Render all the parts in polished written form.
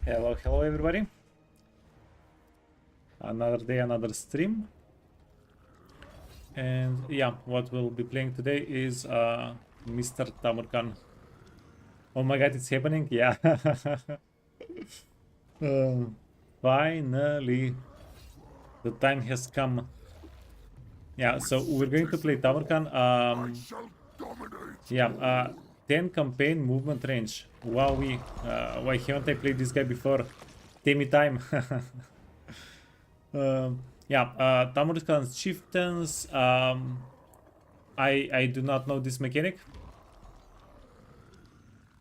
Hello everybody. Another day, another stream. And yeah, what we'll be playing today is Mr. Tamurkhan. Oh my god, it's happening? Yeah. Finally, the time has come. Yeah, so we're going to play Tamurkhan. Yeah, 10 campaign movement range. Wow, why haven't I played this guy before? Take me time. Yeah, Tamurkhan's chieftains. I do not know this mechanic.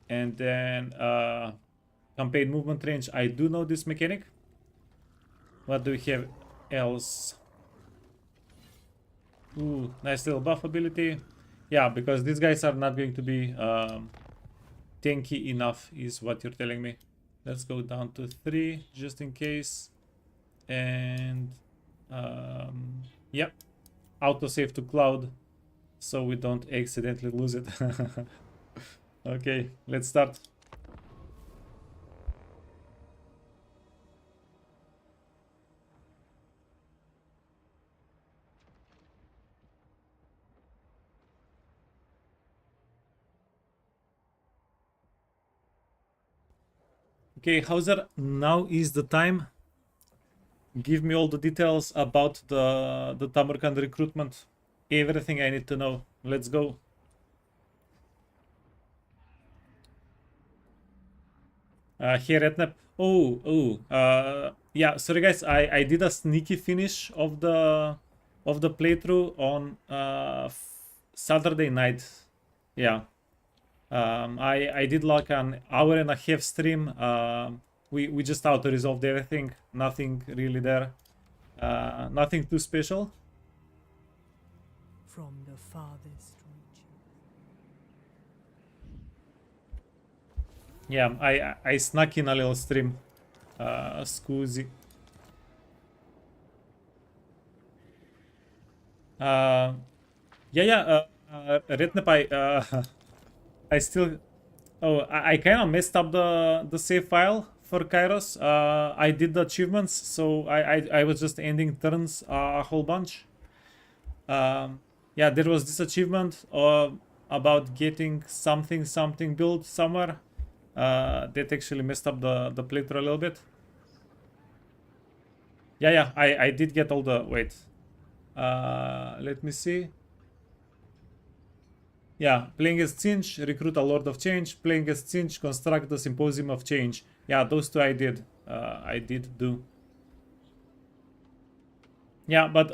And then campaign movement range. I do know this mechanic. What do we have else? Ooh, nice little buff ability. Yeah, because these guys are not going to be tanky enough, is what you're telling me. Let's go down to 3 just in case. And yep, autosave to cloud so we don't accidentally lose it. Okay, let's start. Okay, Hauser, now is the time. Give me all the details about the Tamurkhan recruitment. Everything I need to know. Let's go. Here Etnep. Yeah, sorry guys, I did a sneaky finish of the playthrough on Saturday night. Yeah. I did like an hour and a half stream. We just auto-resolved everything. Nothing really there. Nothing too special. From the farthest reaches. Yeah, I snuck in a little stream. Scusi. Rednep, I still... Oh, I kind of messed up the save file for Kairos. I did the achievements, so I was just ending turns a whole bunch. Yeah, there was this achievement about getting something built somewhere. That actually messed up the playthrough a little bit. Yeah, I did get all the... Wait. Let me see. Yeah, playing as Cinch, recruit a Lord of Change. Playing as Cinch, construct the Symposium of Change. Yeah, those two I did. I did do. Yeah, but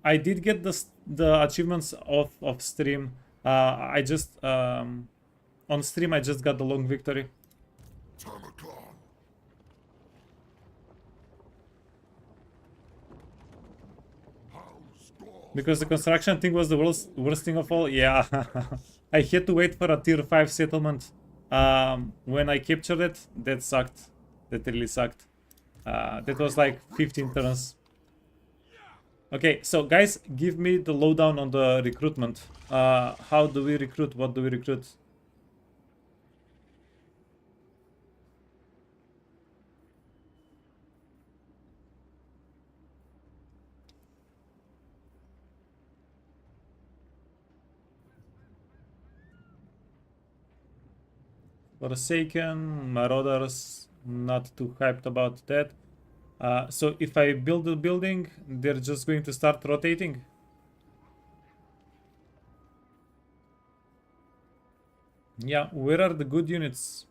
I did get the achievements off stream. I just on stream I just got the long victory. Tamurkhan. Because the construction thing was the worst thing of all. Yeah. I had to wait for a tier 5 settlement when I captured it. That sucked. That really sucked. That was like 15 turns. Okay, so guys, give me the lowdown on the recruitment. How do we recruit? What do we recruit? Forsaken, Marauders, not too hyped about that. So if I build the building, they're just going to start rotating. Yeah, where are the good units?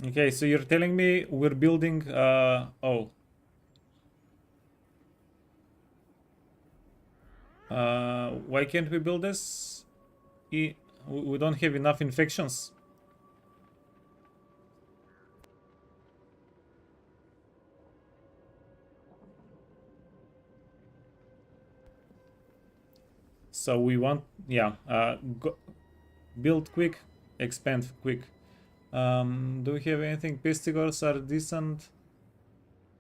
Okay, so you're telling me we're building, oh. Why can't we build this? We don't have enough infections. So we want, yeah, build quick, expand quick. Do we have anything? Pestigors are decent.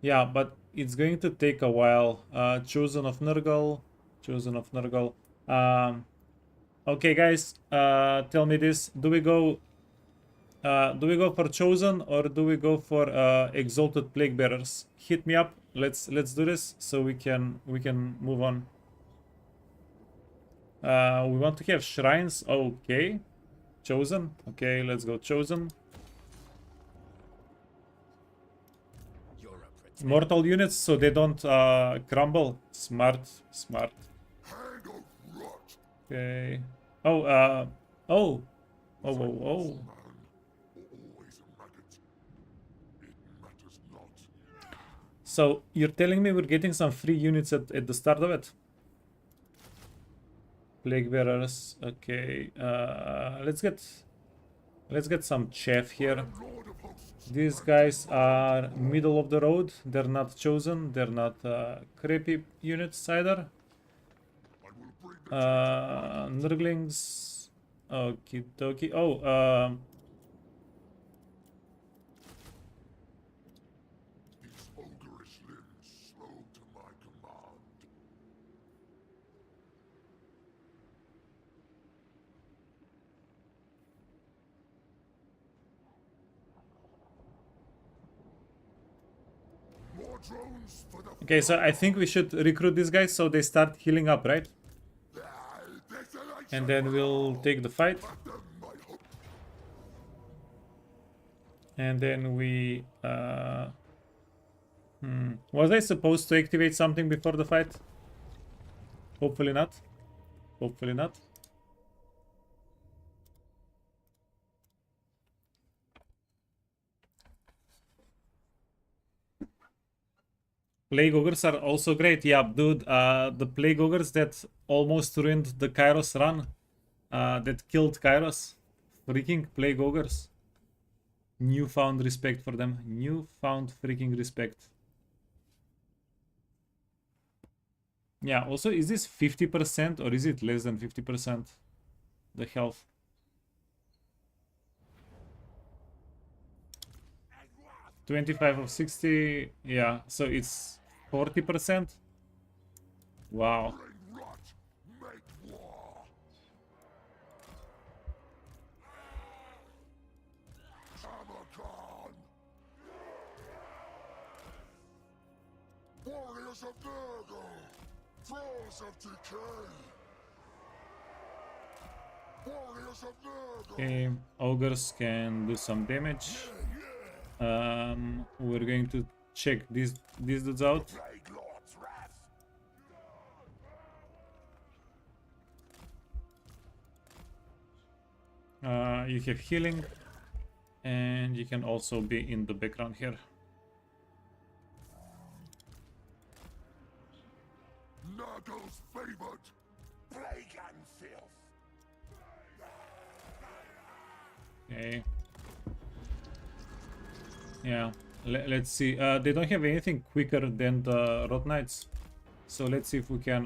Yeah, but it's going to take a while. Chosen of Nurgle. Chosen of Nurgle. Okay, guys, tell me this. Do we go for Chosen or do we go for Exalted Plague Bearers? Hit me up. Let's do this so we can move on. We want to have shrines. Okay. Chosen. Okay, let's go Chosen. Mortal units so they don't crumble. Smart. Hand of rot. Okay. Oh, oh. Oh, oh, oh. Man, always a maggot. It matters not. So you're telling me we're getting some free units at the start of it? Plague bearers. Okay. Let's get some chef here. Lord of hosts. These guys are middle of the road. They're not chosen. They're not crappy units either. I will bring the Nurglings. Okie dokie. Oh, these ogreish limbs slow to my command. More drones for the okay, so I think we should recruit these guys so they start healing up, right? And then we'll take the fight. And then we... Was I supposed to activate something before the fight? Hopefully not. Hopefully not. Plague Ogres are also great. Yeah, dude, the Plague Ogres that almost ruined the Kairos run. That killed Kairos. Freaking Plague Ogres. Newfound respect for them. Newfound freaking respect. Yeah, also, is this 50% or is it less than 50%? The health. $25 of 60. Yeah, so it's 40%. Wow. Bring rot, make war. Tamurkhan. Warriors of Nurgle. Thralls of decay. Warriors of Nurgle. Okay, ogres can do some damage. We're going to check these dudes out. Plague Lord's wrath. You have healing, and you can also be in the background here. Nurgle's favored. Plague and filth. Okay. Yeah, let's see. They don't have anything quicker than the Rot Knights, so let's see if we can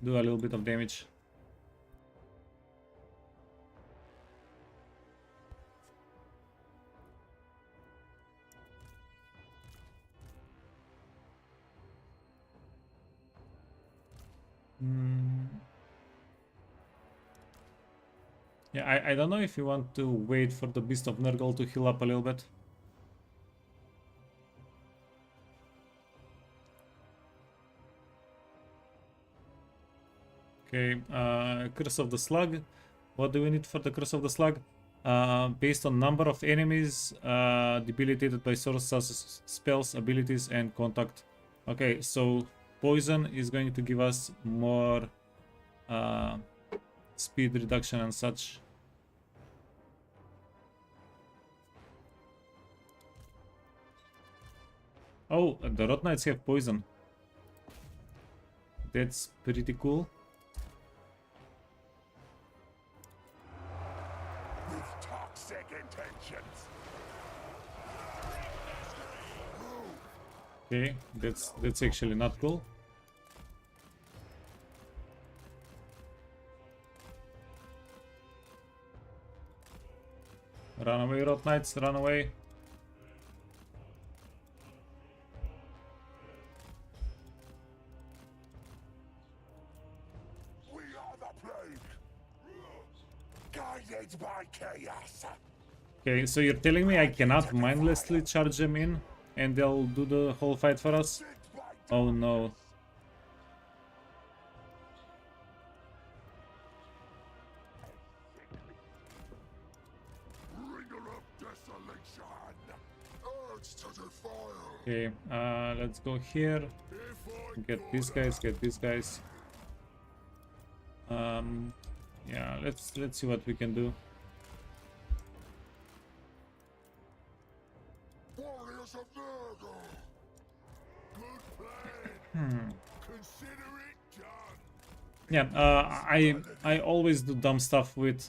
do a little bit of damage. Yeah, I don't know if you want to wait for the Beast of Nurgle to heal up a little bit. Okay, Curse of the Slug. What do we need for the Curse of the Slug? Based on number of enemies debilitated by source spells, abilities, and contact. Okay, so poison is going to give us more speed reduction and such. Oh, the Rot Knights have poison. That's pretty cool. With toxic intentions. Okay, that's actually not cool. Run away, Rot Knights, run away. Guided by chaos. Okay, so you're telling me I cannot mindlessly charge them in and they'll do the whole fight for us? Oh no. Bringer of desolation. Urge to defile. Okay, let's go here. Get these guys, get these guys. Yeah, let's see what we can do. Warriors of Nurgle. Good plan. Consider it done. Yeah, I always do dumb stuff with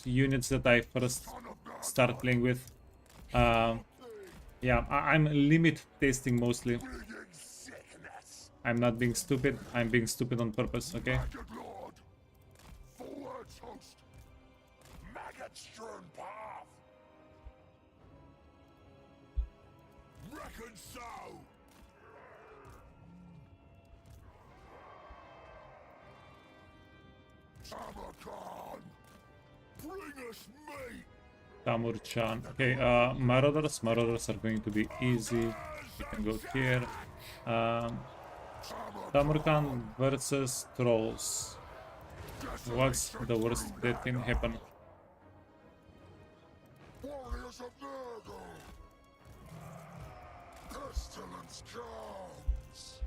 units that I first start playing with. Yeah, I'm limit testing mostly. Bringing sickness. I'm not being stupid. I'm being stupid on purpose. Okay. Maggot Lord. Forward host. Maggot strewn path. Reckon so. Tamurkhan. Bring us meat. Tamurchan. Okay, Marauders. Marauders are going to be easy. We can go here. Tamurkhan versus Trolls. What's the worst that can happen? Warriors of Nurgle. Pestilence comes.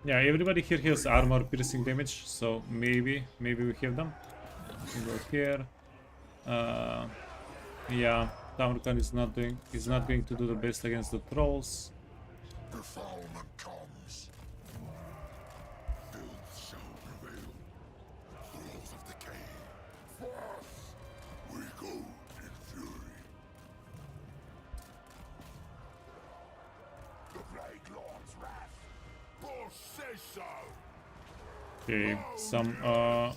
Yeah, everybody here has armor piercing damage, so maybe we have them. We go here. Yeah, Tamurkhan is not going to do the best against the Trolls. Defilement comes. Filth shall prevail. Thralls of decay. Forth we go in fury. The Plague Lord's wrath. Boss says so. Okay, some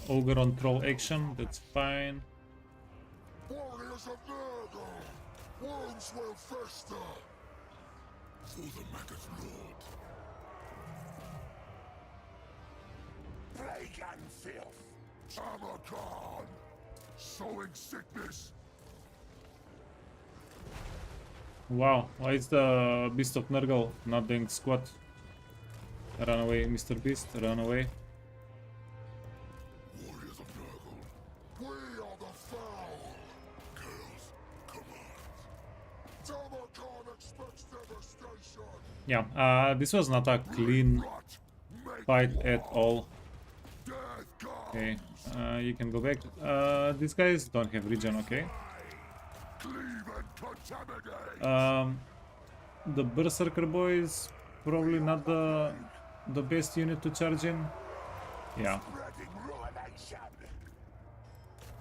ogre on troll action. That's fine. Warriors of Nurgle. Wounds will fester. For the Maggot Lord. Plague and filth. Tamurkhan. Sowing sickness. Wow, why is the Beast of Nurgle not doing squat? Run away, Mr. Beast, run away. Warriors of Nurgle. We are the foul. Chaos command. Tamurkhan expects devastation. Yeah, this was not a clean Rot. Make fight war. at all. Death comes. Okay, you can go back. These guys don't have regen, okay. Cleave and contaminate. The Berserker boys probably not the best unit to charge in. Yeah. Spreading ruination.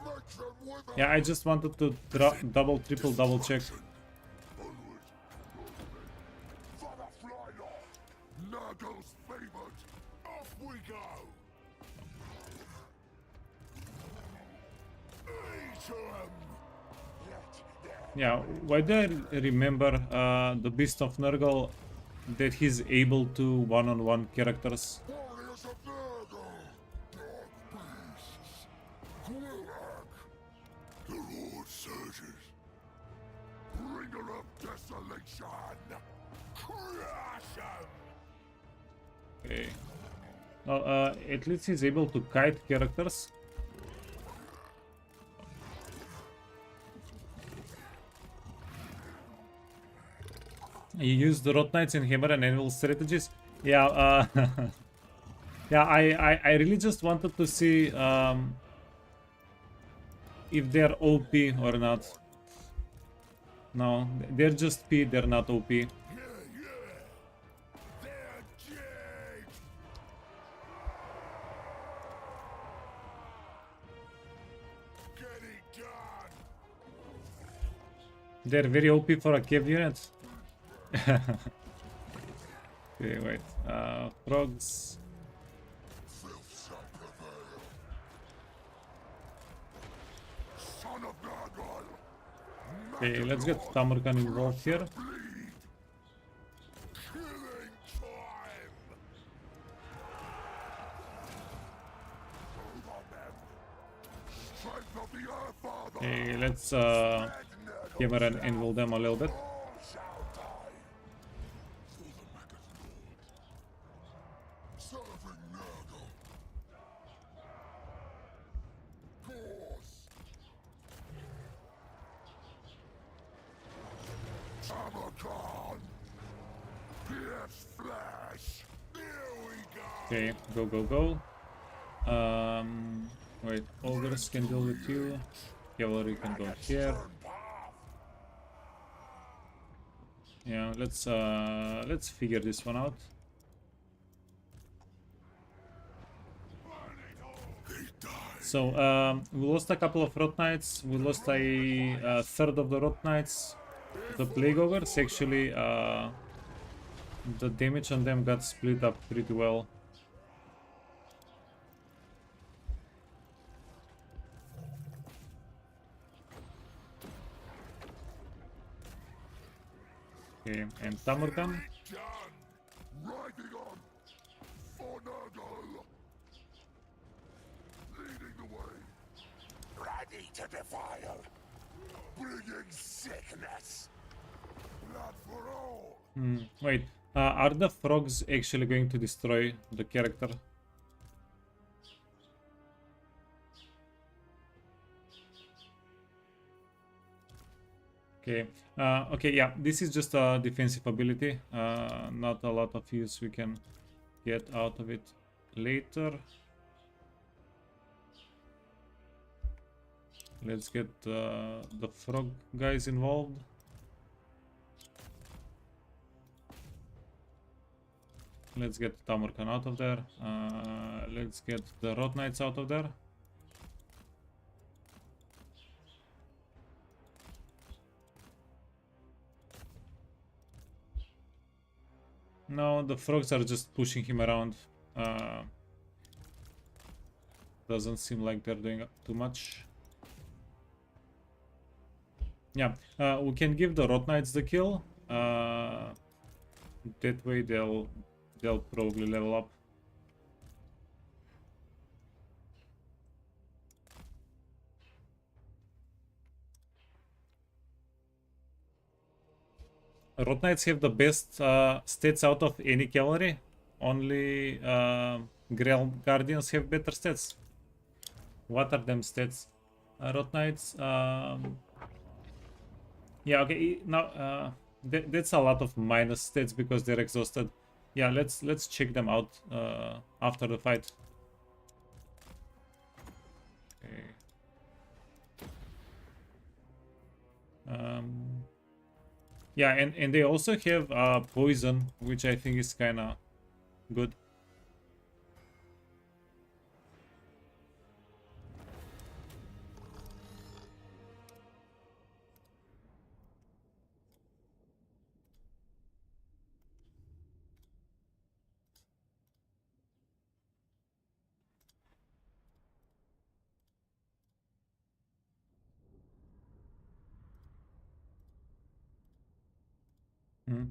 Make them wither. Yeah, I just wanted to double check. Onward. For the Fly Lord. Nurgle's favored. Off we go. Eat 'em. Yeah, why do I remember the Beast of Nurgle that he's able to one-on-one characters? Warriors of Nurgle. Dark beasts. Kulak. The Lord surges. Bringer of desolation. Crush 'em. Okay. No, at least he's able to kite characters. You use the Rot Knights in Hammer and Anvil strategies. Yeah, yeah. I really just wanted to see if they're OP or not. No, they're just P. They're not OP. Yeah. They're dead. Get it done. They're very OP for a cave unit. Okay, wait. Frogs. Filth shall prevail. Son of Nurgle. Okay, let's get Tamurkhan involved here. Bleed. Killing time. Over them. your father. Okay, let's hammer and anvil them a little bit. All shall die. For the Magus Lord. Serving Nurgle. Course. Tamurchan. Pierce flesh. Here we go. Okay, go, go, go. Wait, ogres can deal with you. Cavalry can go here. Yeah, let's figure this one out. So we lost a couple of Rot Knights. We lost a third of the Rot Knights. The Plague Ogres actually, the damage on them got split up pretty well. Okay, and Tamurchan. Riding on for Nurgle. Leading the way. Ready to defile. Bringing sickness. Blood for all. Wait, are the frogs actually going to destroy the character? Okay, okay, yeah, this is just a defensive ability. Not a lot of use we can get out of it later. Let's get the frog guys involved. Let's get Tamurkhan out of there. Let's get the Rot Knights out of there. No, the frogs are just pushing him around. Doesn't seem like they're doing too much. Yeah, we can give the Rot Knights the kill. That way they'll probably level up. Rot Knights have the best stats out of any cavalry. Only Grail Guardians have better stats. What are them stats? Rot Knights. Yeah, okay. Now that's a lot of minus stats because they're exhausted. Yeah, let's check them out after the fight. Okay. Yeah, and they also have poison, which I think is kind of good.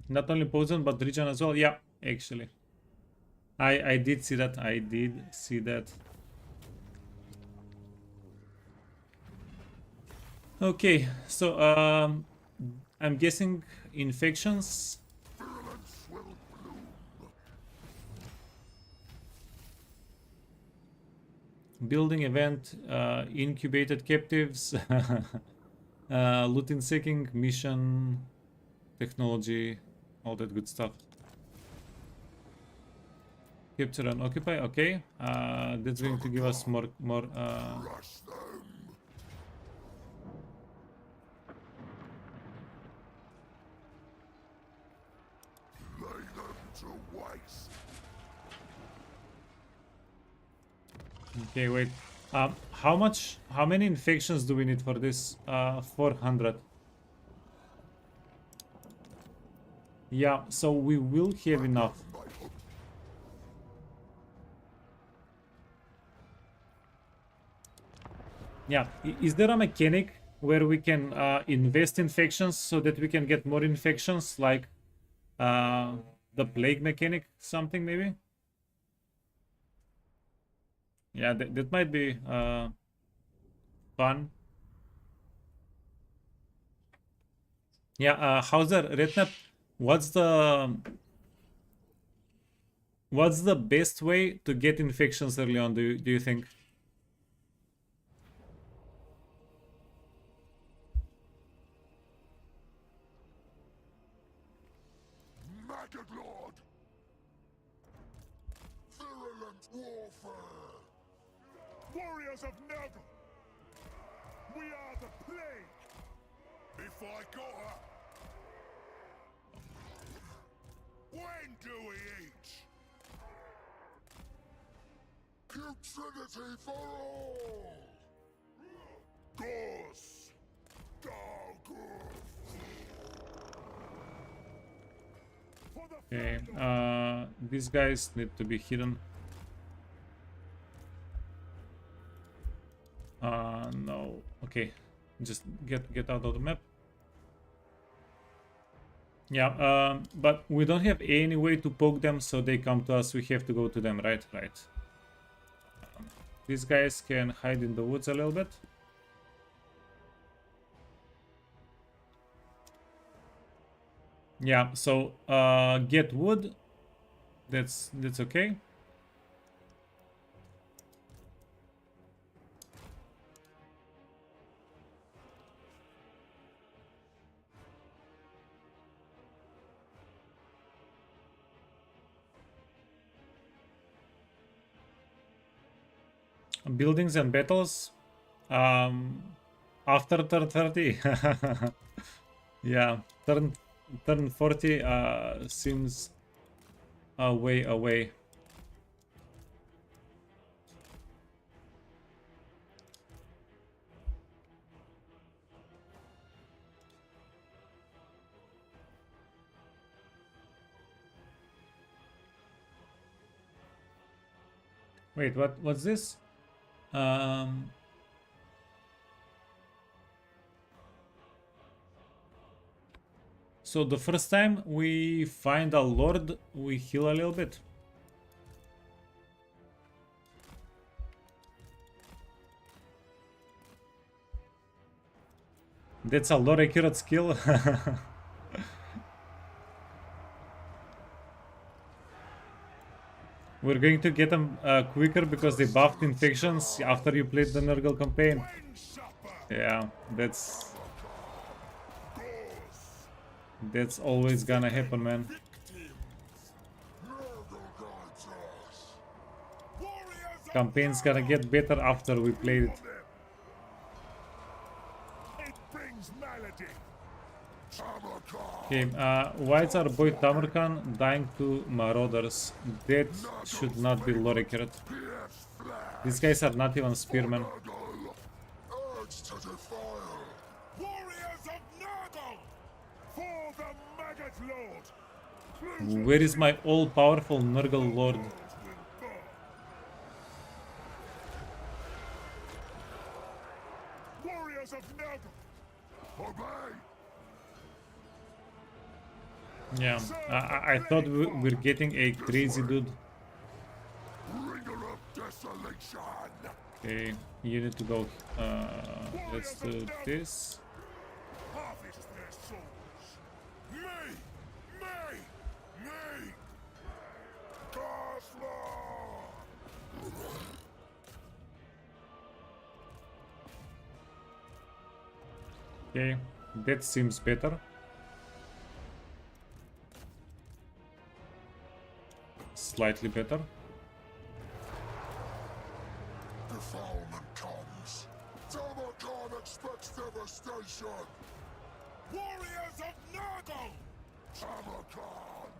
Not only poison but regen as well. Yeah, actually, I did see that. I did see that. Okay, so I'm guessing infections. Virulence will bloom. Building event, incubated captives, looting seeking, mission, technology, all that good stuff. Capture and occupy, okay. That's going to give us more Rush them. Lay them to waste. okay, wait. How many infections do we need for this? 400. Yeah, so we will have enough. Yeah, is there a mechanic where we can invest infections so that we can get more infections, like the plague mechanic, something maybe? Yeah, that might be fun. Yeah, Hauser, Rednap, what's the best way to get infections early on, do you think? Maggot Lord! Virulent warfare! Warriors of Nurgle! We are the plague! If I got her! When do we eat? Putridity for all! Gauze! Dalgoof! For the Okay, Fandor! these guys need to be hidden. No. Okay, just get out of the map. Yeah, but we don't have any way to poke them, so they come to us. We have to go to them, right? Right. These guys can hide in the woods a little bit. Yeah, so get wood. That's okay. Buildings and battles. After turn 30. Yeah, turn 40 seems a way away. Wait, what's this? So the first time we find a lord, we heal a little bit. That's a lore accurate skill. We're going to get them quicker because they buffed infections after you played the Nurgle campaign. Wind supper! Yeah, that's Gauze! always gonna happen, man. Victims! Nurgle guides us! Warriors of Campaign's gonna get better after we played it. It brings malady! Tamurkhan! Okay, whites are boy Tamurkhan dying to marauders. That should not be lore accurate. Pierce flesh! These guys are not even spearmen. Nurgle! Urge to defile! Warriors of Nurgle! For the Maggot Lord! Where is my all-powerful Nurgle lord? Warriors of Nurgle! Obey! Yeah, I thought we're getting a crazy dude. Bringer of desolation! Okay, you need to go. Let's do this. Harvest their souls! Me! Me! Me! Gaslar! Okay, that seems better. Slightly better. Defilement comes. Tamurkhan expects devastation! Warriors of Nurgle! Tamurkhan!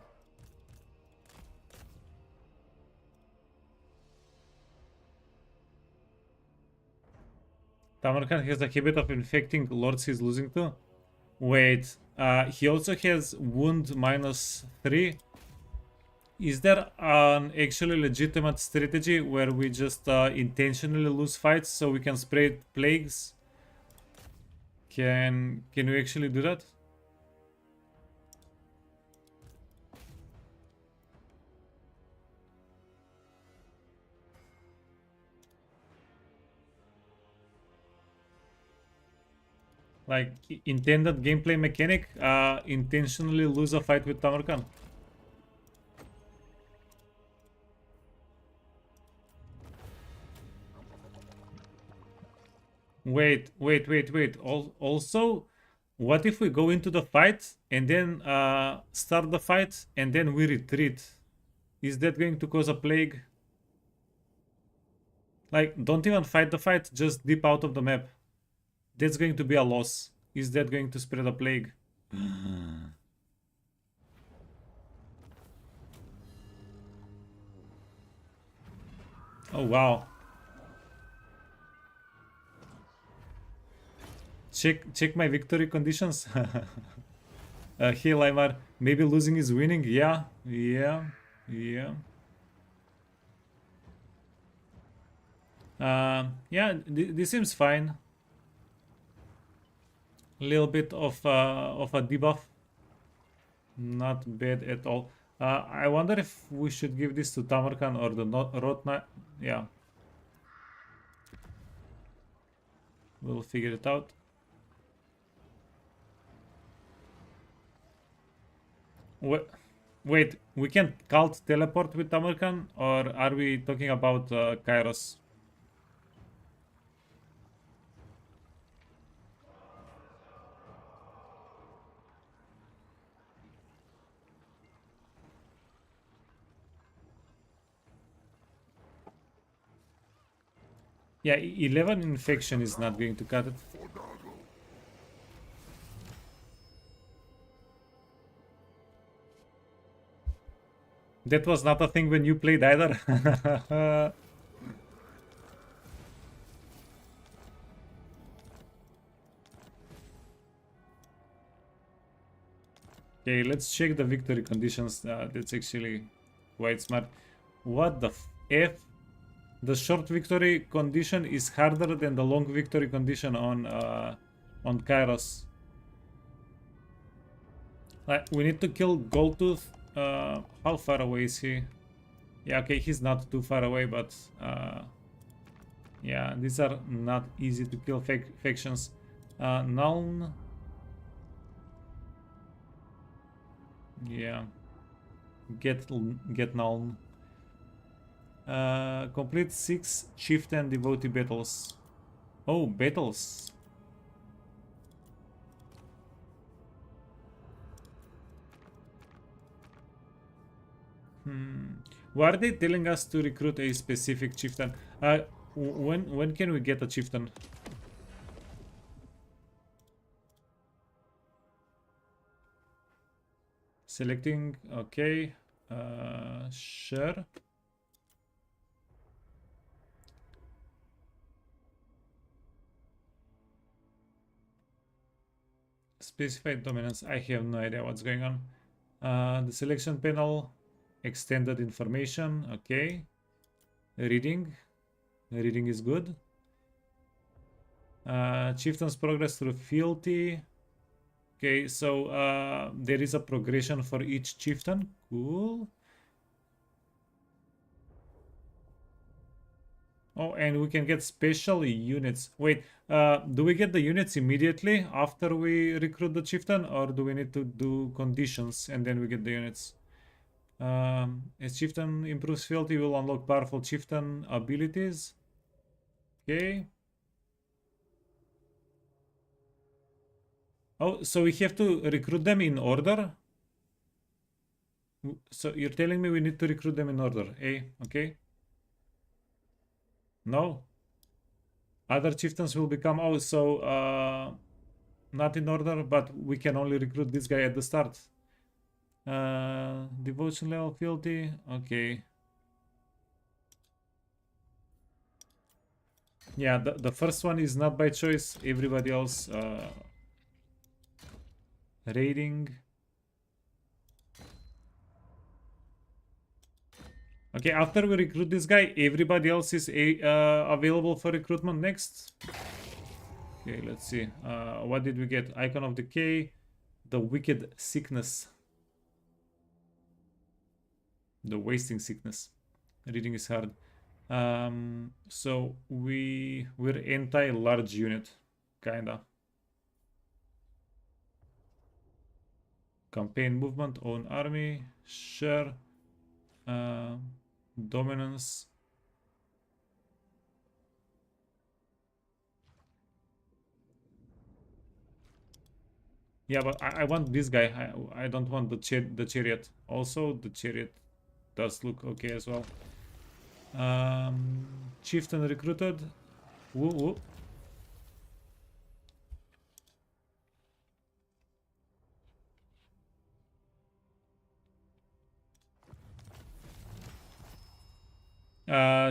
Tamurkhan has a habit of infecting lords he's losing to. Wait, he also has wound -3. Is there an actually legitimate strategy where we just intentionally lose fights so we can spread plagues? Can we actually do that? like intended gameplay mechanic, intentionally lose a fight with Tamurkhan. Wait. Also, what if we go into the fight and then start the fight and then we retreat? Is that going to cause a plague? Like, don't even fight the fight, just dip out of the map. That's going to be a loss. Is that going to spread a plague? Oh, wow. Check my victory conditions. Hey, Limar, maybe losing is winning. Yeah. Yeah, this seems fine. A little bit of a debuff. Not bad at all. I wonder if we should give this to Tamurkhan or the Rotna. Yeah. We'll figure it out. Wait, we can cult teleport with Tamurkhan, or are we talking about Kairos? Yeah, 11 infection is not going to cut it. That was not a thing when you played either. Okay, let's check the victory conditions. That's actually quite smart. What the F? The short victory condition is harder than the long victory condition on Kairos. We need to kill Goldtooth. How far away is he? Yeah, okay, he's not too far away, but yeah, these are not easy to kill factions. Nuln. Yeah. Get Nuln. Complete 6 chieftain devotee battles. Oh, battles. Why are they telling us to recruit a specific chieftain? When can we get a chieftain? Selecting, okay. Sure. Specified dominance. I have no idea what's going on. The selection panel, extended information. Okay. Reading. Reading is good. Chieftain's progress through fealty. Okay, so there is a progression for each chieftain. Cool. Oh, and we can get special units. Wait, do we get the units immediately after we recruit the chieftain, or do we need to do conditions and then we get the units? As chieftain improves fealty, will unlock powerful chieftain abilities. Okay. Oh, so we have to recruit them in order? So you're telling me we need to recruit them in order, eh? Okay. No. Other chieftains will become also not in order, but we can only recruit this guy at the start. Devotion level, fealty, okay. Yeah, the first one is not by choice. Everybody else raiding. Okay, after we recruit this guy, everybody else is available for recruitment next. Okay, let's see. What did we get? Icon of Decay, the Wicked Sickness, the Wasting Sickness. Reading is hard. So we're anti-large unit, kinda. campaign movement, own army, share, dominance. Yeah, but I want this guy. I don't want the chariot. Also, the chariot does look okay as well. Chieftain recruited. Woo woo.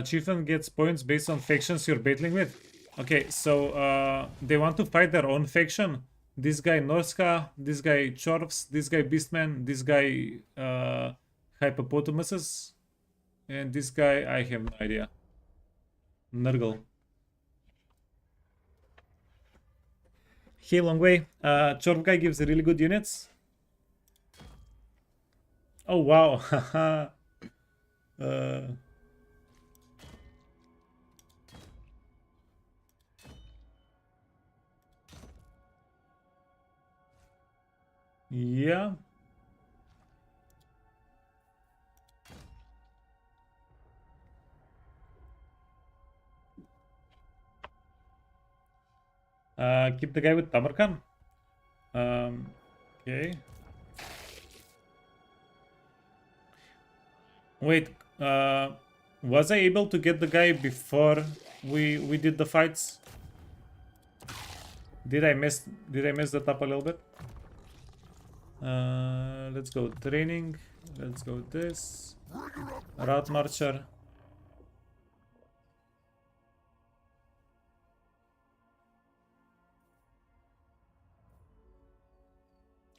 Chieftain gets points based on factions you're battling with. Okay, so they want to fight their own faction. This guy Norska, this guy Chorfs, this guy Beastman, this guy Hippopotamuses, and this guy I have no idea. Nurgle. Hey, long way. Chorf guy gives really good units. Oh wow. Yeah. Keep the guy with Tamurkhan. Okay. Wait, was I able to get the guy before we did the fights? Did I mess that up a little bit? Let's go training. Let's go this. Route marcher.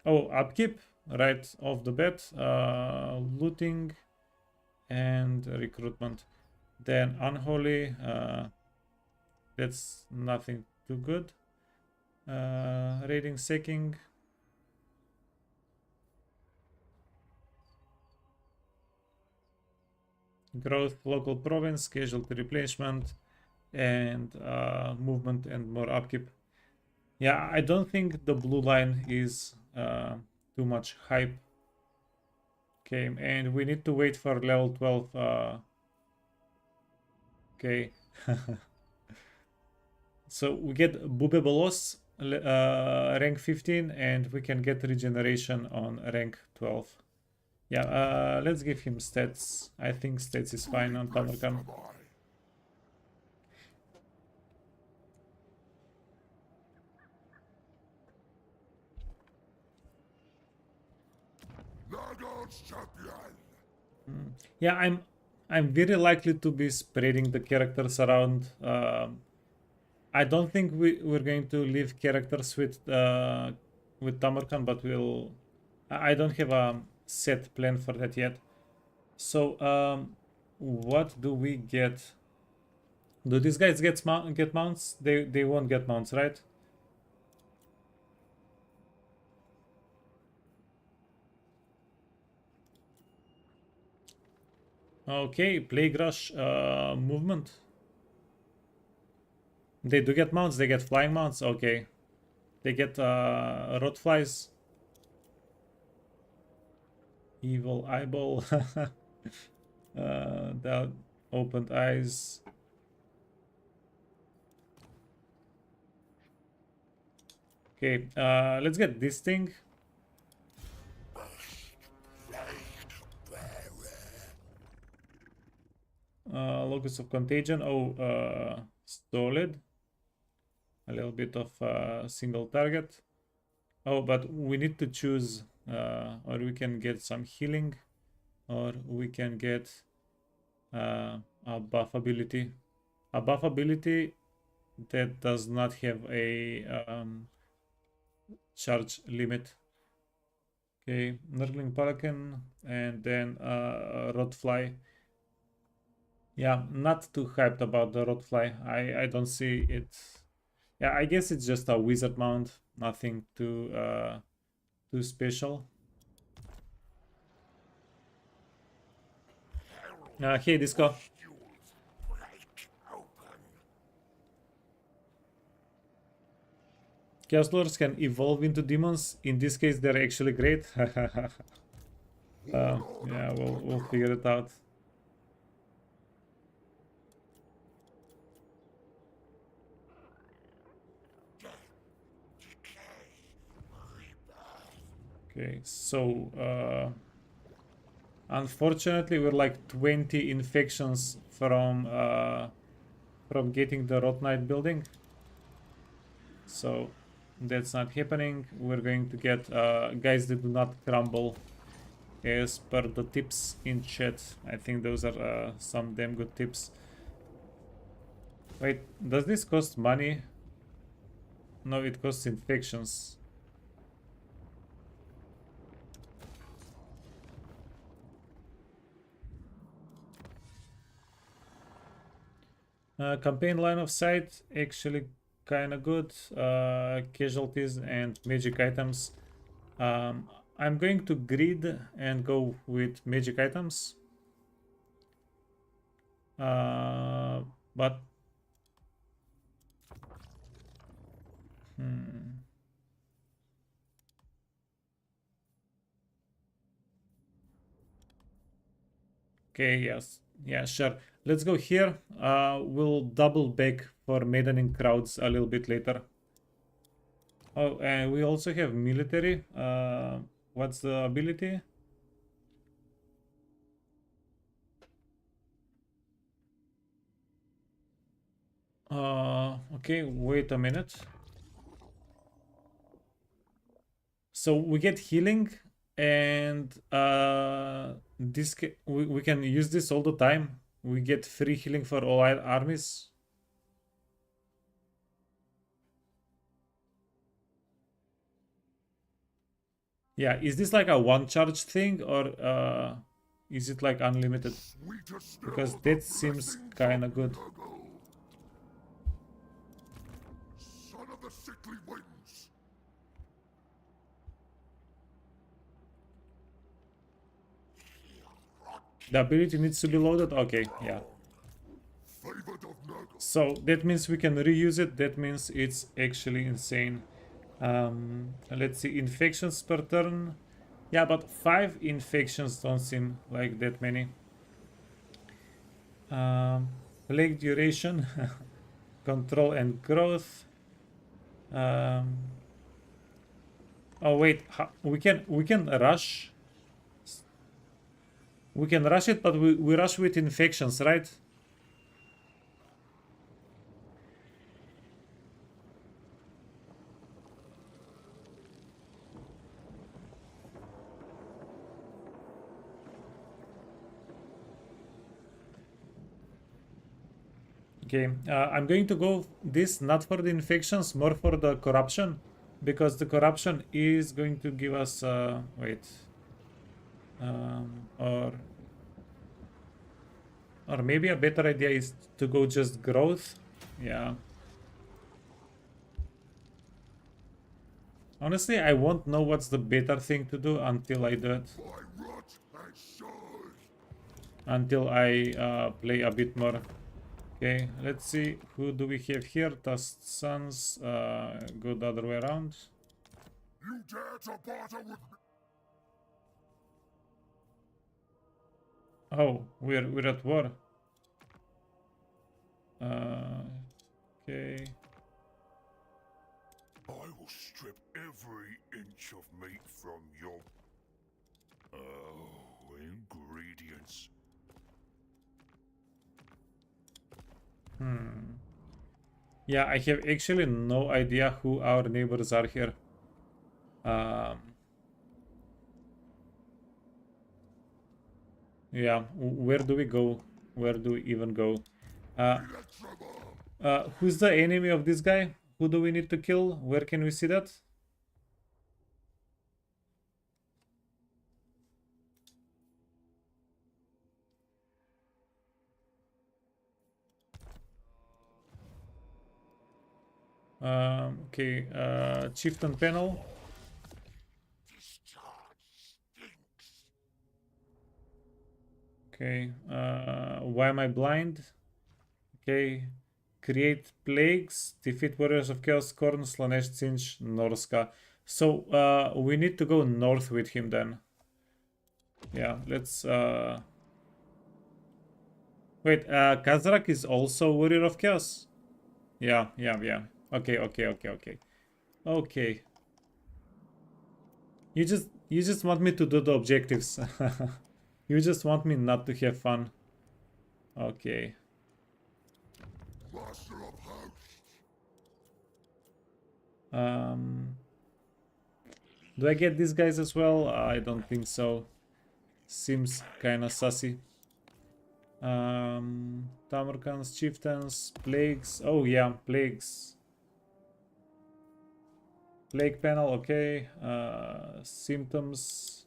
Oh, upkeep right off the bat. Looting and recruitment. Then unholy. That's nothing too good. Raiding, sacking. Growth, local province, casualty replenishment, and movement and more upkeep. Yeah, I don't think the blue line is too much hype. Okay, and we need to wait for level 12. Okay. So we get Bubebelos, rank 15, and we can get regeneration on rank 12. Yeah, let's give him stats. I think stats is fine on Tamurkhan. Nagon's champion. Yeah, I'm very likely to be spreading the characters around. I don't think we're going to leave characters with Tamurkhan, but I don't have a set plan for that yet. So what do we get? Do these guys get mounts? They won't get mounts, right? Okay, Plague Rush movement. They do get mounts, they get flying mounts, okay. They get rot flies. Evil eyeball. The opened eyes. Okay, let's get this thing. Locus of contagion. Oh, stolid. A little bit of single target. Oh, but we need to choose, or we can get some healing, or we can get a buff ability. A buff ability that does not have a charge limit. Okay, Nurgling Pelican, and then Rotfly. Yeah, not too hyped about the Rotfly. I don't see it. Yeah, I guess it's just a wizard mount, nothing too special. Hey, Disco. Chaos Lords can evolve into demons. In this case, they're actually great. Yeah, we'll figure it out. Okay, so unfortunately, we're like 20 infections from getting the Rot Knight building. So that's not happening. We're going to get guys that do not crumble as per the tips in chat. I think those are some damn good tips. Wait, does this cost money? No, it costs infections. Campaign line of sight, actually kind of good. Casualties and magic items. I'm going to grid and go with magic items. But okay, yes, yeah, sure. Let's go here. We'll double back for maddening crowds a little bit later. Oh, and we also have military. What's the ability? Okay, wait a minute. So we get healing, and this we can use this all the time. We get free healing for all our armies. Yeah, is this like a one charge thing, or is it like unlimited? Because that seems kind of good. Son of the sickly winds. The ability needs to be loaded. Okay, yeah. Favored of Nurgle. So that means we can reuse it. That means it's actually insane. Let's see, infections per turn. Yeah, but 5 infections don't seem like that many. Plague duration, control and growth. Oh wait, we can rush. We can rush it, but we rush with infections, right? Okay, I'm going to go this not for the infections, more for the corruption, because the corruption is going to give us wait, or maybe a better idea is to go just growth. Yeah. Honestly, I won't know what's the better thing to do until I do it. By rot and sword. Until I play a bit more. Okay, let's see, who do we have here? Tusked Sons, go the other way around. You dare to barter with me? Oh, we're at war. Okay. I will strip every inch of meat from your... ingredients. Yeah, I have actually no idea who our neighbors are here. Yeah, where do we go? Where do we even go? Who's the enemy of this guy? Who do we need to kill? Where can we see that? Okay, Chieftain panel. Okay, why am I blind? Okay, create plagues, defeat warriors of chaos, Korn, Slanesh, Tsinch, Norska. So we need to go north with him then. Yeah, let's wait, Kazrak is also warrior of chaos. Yeah. Okay. Okay. You just want me to do the objectives. You just want me not to have fun. Okay. Master of hosts. Do I get these guys as well? I don't think so. Seems kinda sussy. Tamurkhans, chieftains, plagues. Oh yeah, plagues. Plague panel, okay. Symptoms.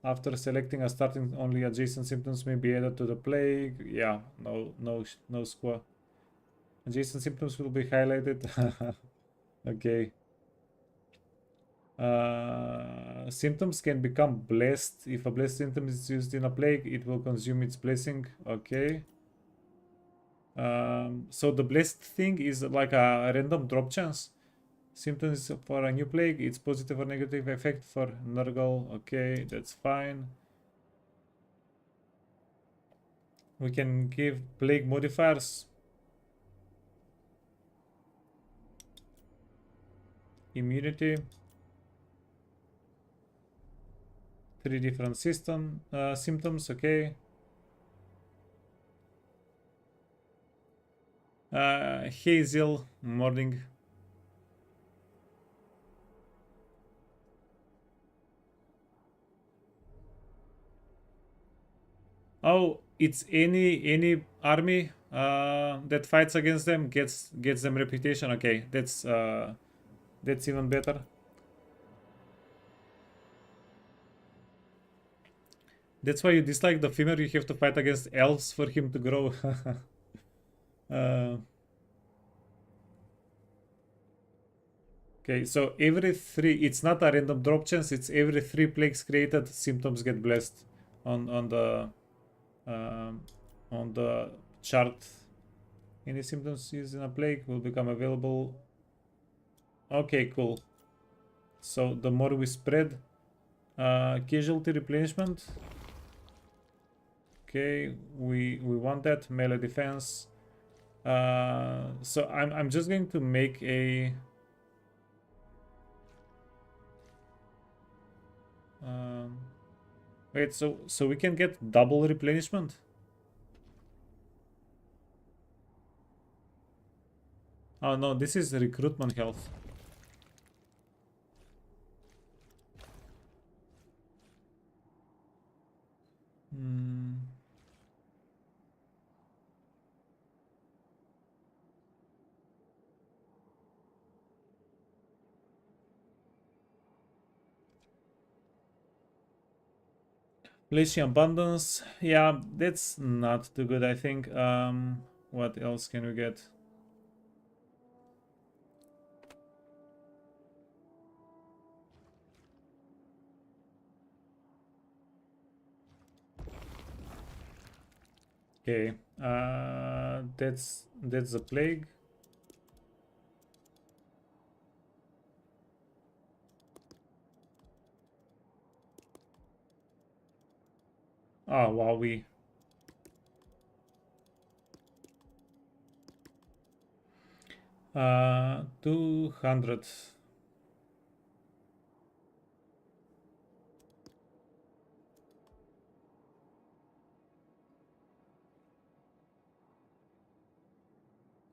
After selecting a starting, only adjacent symptoms may be added to the plague. Yeah, no square. Adjacent symptoms will be highlighted. Okay. Symptoms can become blessed. If a blessed symptom is used in a plague, it will consume its blessing. Okay. So the blessed thing is like a random drop chance. Symptoms for a new plague, it's positive or negative effect for Nurgle. Okay, that's fine. We can give plague modifiers. Immunity. 3 different symptoms, okay. Hazel, morning. Oh, it's any army that fights against them gets them reputation. Okay, that's even better. That's why you dislike the female. You have to fight against elves for him to grow. Okay, so every 3, it's not a random drop chance. It's every 3 plagues created, symptoms get blessed on the chart. Any symptoms used in a plague will become available. Okay, cool. So the more we spread, casualty replenishment. Okay, we want that. Melee defense. So I'm just going to make a wait, so we can get double replenishment. Oh no, this is recruitment health. Fleshy abundance. Yeah, that's not too good, I think. What else can we get? Okay, that's a plague. Oh wow, we 200.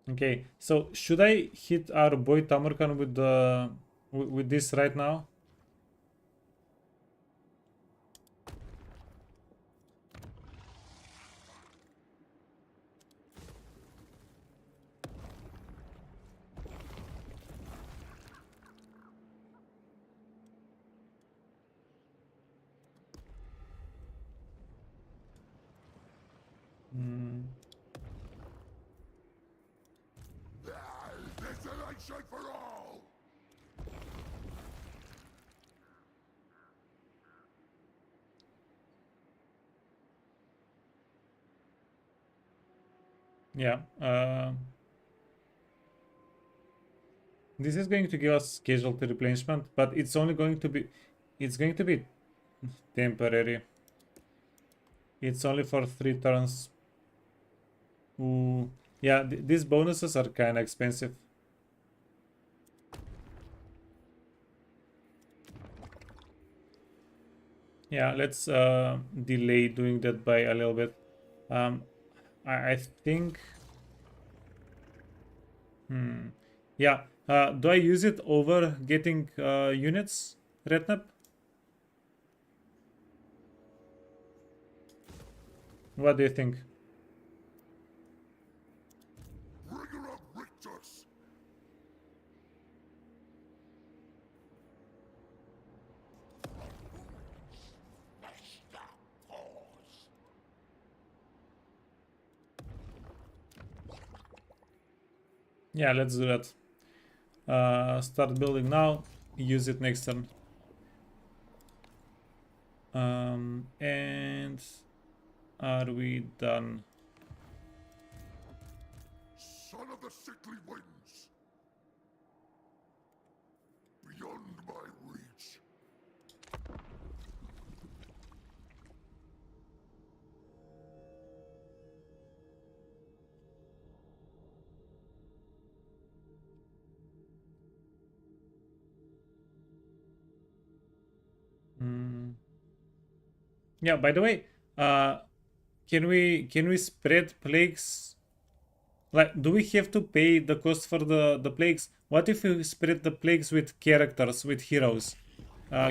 Okay, so should I hit our boy Tamurkhan with the with this right now? Desolation for all! Yeah. This is going to give us casualty replenishment, but it's only going to be, it's going to be temporary. It's only for 3 turns. Ooh. Yeah, these bonuses are kind of expensive. Yeah, let's delay doing that by a little bit. Um, I think. Yeah. Do I use it over getting units, Rednap? What do you think? Bring her up, Rictus! Yeah, let's do that. Start building now. Use it next turn. And are we done? Son of the sickly winds! Beyond my reach. Yeah. By the way, can we spread plagues? Like, do we have to pay the cost for the plagues? What if we spread the plagues with characters, with heroes?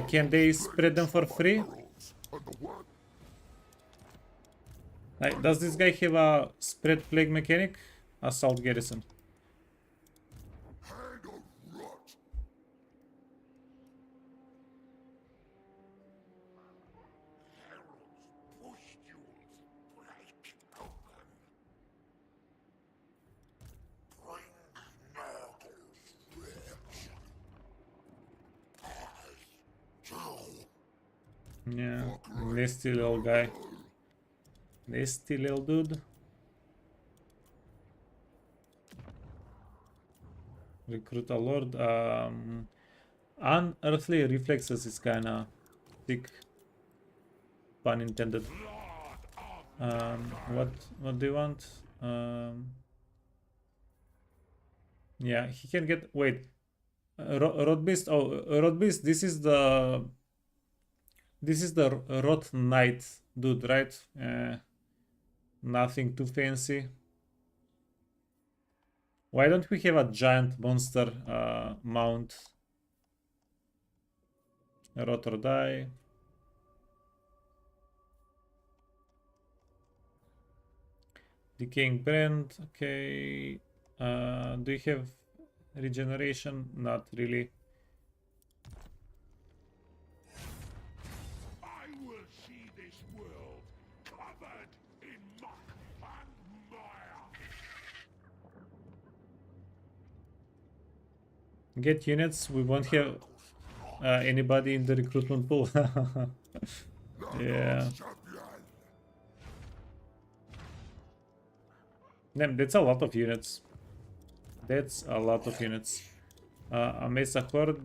Can they spread them for free? Heralds, and the word Like, does this guy have a spread plague mechanic? Assault garrison. hand of rot. Heralds, pustules, break open. Bring Nurgle's rich. Yeah, nasty little guy. Nasty little dude. Recruit a lord. Unearthly reflexes is kinda sick. Pun intended. What do you want? Yeah, he can get. Wait, Rot Beast. Oh, Rot Beast. This is the Rot Knight dude, right? Nothing too fancy. Why don't we have a giant monster mount? Rot or die. Decaying brand. Okay. Do you have regeneration? Not really. I will see this world covered in muck and mire. Get units. We won't have anybody in the recruitment pool. Yeah. Champion. Damn, that's a lot of units. That's a lot of units. A Mesa Horde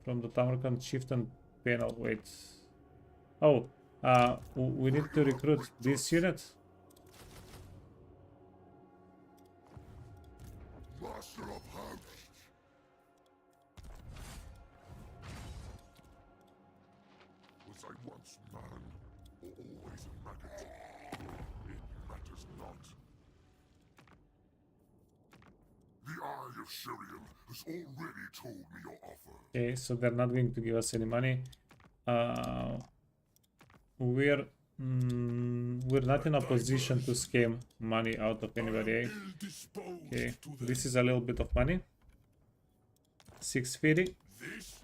from the Tamurkhan Chieftain panel. Wait. Oh, we need to recruit this unit. Master of hosts. Was I once man, or always a maggot? It matters not. The Eye of Shirian has already told me your offer. Okay, so they're not going to give us any money. We're not in a position to scam money out of anybody. Eh? Ill-disposed Okay, to them. this is a little bit of money. 650. This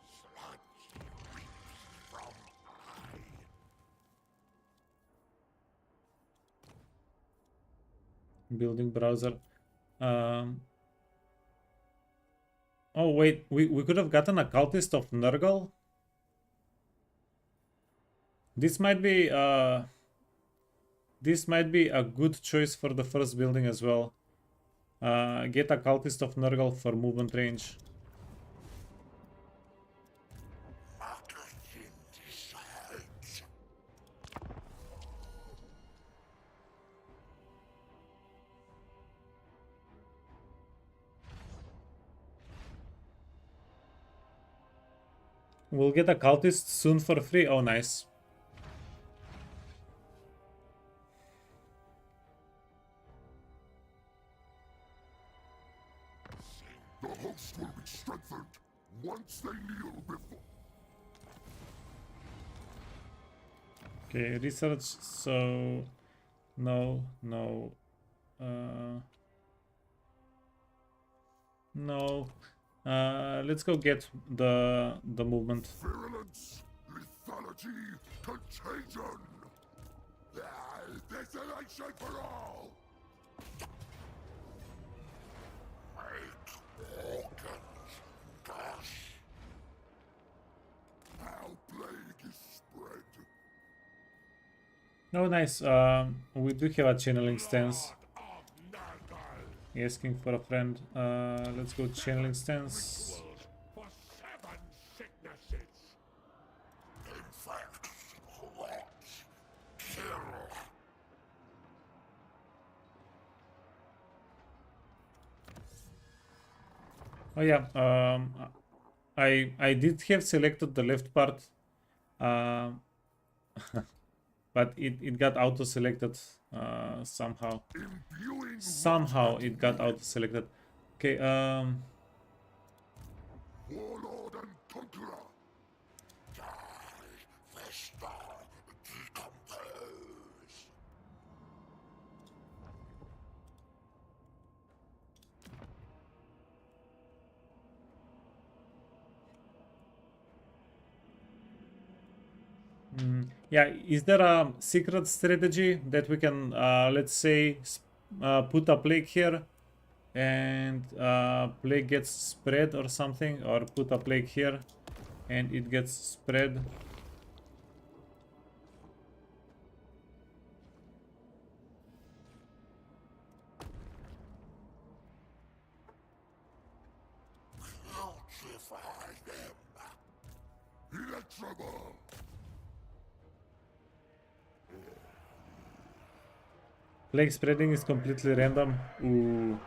sludge reeks from eye. Building browser. Oh wait, we could have gotten a cultist of Nurgle. This might be a good choice for the first building as well. Get a cultist of Nurgle for movement range. Magazine decides. We'll get a cultist soon for free. Oh, nice. The host will be strengthened once they kneel before. Okay, research. So, no. No. Let's go get the movement. Virulence, lethality, contagion. Desolation for all. Make organs gush. How plague is spread. Oh, nice. We do have a channeling stance. Asking for a friend. Let's go channeling stance. For 7 sicknesses. Infect, rot, kill. Oh yeah. I did have selected the left part. But it got auto selected somehow. Imbuing Somehow it got auto selected. Okay. warlord and conqueror. Die, fester, decompose. Yeah, is there a secret strategy that we can, let's say, put a plague here and plague gets spread or something, or put a plague here and it gets spread? Putrefy them. Electrable. Plague spreading is completely random. Ooh.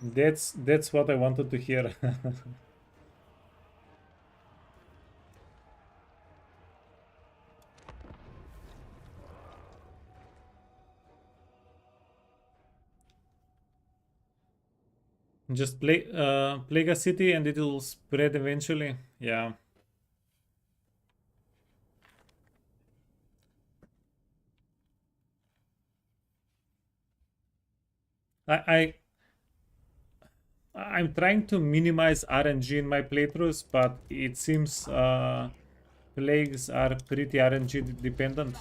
That's what I wanted to hear. Just plague a city and it will spread eventually. Yeah. I I'm trying to minimize RNG in my playthroughs, but it seems plagues are pretty RNG dependent.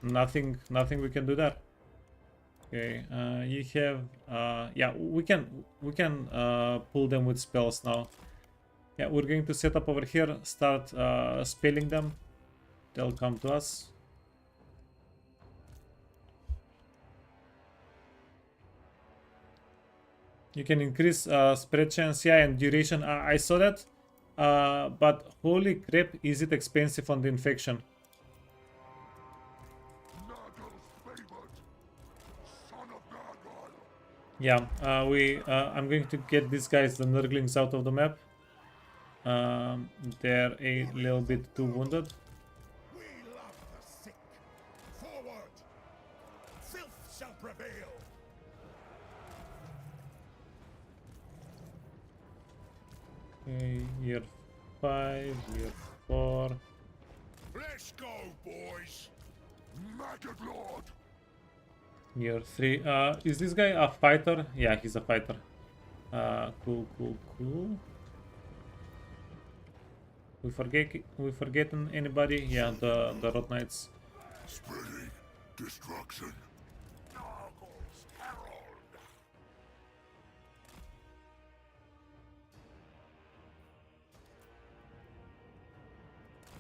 Nothing we can do there. Okay, you have yeah, we can pull them with spells now. Yeah, we're going to set up over here, start spelling them. They'll come to us. You can increase spread chance, yeah, and duration. I saw that, but holy crap, is it expensive on the infection? Nurgle's favored. Son of Nurgle. Yeah, I'm going to get these guys, the Nurglings, out of the map. They're a little bit too wounded. We love the sick. Forward. Filth shall prevail. Okay, year 5, year 4. Let's go, boys. Maggot Lord. Year 3. Is this guy a fighter? Yeah, he's a fighter. Cool. We forgetting anybody? Yeah, the Rot Knights. Spreading destruction. Nargle's herald.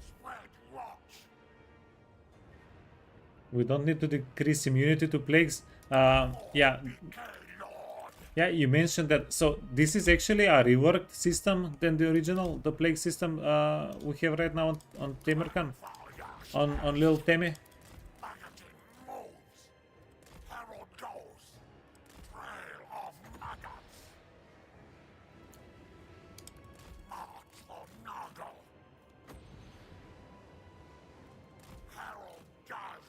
Spread watch. We don't need to decrease immunity to plagues. Yeah, Lord. yeah, you mentioned that. So this is actually a reworked system than the original, the plague system we have right now on Tamurchan, on Little Tammy. Maggoting moves. Herald goes. Trail of maggots. March for Nargle. Herald does.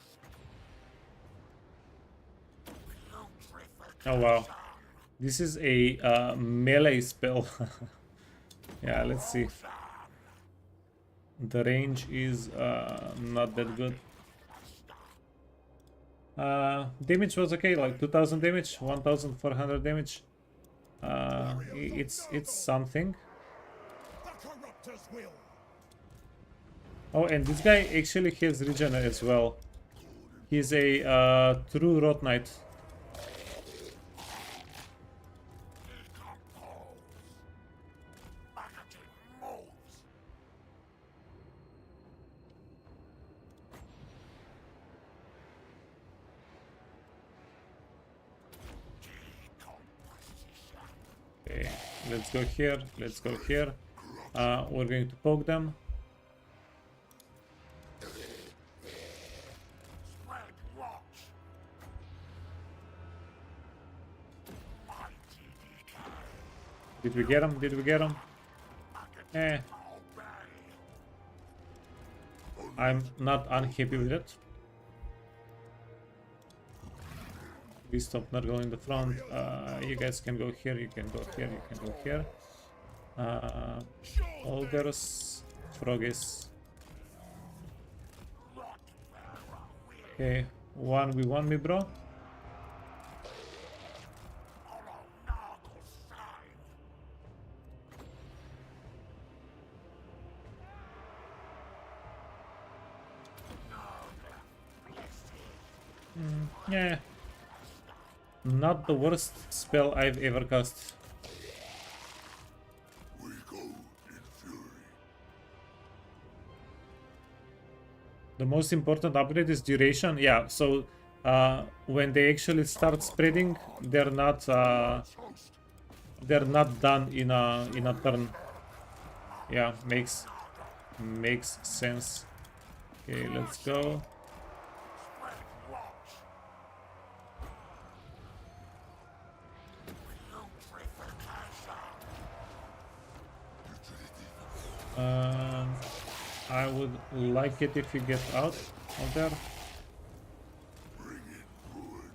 Putrefaction. Oh wow, this is a melee spell. Yeah, let's see. The range is not that good. Damage was okay, like 2000 damage, 1400 damage. It's something. The corruptor's will. Oh, and this guy actually has regen as well. He's a true Rot Knight. Decompose. Maggoting moves. Decomposition. Okay, let's go here. Let's go here. We're going to poke them. Spread watch. Mighty decay. Did we get him? Did we get him? Eh, Obey. I'm not unhappy with it. We stop not going in the front. You guys can go here. You can go here. You can go here. Ogres, Froggies. Okay, 1v1 me, bro. Follow Nargle's sign. Yeah, not the worst spell I've ever cast. We go in fury. The most important upgrade is duration. Yeah, so when they actually start spreading, they're not done in a turn. Yeah, makes sense. Okay, let's go. Spread watch. Putrefaction. I would like it if you get out of there. Bring in ruin.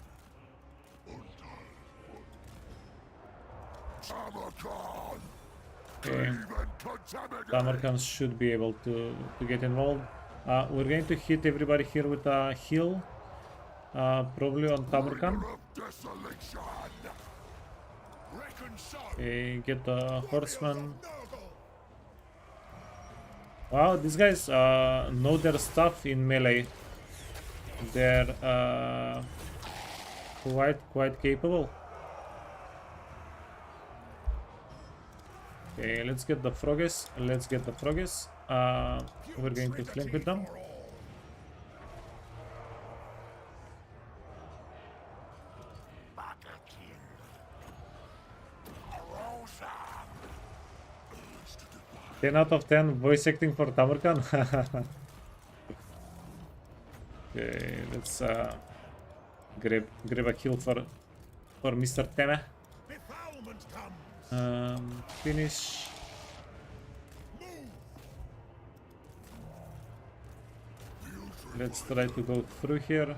Tamurchan. Okay. Even contaminate. Tamurkhan should be able to get involved. We're going to hit everybody here with a heal. Probably on Tamurkhan. Of desolation. Reconcile. Okay, get the horseman. Wow, these guys know their stuff in melee. They're quite capable. Okay, let's get the Froggies. Let's get the Froggies. We're going to flank with them. Maggoting. Rosa. 10 out of 10 voice acting for Tamurkhan. Okay, let's grab a kill for Mr. Teme. Befoulment comes. Finish. Let's try to go through here.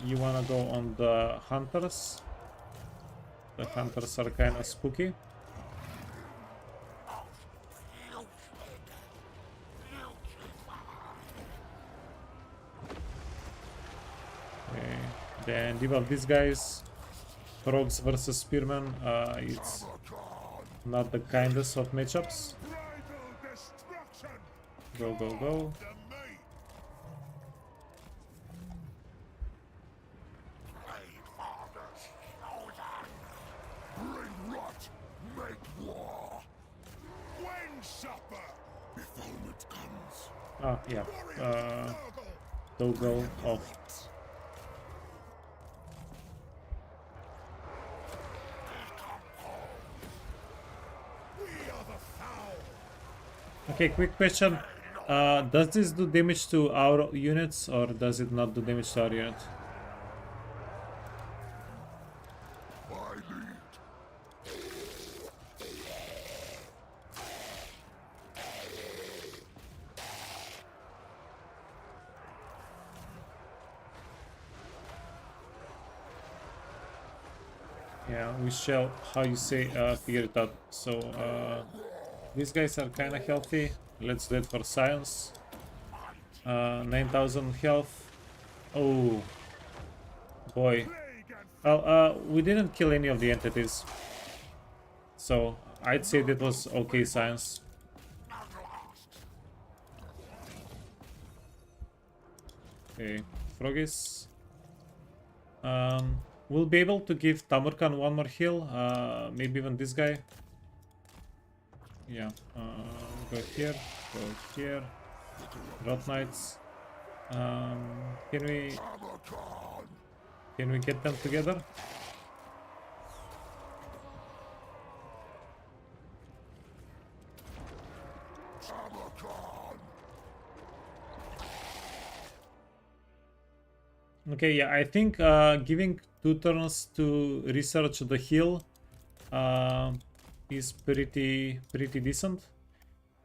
You wanna go on the hunters? The hunters are kind of spooky. Okay. Then debuff these guys. Frogs versus spearmen. It's not the kindest of matchups. Bridal destruction. Go, go, go. The mate. Oh, yeah. Toggle off. Okay, quick question. Does this do damage to our units or does it not do damage to our unit? I lead. Yeah, we shall, how you say, figure it out. So, these guys are kind of healthy. Let's do it for science. 9,000 health. Oh, boy. Well, we didn't kill any of the entities. So, I'd say that was okay science. Okay, Froggies. We'll be able to give Tamurkhan one more heal. Maybe even this guy. Yeah. Go here. Go here. Rot Knights. Can we get them together? Okay, yeah, I think giving 2 turns to research the heal is pretty decent.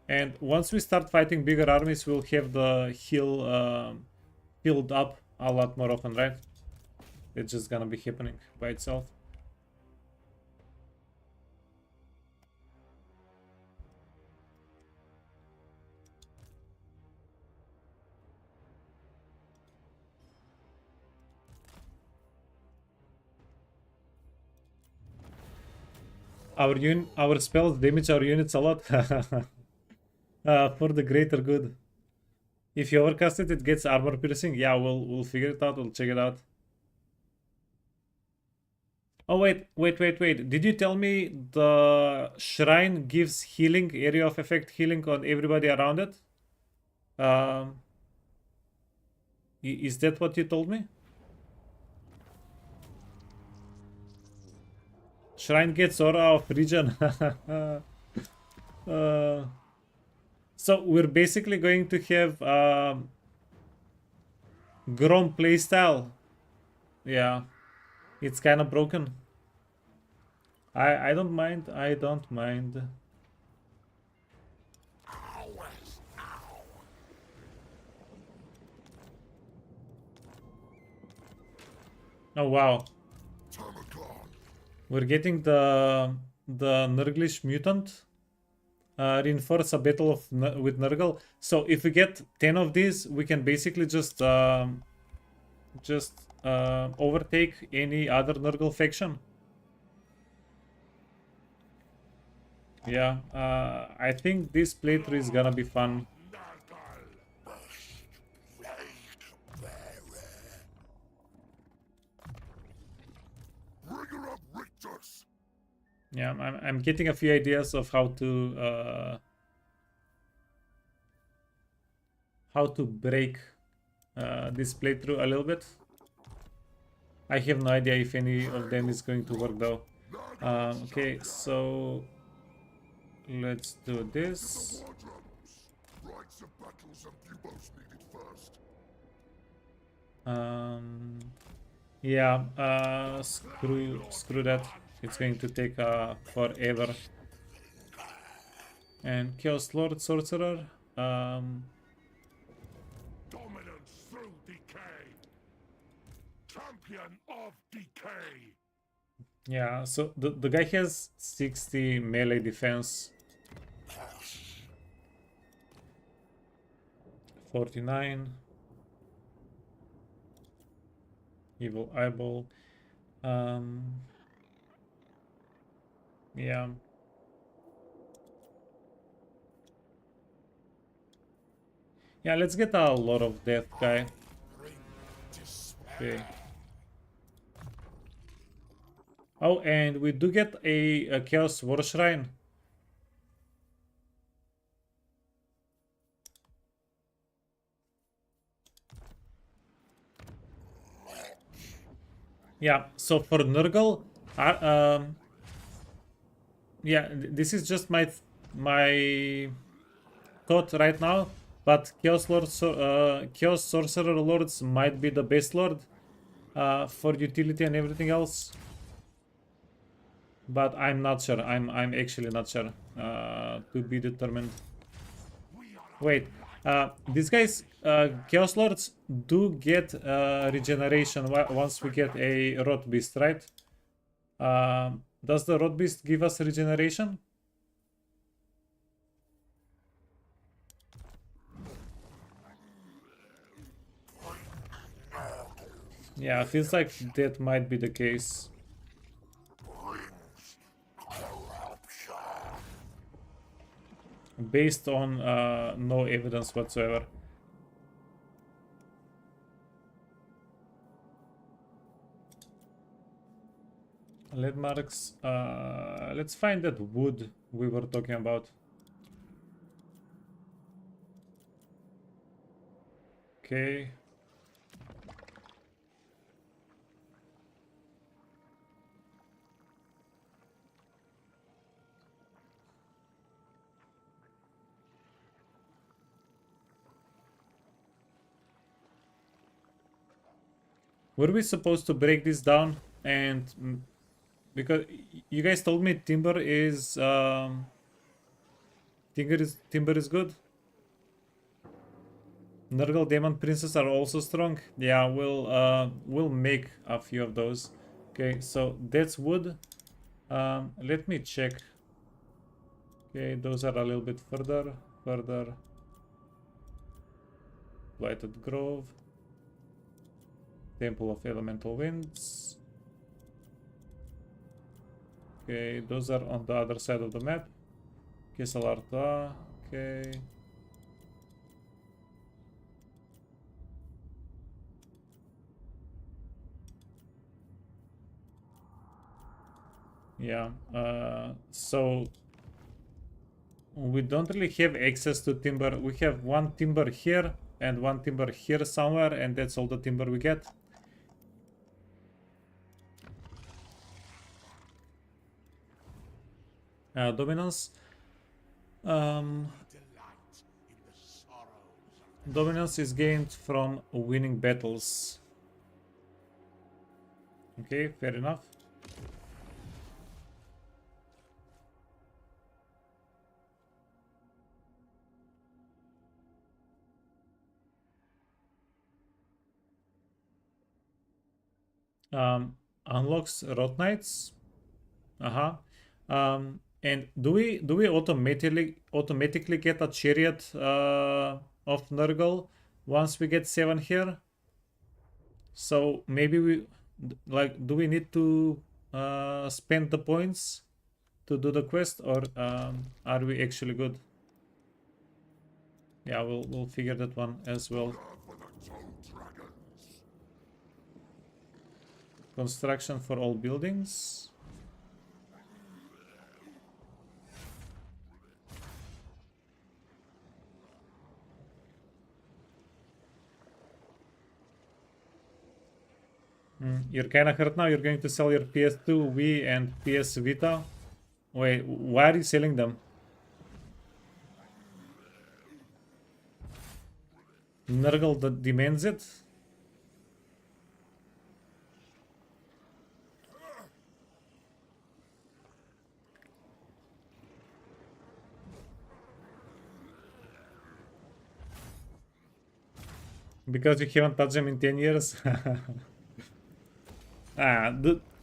And once we start fighting bigger armies, we'll have the heal filled up a lot more often, right? It's just gonna be happening by itself. Our spells damage our units a lot. For the greater good. If you overcast it, it gets armor piercing. Yeah, we'll figure it out. We'll check it out. Oh wait. Did you tell me the shrine gives healing, area of effect healing on everybody around it? Is that what you told me? Shrine gets aura of region. So we're basically going to have Grom playstyle. Yeah, it's kind of broken. I don't mind. I don't mind. Oh wow, Tamurkhan. we're getting the Nurglish mutant. Reinforce a battle of with Nurgle. So if we get 10 of these, we can basically just overtake any other Nurgle faction. Yeah, I think this playthrough is gonna be fun. Rigor of Rictus. Yeah, I'm getting a few ideas of how to break this playthrough a little bit. I have no idea if any of them is going to work though. Okay, so let's do this. Quadrants. Rights of battles and buboes needed first. Yeah, screw that. It's going to take forever. And Chaos Lord Sorcerer. Dominance through decay. Champion of decay. Yeah, so the guy has 60 melee defense. 49. Evil Eyeball. Yeah. Yeah, let's get a lot of death guy. Okay. Oh, and we do get a Chaos War Shrine. Yeah, so for Nurgle, yeah, this is just my thought right now, but Chaos Sorcerer Lords might be the best lord for utility and everything else. But I'm not sure. I'm actually not sure. To be determined. Wait, these guys, Chaos Lords do get regeneration once we get a Rot Beast, right? Does the Rot Beast give us regeneration? Yeah, feels like that might be the case. Based on no evidence whatsoever. Landmarks. Let's find that wood we were talking about. Okay. Were we supposed to break this down and because you guys told me timber is timber is good. Nurgle Demon Princess are also strong. Yeah, we'll make a few of those. Okay, so that's wood. Let me check. Okay, those are a little bit further. Blighted Grove. Temple of Elemental Winds. Okay, those are on the other side of the map. Kesalarta. Okay. Yeah. So we don't really have access to timber. We have one timber here and one timber here somewhere, and that's all the timber we get. Dominance. Dominance is gained from winning battles. Okay, fair enough. Unlocks Rot Knights. And do we automatically get a chariot of Nurgle once we get 7 here? So maybe do we need to spend the points to do the quest, or are we actually good? Yeah, we'll figure that one as well. For the toe dragons. Construction for all buildings. You're kinda hurt now. You're going to sell your PS2, Wii, and PS Vita. Wait, why are you selling them? Nurgle that demands it? Because you haven't touched them in 10 years?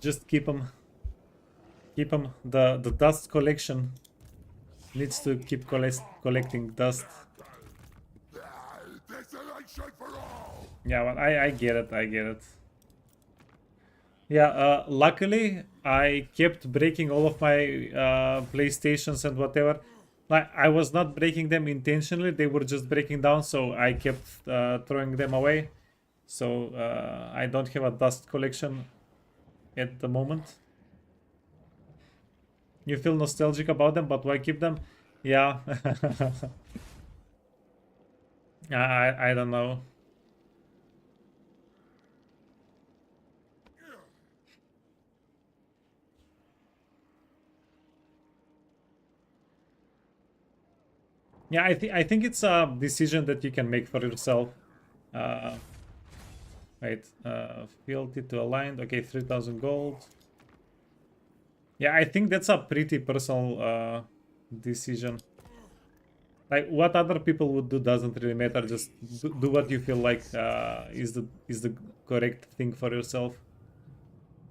Just keep them. Keep them. The dust collection needs to keep collecting dust. Desolation for all. Yeah, well, I get it. I get it. Yeah, luckily I kept breaking all of my PlayStations and whatever. Like, I was not breaking them intentionally, they were just breaking down, so I kept throwing them away. So I don't have a dust collection at the moment. You feel nostalgic about them, but why keep them? Yeah. I don't know. Yeah, I think it's a decision that you can make for yourself. Wait, fealty to aligned. Okay, 3,000 gold. Yeah, I think that's a pretty personal decision. Like what other people would do doesn't really matter. Just do what you feel like is the correct thing for yourself.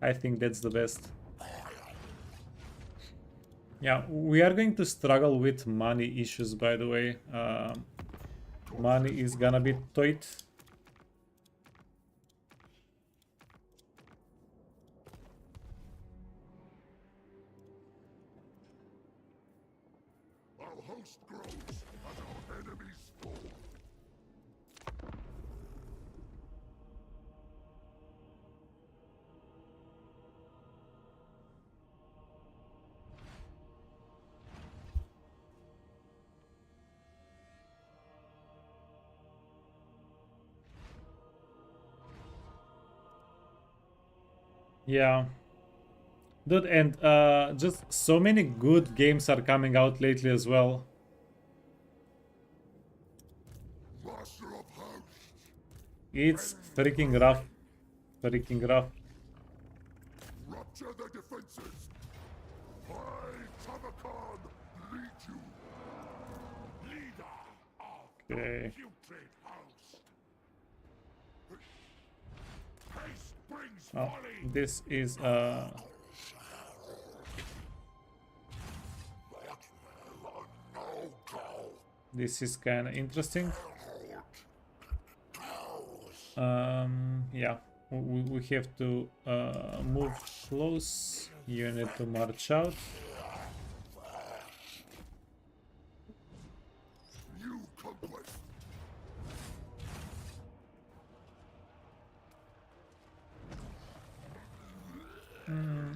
I think that's the best. Yeah, we are going to struggle with money issues, by the way. Money is gonna be tight. Our host grows as our enemies fall. Yeah. Dude, and just so many good games are coming out lately as well. Master of hosts, It's freaking rough. Freaking rough. rupture the defenses. I, Tamurkhan, lead you. Leader of Okay. putrid host. Haste brings Oh, folly. this is this is kind of interesting. Yeah, we have to move close. You need to march out. New conquest.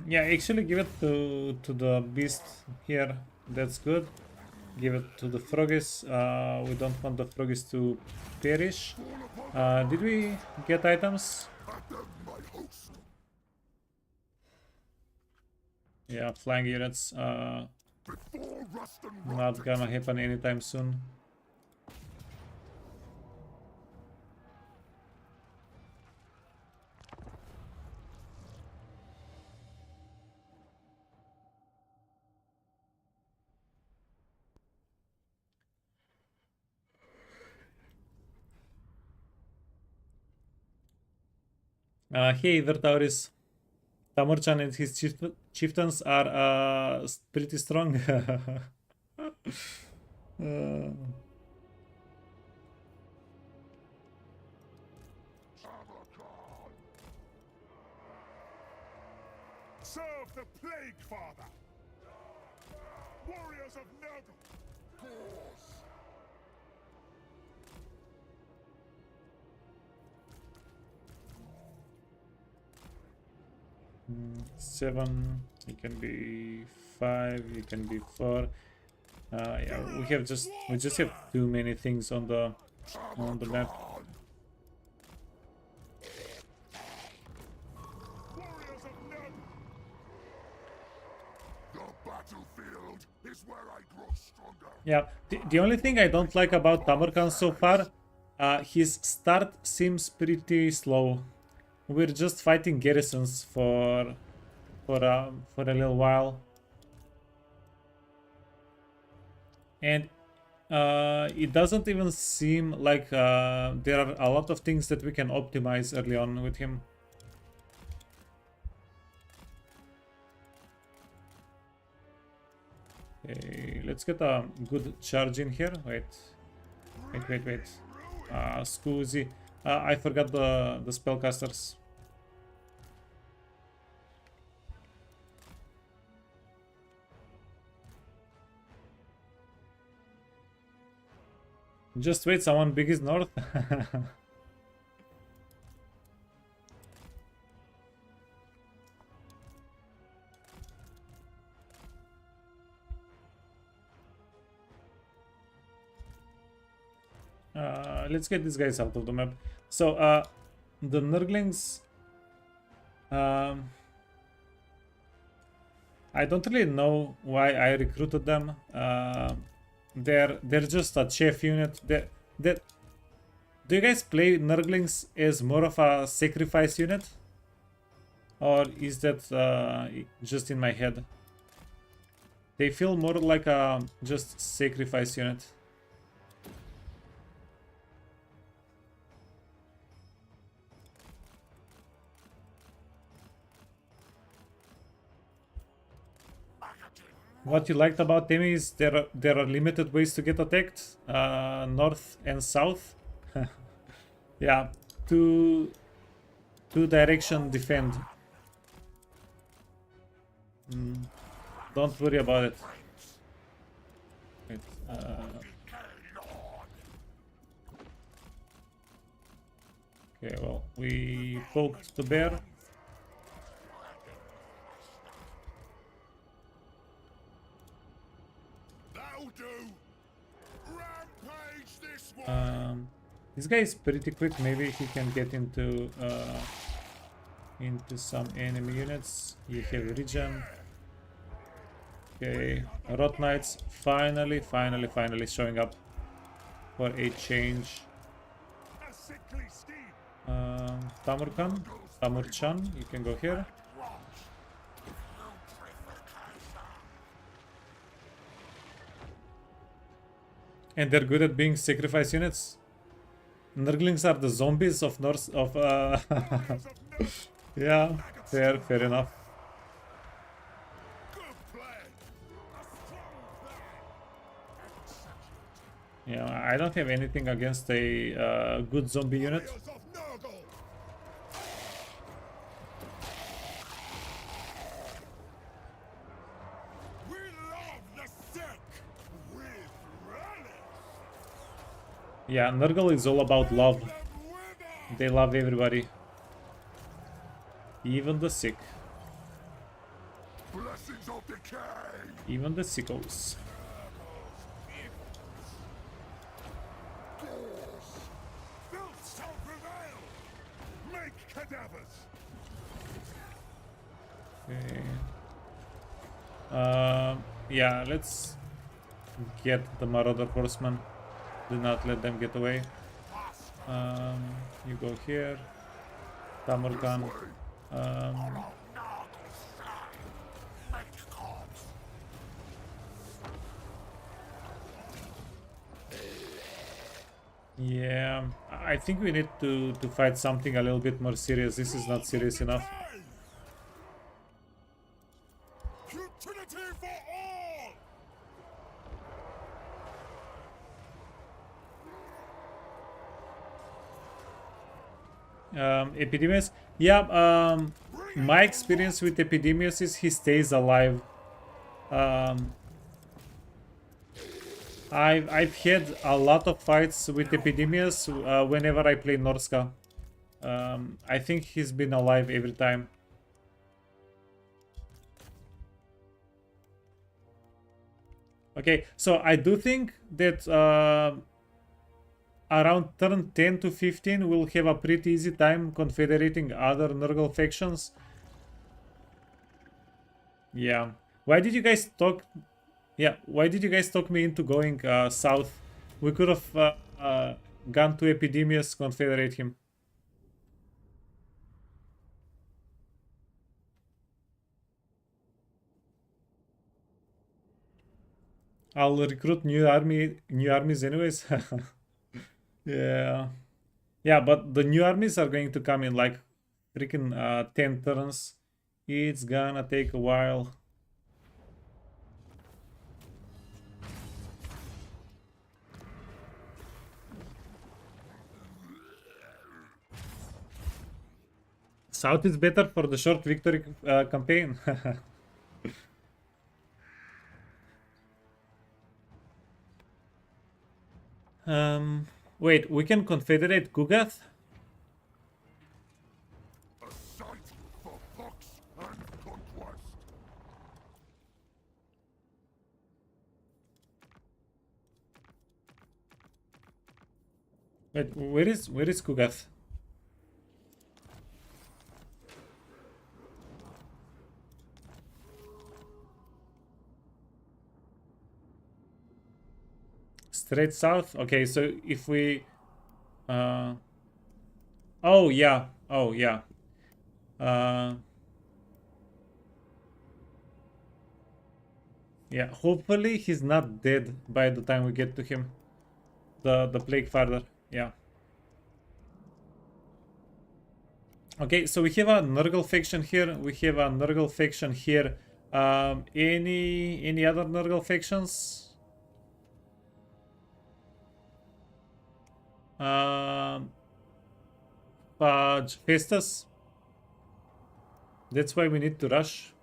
Yeah, actually give it to the beast here. That's good. Give it to the froggies. We don't want the froggies to perish. Did we get items? At them, my host. Yeah, flying units. Before rust and Not gonna happen anytime soon. Hey, Vertauris. Tamurchan and his chieftains are pretty strong. Uh, Tamurkhan. Serve the Plague Father. Warriors of Nurgle. Course. 7, it can be 5, it can be 4. Yeah, we just have too many things on the map. Warriors of Nurgle. The battlefield is where I grow stronger. Yeah, the only thing I don't like about Tamurkhan so far, his start seems pretty slow. We're just fighting garrisons for a little while, and it doesn't even seem like there are a lot of things that we can optimize early on with him. Okay, let's get a good charge in here. Wait. Scusi. I forgot the spellcasters. Just wait, someone big is north. Let's get these guys out of the map. So, the Nurglings... I don't really know why I recruited them. they're just a chef unit. That do you guys play Nurglings as more of a sacrifice unit, or is that just in my head? They feel more like a just sacrifice unit. What you liked about them is there are limited ways to get attacked, north and south. Yeah, two direction defend. Don't worry about it. Wait, okay, well, we poked the bear. That'll do. Rampage this one. This guy is pretty quick. Maybe he can get into some enemy units. You have regen. Okay, Rot Knights finally showing up for a change. A sickly scheme. Tamurchan, you can go here. And they're good at being sacrifice units. Nurglings are the zombies of North of yeah, fair enough. Good plan. Yeah, I don't have anything against a good zombie unit. Warriors of Nurgle. We love the sick with relish. Yeah, Nurgle is all about love. Them with They love everybody, even the sick, blessings of decay. even the sickos. Filth shall prevail. Make cadavers. Okay. Yeah, let's get the Marauder Horseman. Do not let them get away. You go here. Tamurkhan. Yeah, I think we need to fight something a little bit more serious. This is not serious enough. Utility for all. Epidemius. Yeah, my experience with Epidemius is he stays alive. I've had a lot of fights with Epidemius whenever I play Norska. I think he's been alive every time. Okay, so I do think that around turn 10 to 15 we'll have a pretty easy time confederating other Nurgle factions. Yeah. Why did you guys talk... Yeah, why did you guys talk me into going south? We could have gone to Epidemius, confederate him. I'll recruit new armies anyways. Yeah. Yeah, but the new armies are going to come in like freaking 10 turns. It's gonna take a while. South is better for the short victory campaign. Wait, we can confederate Gugath? A sight for fox and conquest. Wait, where is Gugath? Straight south? Okay, so if we... oh, yeah. Oh, yeah. Yeah, hopefully he's not dead by the time we get to him. The Plague Father, yeah. Okay, so we have a Nurgle faction here. We have a Nurgle faction here. Any other Nurgle factions? Festus. That's why we need to rush.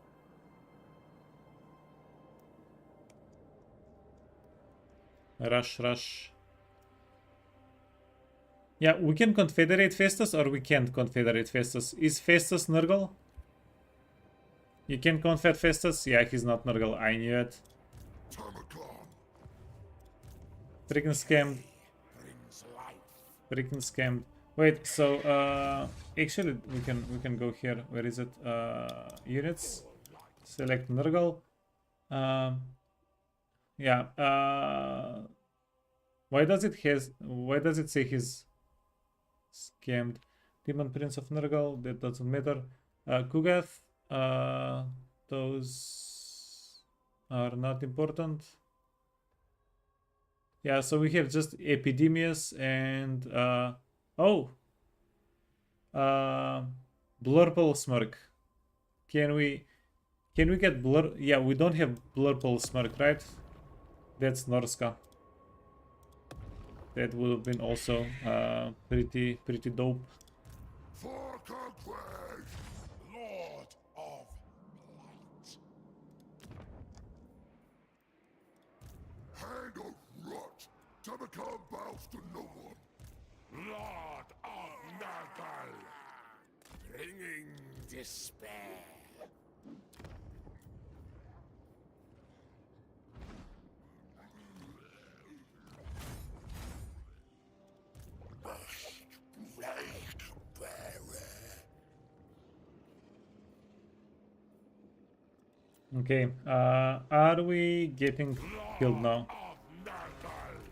Rush. Yeah, we can confederate Festus or we can't confederate Festus. Is Festus Nurgle? You can confed Festus? Yeah, he's not Nurgle. I knew it. Tamurchan Freaking scammed. brings life. Freaking scammed. Wait, so actually we can go here. Where is it? Units. Select Nurgle. Yeah. Why does it say he's scammed? Demon Prince of Nurgle, that doesn't matter. Kugath, those are not important. Yeah, so we have just Epidemius and Blurple Smirk. Can we get Blur? Yeah, we don't have Blurple Smirk, right? That's Norska. That would have been also pretty dope. For conquest, Lord of Light. Hand of rot. Tamurkhan bows to no one. Lord of Nurgle! Bringing despair. Okay, are we getting killed now? Of Nurgle!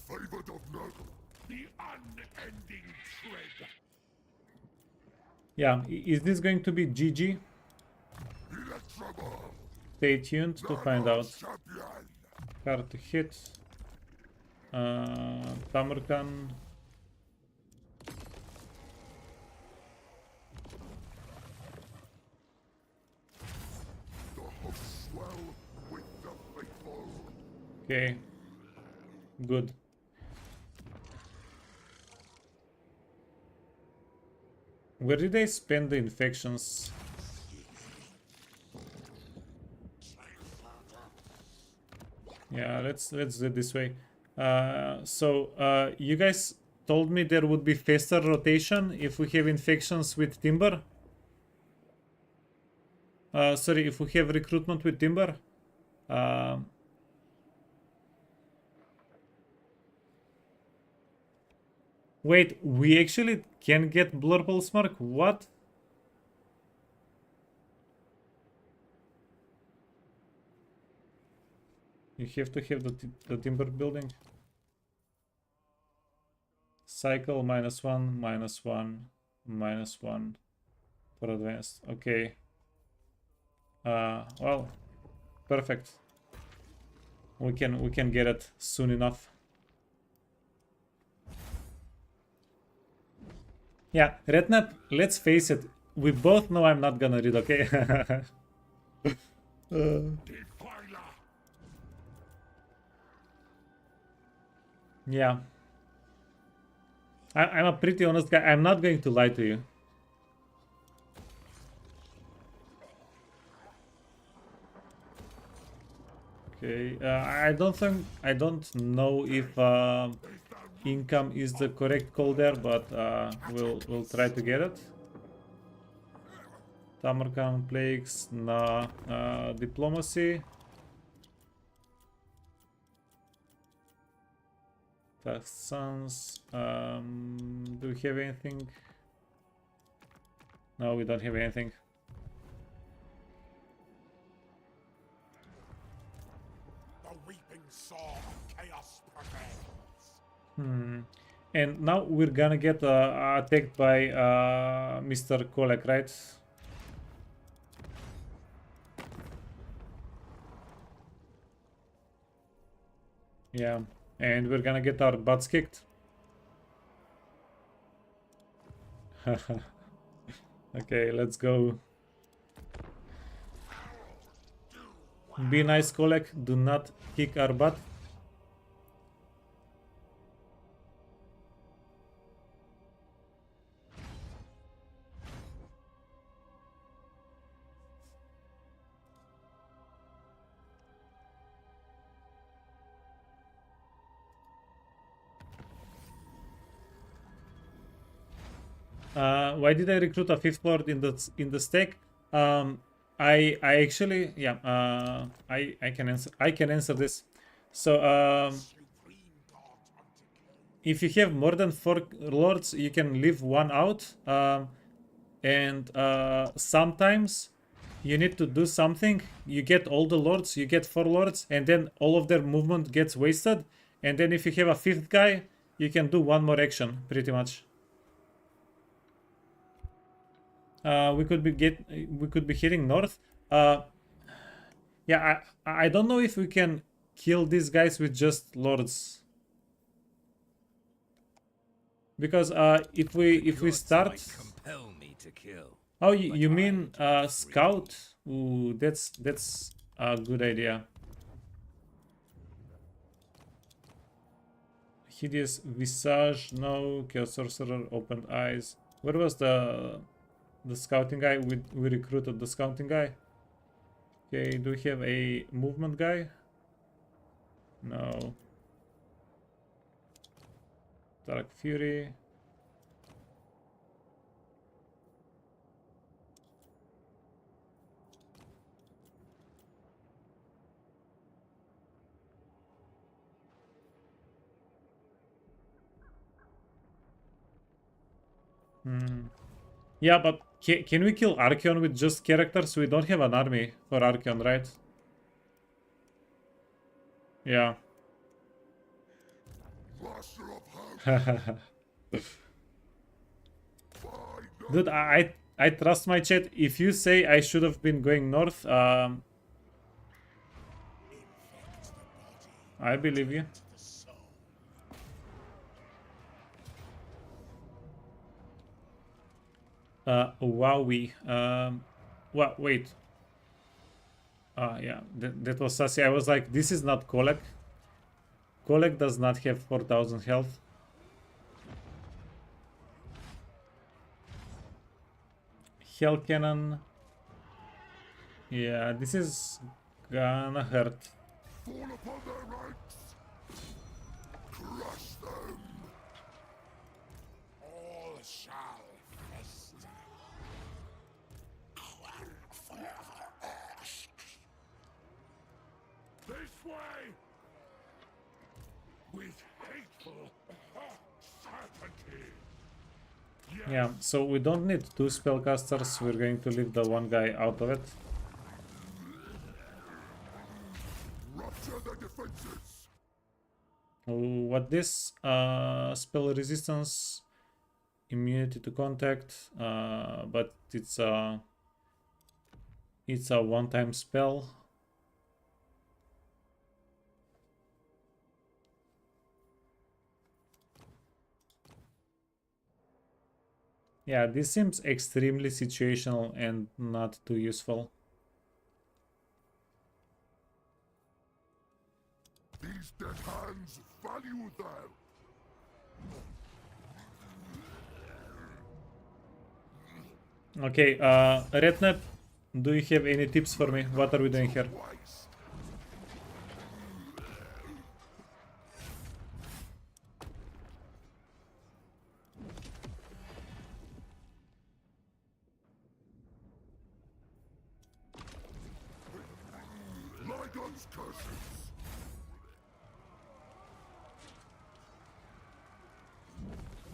Favored of Nurgle. The unending tread! Yeah, is this going to be GG? Electraball. Stay tuned to find out. Champion. Hard to hit. Tamurkhan. The hosts swell with the faithful. Okay, good. Where did I spend the infections? Yeah, let's do it this way. So you guys told me there would be faster rotation if we have infections with Timber. Sorry, if we have recruitment with Timber. Wait, we actually can get Blurple Smirk? What? You have to have the Timber building. Cycle -1, -1, -1 for advanced. Okay. Well, perfect. We can get it soon enough. Yeah, Rednap, let's face it. We both know I'm not gonna read, okay? Defiler! Yeah. I'm a pretty honest guy. I'm not going to lie to you. Okay, I don't know if income is the correct call there, but we'll try to get it. Tamurkhan plagues, nah. Diplomacy. Sons. Do we have anything? No, we don't have anything. The weeping saw of chaos And now we're gonna get attacked by Mr. Kolek, right? Yeah, and we're gonna get our butts kicked. Okay, let's go. Be nice, Kolek. Do not kick our butt. Why did I recruit a fifth lord in the stack? I actually, yeah, I can answer this. So if you have more than 4 lords, you can leave one out, and sometimes you need to do something. You get all the lords, you get 4 lords, and then all of their movement gets wasted. And then if you have a fifth guy, you can do one more action, pretty much. We could be heading north. Yeah, I don't know if we can kill these guys with just lords. Because if we start, compel me to kill. oh, you mean scout? Ooh, that's a good idea. Hideous visage, no. Chaos sorcerer, opened eyes. Where was the scouting guy? We recruited the scouting guy. Okay, do we have a movement guy? No. Dark Fury. Yeah, but can we kill Archeon with just characters? We don't have an army for Archeon, right? Yeah. Master of house. Dude, I trust my chat. If you say I should have been going north, I believe you. Wowie. Well, wait. Yeah, that was sassy. I was like, this is not Kolek. Kolek does not have 4,000 health. Hell cannon. Yeah, this is gonna hurt. Fall upon their ranks. Crush them. All shall fester. Forever asks. This way! With hateful certainty. Yeah, so we don't need 2 spellcasters. We're going to leave the one guy out of it. Rupture their defenses. Oh, what this? Spell resistance, immunity to contact, but it's a one-time spell. Yeah, this seems extremely situational and not too useful. These dead hands value them. Okay, Rednap, do you have any tips for me? What are we doing here? Twice. Lygon's curses.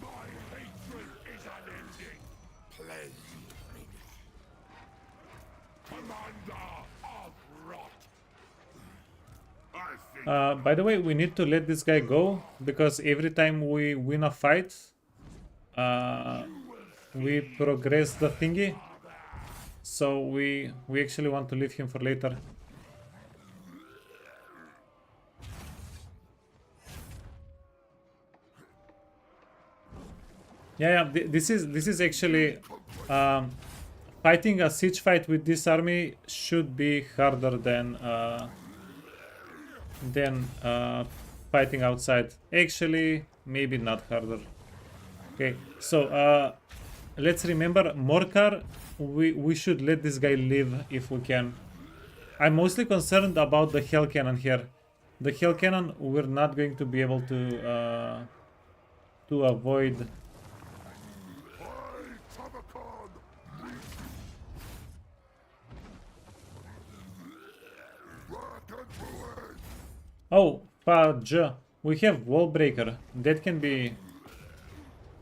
My hatred is unending. Plague. Commander of Rot. I think By the way, we need to let this guy go because every time we win a fight, we progress the thingy. So we actually want to leave him for later. Yeah, this is actually fighting a siege fight with this army should be harder than fighting outside. Actually, maybe not harder. Okay, so let's remember Morkar. We should let this guy live if we can. I'm mostly concerned about the Hell Cannon here. The Hell Cannon we're not going to be able to avoid. Tamurkhan! Back and forward! Oh, fudge. We have Wall Breaker. That can be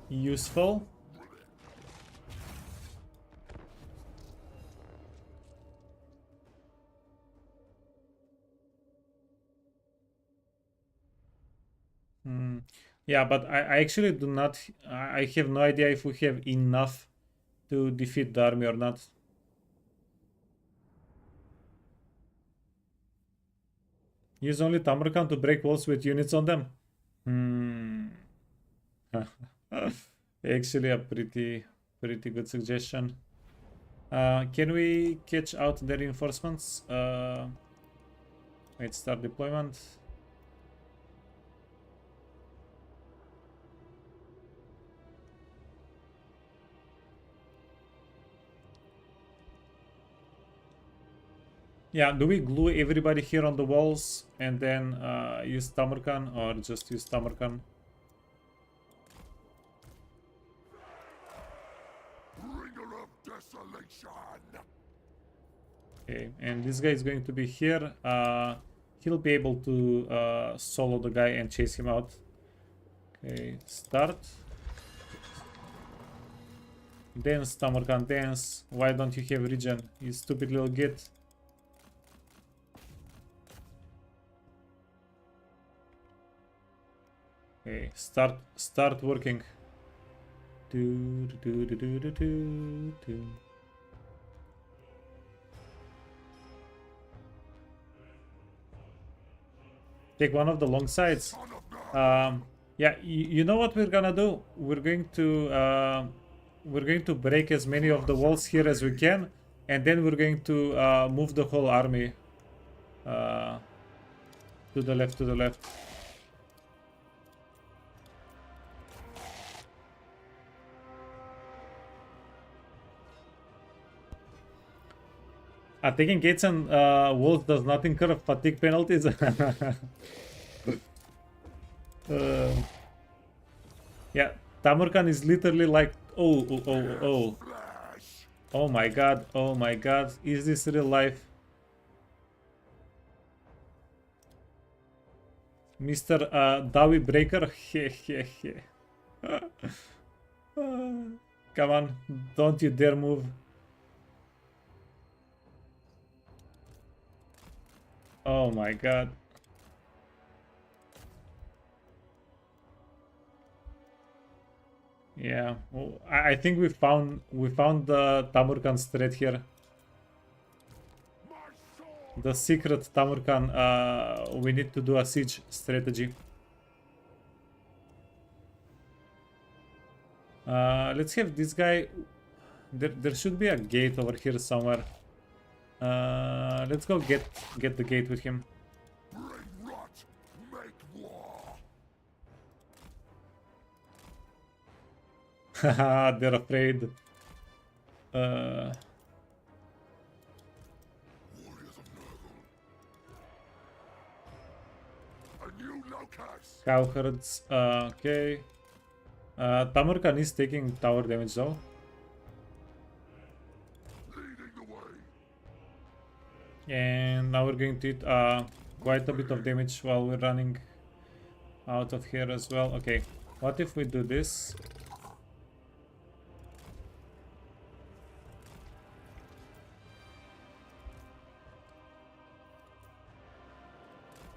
useful. Yeah, but I actually do not. I have no idea if we have enough to defeat the army or not. Use only Tamurkhan to break walls with units on them. Actually, a pretty good suggestion. Can we catch out the reinforcements? Wait, start deployment. Yeah, do we glue everybody here on the walls and then use Tamurkhan, or just use Tamurkhan? Bringer of desolation! Okay, and this guy is going to be here. He'll be able to solo the guy and chase him out. Okay, start. Dance, Tamurkhan, dance. Why don't you have regen, you stupid little git? Okay, start working. Do do do do do do do. Take one of the long sides. Yeah, you know what we're gonna do? We're going to break as many of the walls here as we can, and then we're going to move the whole army to the left, to the left. Taking gates and walls does not incur fatigue penalties. Yeah, Tamurkhan is literally like, oh. Oh my god, is this real life? Mr. Dawi Breaker? Come on, don't you dare move. Oh my god. Yeah, well, I think we found the Tamurkhan's threat here. The secret Tamurkhan. We need to do a siege strategy. Let's have this guy. There should be a gate over here somewhere. Let's go get the gate with him. Bring rot, make war! Haha, they're afraid. Warriors of Nurgle. A new locus! Cowherds. Okay. Tamurkhan is taking tower damage though. Leading the way! And now we're going to eat quite a bit of damage while we're running out of here as well. Okay, what if we do this?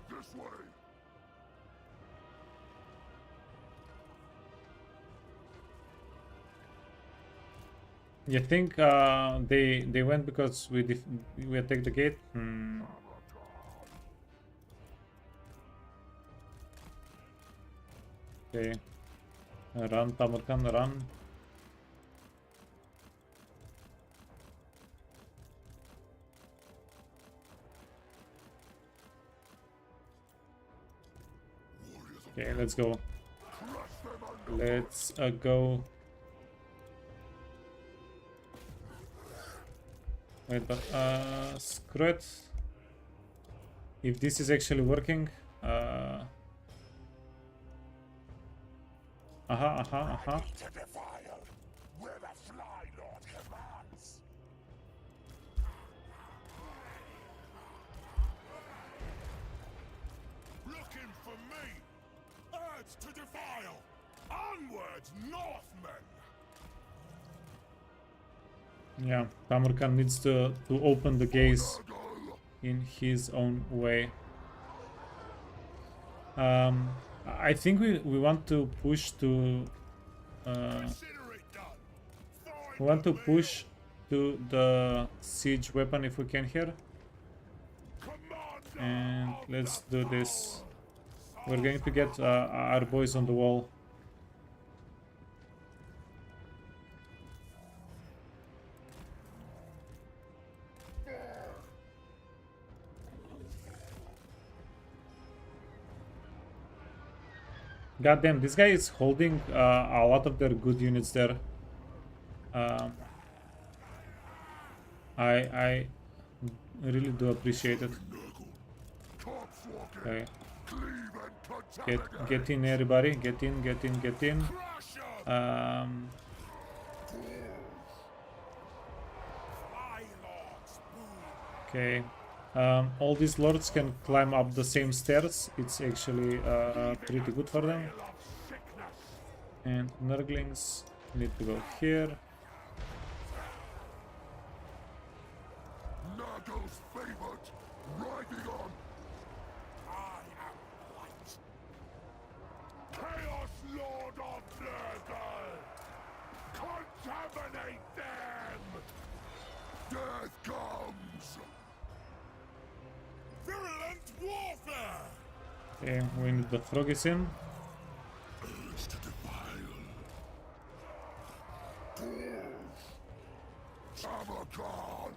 This way! You think they went because we attacked the gate? Okay. Run, Tamurkhan, run. Okay, let's go. Let's go. Wait, but screw it. If this is actually working, To defile, where the Fly Lord commands. Looking for me? Urge to defile! Onwards, Northmen! Yeah, Tamurkhan needs to open the gaze in his own way. I think we want to push to Consider it done. we want to push to the siege weapon if we can here, Commander and of let's the do this. We're going to get our boys on the wall. God damn, this guy is holding a lot of their good units there. I really do appreciate it. Okay, get in, everybody. Get in. Okay. All these lords can climb up the same stairs. It's actually pretty good for them. And Nurglings need to go here. Nagel's favorite, riding on. I am light. Chaos Lord of Nurgle! Contaminate them! Death comes. Virulent warfare! Okay, we need the Froggies in. Urge to defile. Ghouls. Tamurchan.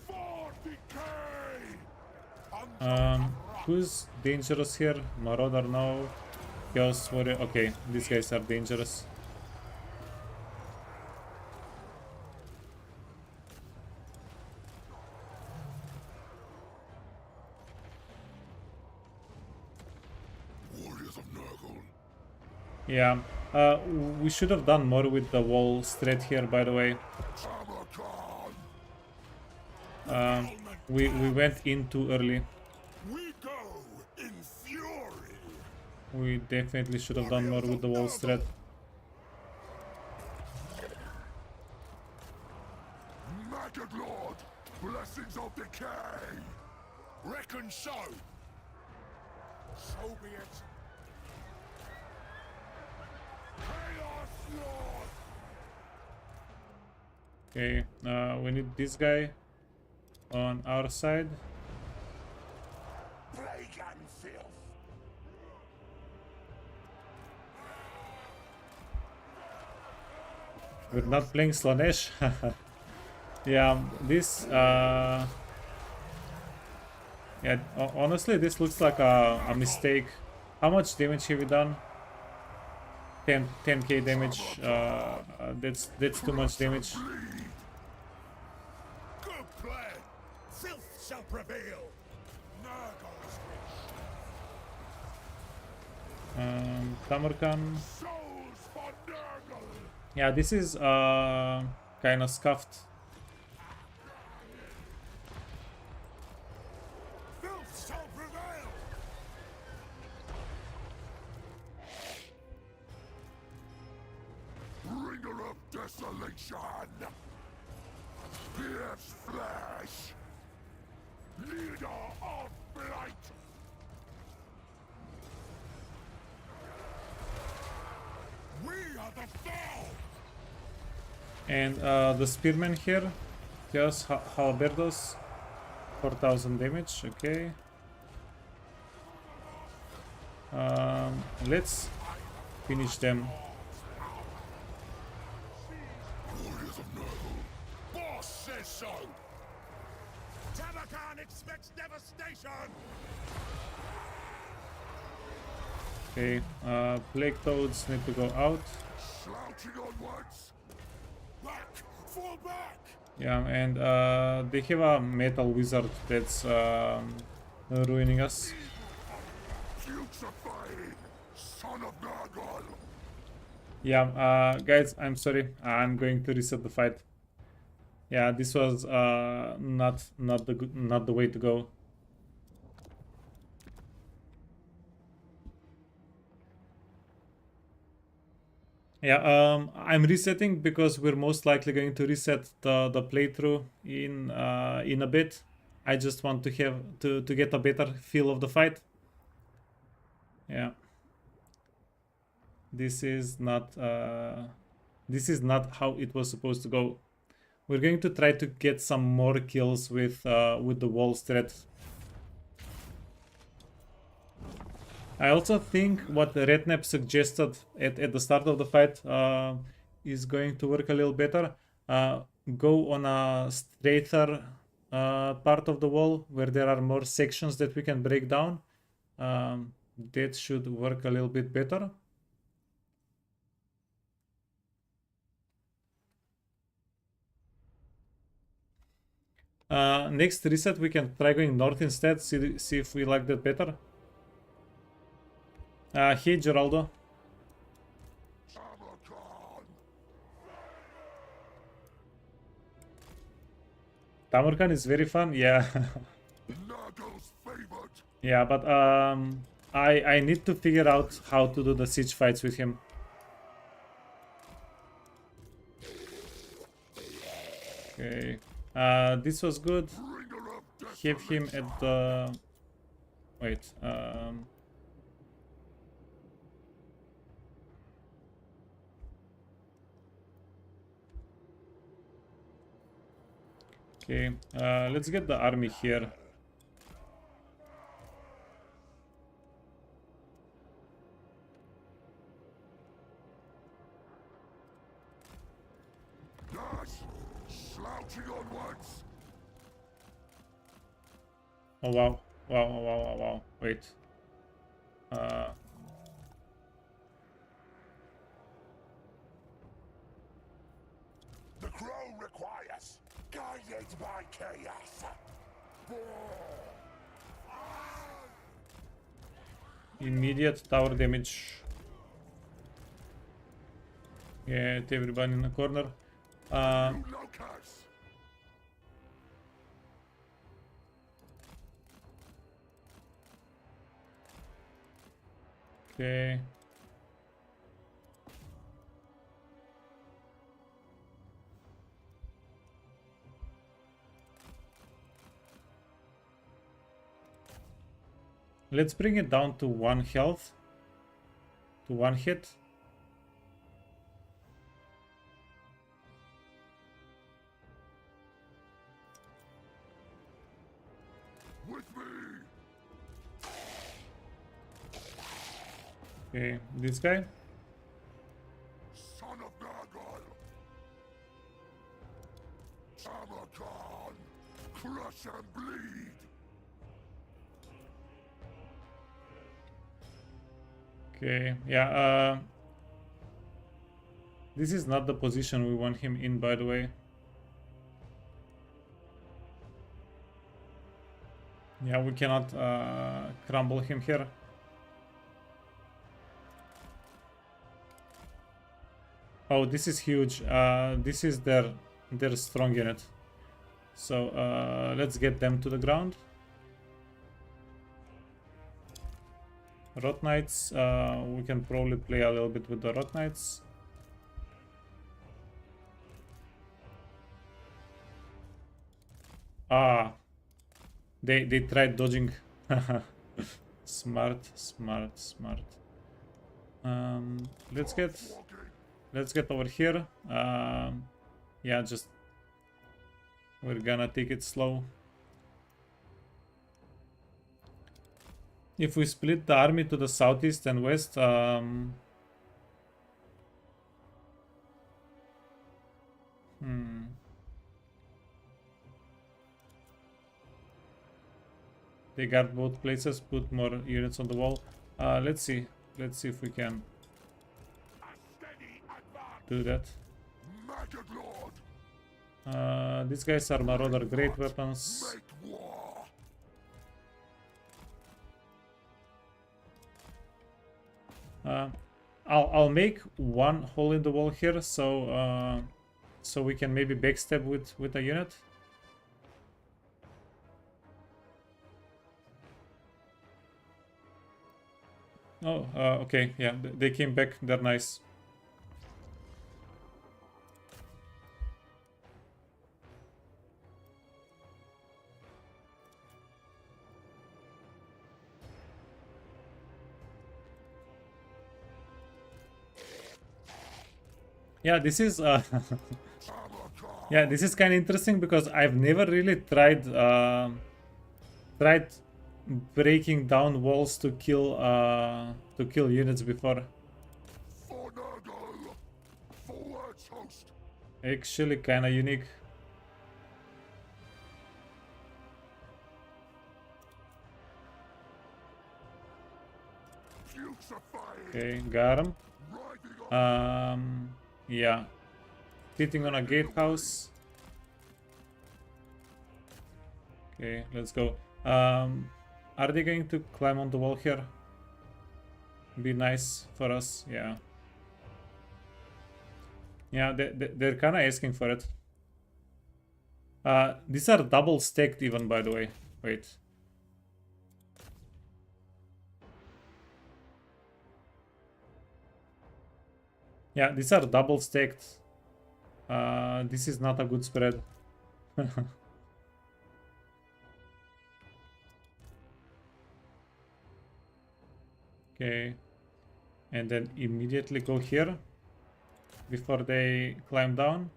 For decay! Who's dangerous here? Marauder, no. Chaos Warrior. Okay, these guys are dangerous. Warriors of Nurgle. Yeah, we should have done more with the wall threat here, by the way. Tamurchan. We went in too early. We go in fury! We definitely should have done more with the wall threat. Maggot Lord. Blessings of decay. Reckon so! So be it! Chaos Lord! Okay, we need this guy on our side. Plague and filth! We're not playing Slanesh. Yeah, this yeah, honestly this looks like a mistake. How much damage have we done? 10k damage. That's too much damage. Good play! Filth shall prevail! Nurgle's wish! Tamurkhan. Souls for Nurgle! Yeah, this is kind of scuffed. Filth shall prevail! Bringer of desolation. Pierce flesh. Leader of blight! We are the foe! And the spearman here, just halberdos, 4000 damage. Okay. Let's finish them. Warriors of Nurgle. Boss says so. Tamurkhan expects devastation. Okay. Plague toads need to go out. Slouching onwards. Back! Fall back! Yeah, and they have a metal wizard that's ruining us. Putrefying! Son of Nurgle! Yeah, guys, I'm sorry. I'm going to reset the fight. Yeah, this was not the way to go. Yeah, I'm resetting because we're most likely going to reset the playthrough in a bit. I just want to have to get a better feel of the fight. Yeah. This is not how it was supposed to go. We're going to try to get some more kills with the wall strat. I also think what Redknapp suggested at the start of the fight is going to work a little better. Go on a straighter part of the wall where there are more sections that we can break down. That should work a little bit better. Next reset we can try going north instead, see if we like that better. Hey Geraldo. Tamurkhan! Tamurkhan is very fun, yeah. Nurgle's favored! Yeah, but I need to figure out how to do the siege fights with him. Okay. This was good. Bringer of death! Have him at the... Wait. Okay. Let's get the army here. Dash! Slouching onwards! Oh wow. Wow. Wait. The crow requires, guided by chaos. Immediate tower damage. Get everybody in the corner. Lucas! Okay. Let's bring it down to 1 health. To 1 hit. With me! Okay, this guy. Son of Nurgle! Tamurkhan! Crush and bleed! Okay, yeah, this is not the position we want him in, by the way. Yeah, we cannot crumble him here. Oh, this is huge. This is their strong unit. So let's get them to the ground. Rot Knights, we can probably play a little bit with the Rot Knights. Ah, they tried dodging. Smart. Let's get over here. Yeah, just we're gonna take it slow. If we split the army to the southeast and west, they got both places, put more units on the wall. Let's see. Let's see if we can A steady advance. do that. Maggot Lord, These guys are Marauder great weapons. make war. I'll make one hole in the wall here, so so we can maybe backstab with a unit. Oh, okay, yeah, they came back. They're nice. Yeah, this is Tamurkhan, yeah, this is kind of interesting because I've never really tried breaking down walls to kill units before. for Nurgle, forwards host. Actually, kind of unique. Putrefying, Okay, got him. riding on. Yeah, sitting on a gatehouse. Okay, let's go. Are they going to climb on the wall here? Be nice for us, yeah. Yeah, they're kind of asking for it. These are double stacked even, by the way. Wait. Yeah, these are double stacked. This is not a good spread. Okay. And then immediately go here before they climb down.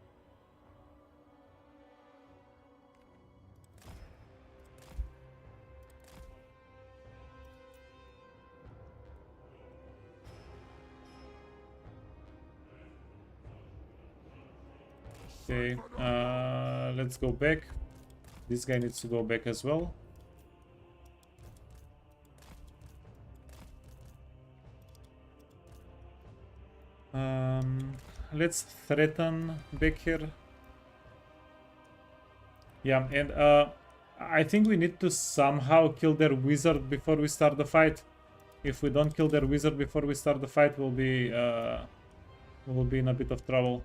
Okay, let's go back. This guy needs to go back as well. Let's threaten back here. Yeah, and I think we need to somehow kill their wizard before we start the fight. If we don't kill their wizard before we start the fight, we'll be in a bit of trouble.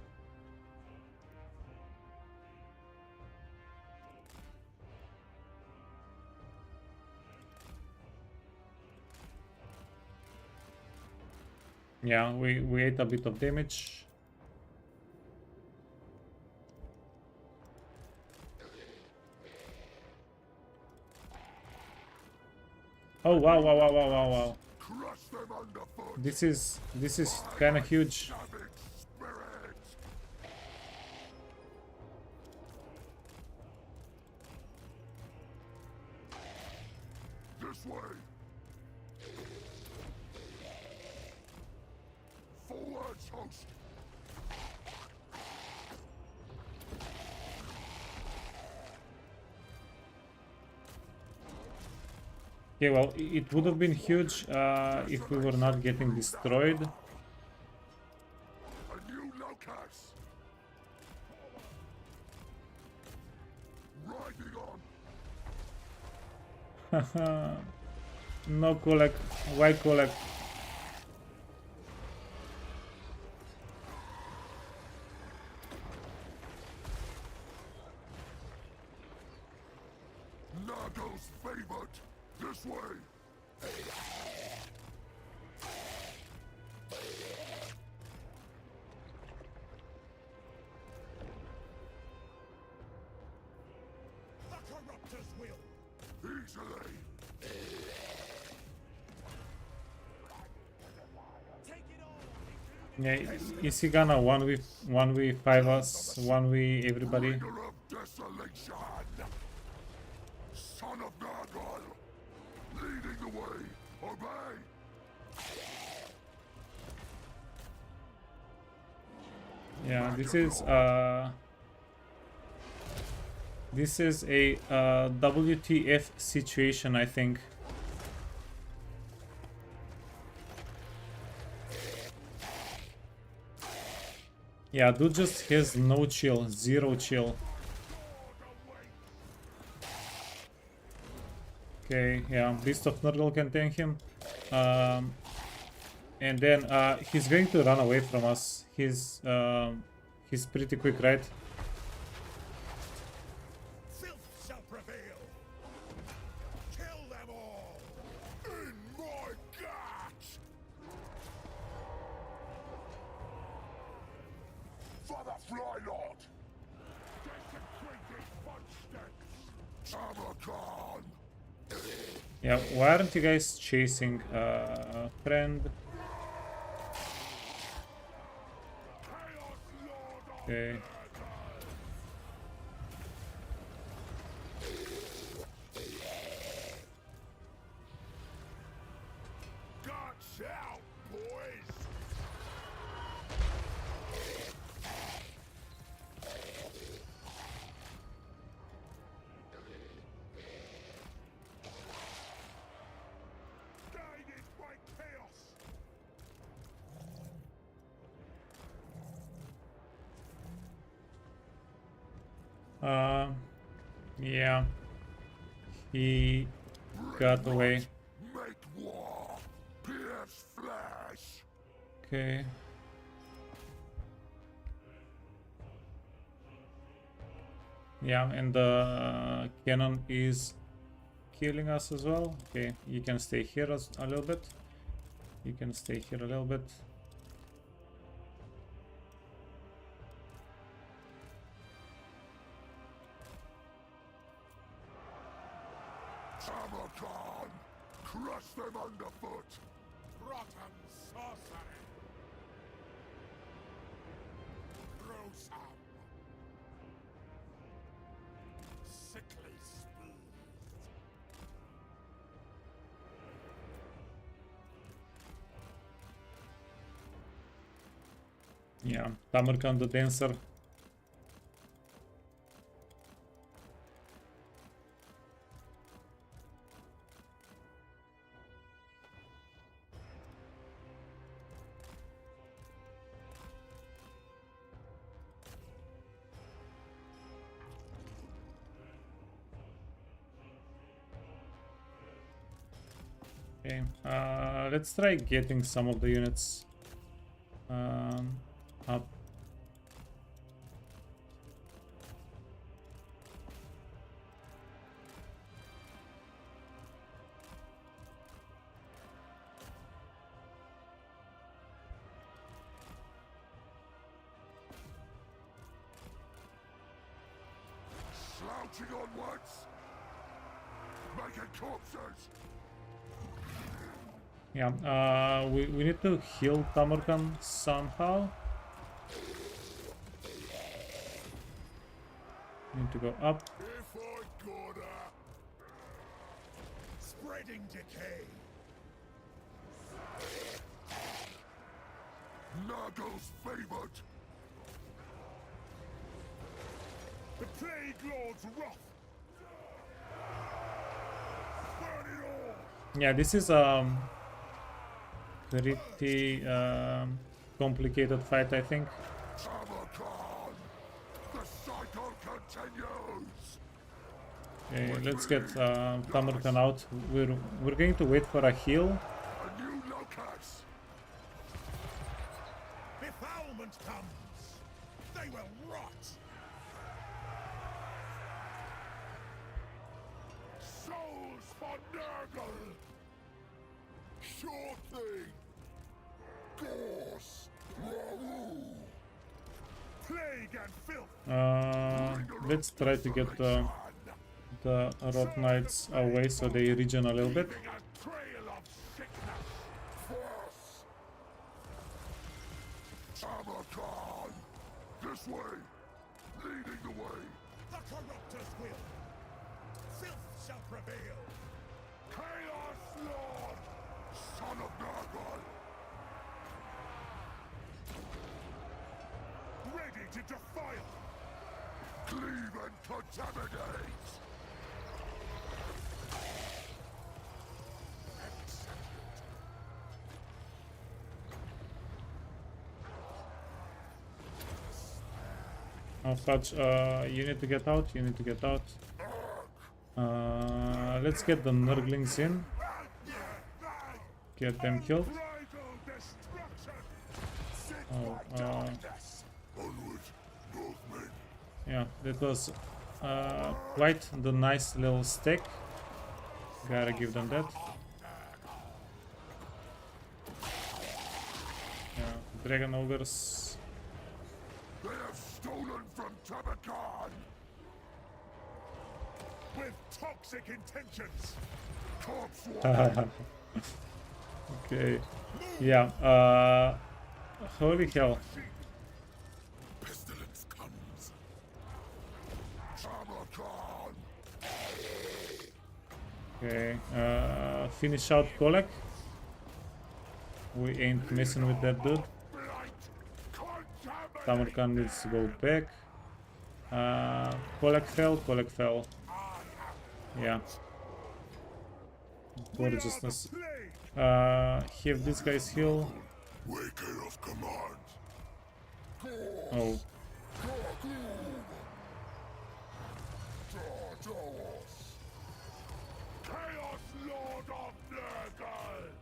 Yeah, we ate a bit of damage. Oh wow, wow, wow, wow, wow, wow. Crush them underfoot. This is kind of huge. Savage spirit. This way. Forwards host. Okay, well, it would have been huge if we were not getting destroyed. A new locus. Riding on. No Kolek. Why Kolek? Nurgle's favorite. This way. The corruptor's will. Easily. Take it all, including Yeah, is he gonna 1v5 us, 1v everybody? Bringer of desolation. Son of Nurgle. Leading the way. Obey. Yeah, this is a WTF situation, I think. Yeah, dude just has no chill, zero chill. Okay, yeah, Beast of Nurgle can tank him. And then he's going to run away from us. He's pretty quick, right? Filth shall prevail. Kill them all. In my guts. For the Fly Lord. Desecrated footsteps. Tamurchan. Yeah, why aren't you guys chasing friend? Chaos Lord of Okay. Guts out, boys. Guided by chaos. Yeah, he got away. Make war. Pierce flesh. Okay. Yeah, and the cannon is killing us as well. Okay, you can stay here a little bit. You can stay here a little bit. Tamurkhan. Crush them underfoot. Rotten sorcery. Gruesome. Sickly speed. Yeah, Tamurkhan the dancer. Okay, let's try getting some of the units up. Slouching onwards. Making corpses. Yeah, we need to heal Tamurkhan somehow. Need to go up. If I gotta. Spreading decay. Nurgle's favored. The Plague Lord's wrath. Burn it all. Yeah, this is pretty complicated fight, I think. Tamurkhan. The cycle continues. Okay, let's get Tamurkhan out. We're going to wait for a heal. A new locus. Befoulment comes. They will rot. Souls for Nurgle. Sure thing. Gorse. Raoul. Plague and filth. Let's try to get the Rot Knights away so they regen a little bit. Leaving a trail of sickness. Force. Tamurchan! This way! Leading the way! The corruptor's will. Filth shall prevail. Chaos Lord! Son of Nurgle! Ready to defile. Cleave and contaminate! Oh, fudge. You need to get out. You need to get out. Let's get the Nurglings in. Get them killed. Bridal destruction. Oh, Onward, Northmen! yeah, that was quite the nice little stick. Gotta give them that. Yeah, Dragon Ogres. They have stolen from Tamurkhan! With toxic intentions. Corpse War! Okay. Yeah, holy hell. Pestilence comes! Tamurkhan! Okay, finish out Kolek. We ain't messing with that dude. Contaminate! Tamurkhan needs to go back. Kolek fell. Yeah. Gorgeousness. Have this guy's heal. Waker of command! Oh, Chaos Lord of Nurgle!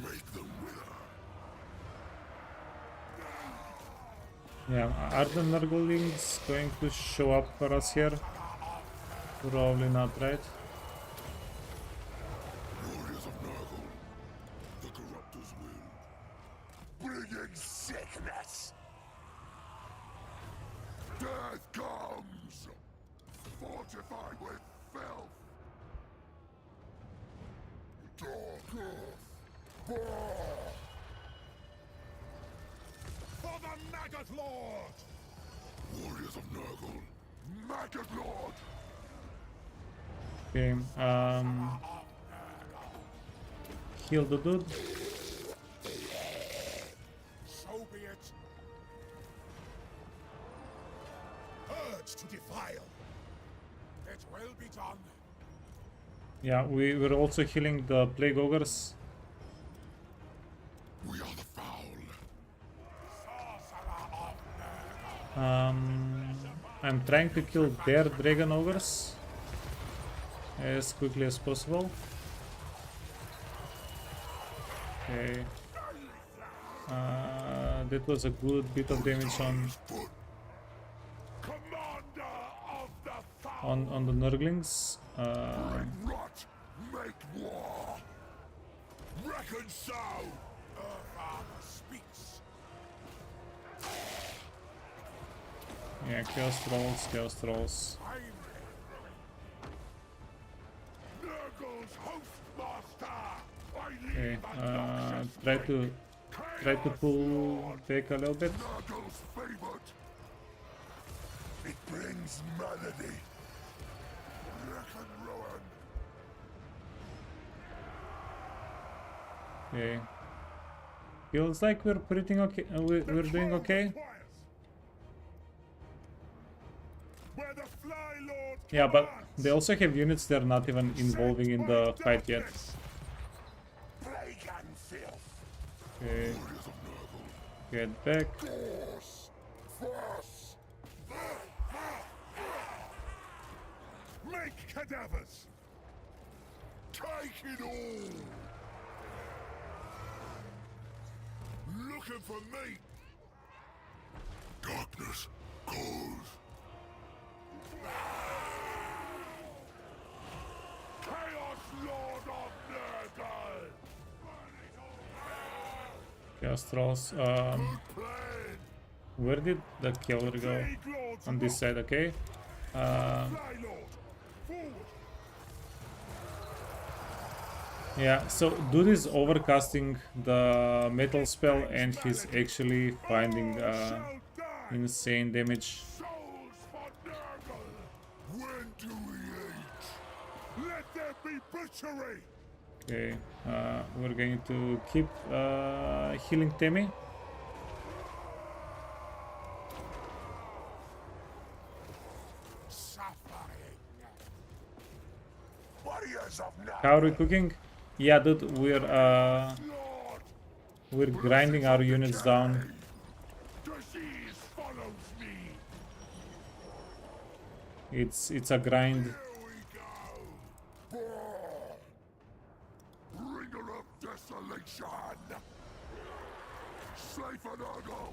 Make them wither! yeah. Are the Nurglings going to show up for us here? Probably not, right? Warriors of Nurgle, the corruptor's will. Bringing sickness! Death comes! Fortified with filth! Dark earth! Bah! For the Maggot Lord. Warriors of Nurgle, Maggot Lord! Okay, heal the dude. So be it. Urge to defile. It will be done. Yeah, we were also healing the Plague Ogres. We are the foul! I'm trying to kill their Dragon Ogres as quickly as possible. Okay. That was a good bit of damage on Foot! Commander of the foul. on the Nurglings. Rot! Make war! Reconcile! Father speaks. Yeah, Chaos Trolls. Nurgle's Hostmaster. I Okay, leave try to pull back a little bit. Nurgle's favorite! It brings melody! Wreck and ruin! Okay. Feels like we're pretty okay. We're doing okay. Where the Fly Lord Yeah, but commands. they also have units they're not even involving in the fight yet. Plague and filth! Okay, Warriors of Nurgle, get back. force! Force! Make cadavers. Take it all! Looking for me! Darkness calls. Chaos Lord of Nurgle. Chaos Trolls. Plan! Where did the killer go? Plague Lords On this side, okay. Fly Lord. Forward. Yeah, so dude is overcasting the metal spell and he's actually finding Shall die. insane damage. Souls for Nurgle. When do we eat? Let there be butchery. Okay, we're going to keep healing Temi. Suffering. Warriors of How are we Nurgle. cooking? Yeah, dude, Lord. we're grinding our units down. Disease follows me. It's a grind. Here we go. Bringer of desolation. Slay for Nurgle.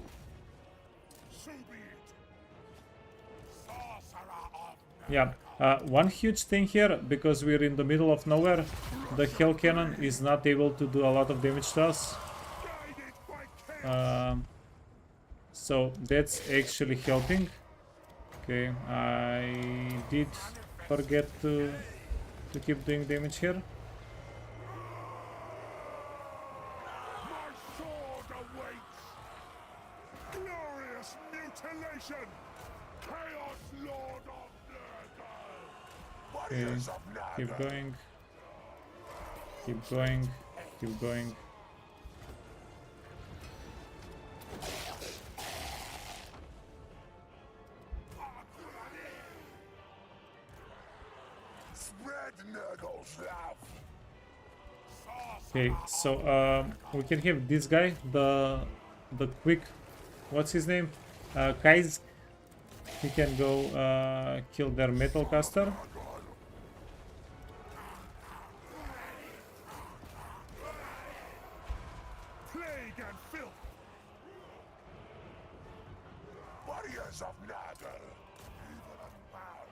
So be it. Sorcerer of Yeah, one huge thing here, because we're in the middle of nowhere, the Hell Cannon is not able to do a lot of damage to us. guided by chaos. So that's actually helping. Okay, I did forget to keep doing damage here. My sword awaits. Glorious mutilation. Chaos Lord of Nurgle. Okay, Warriors of keep Nurgle. going. Keep going. Keep going. Spread Nurgle's love. Okay, so we can have this guy, the quick, what's his name? Kaiz. He can go kill their metal caster. Plague and filth. Warriors of Nurgle. Evil unbound.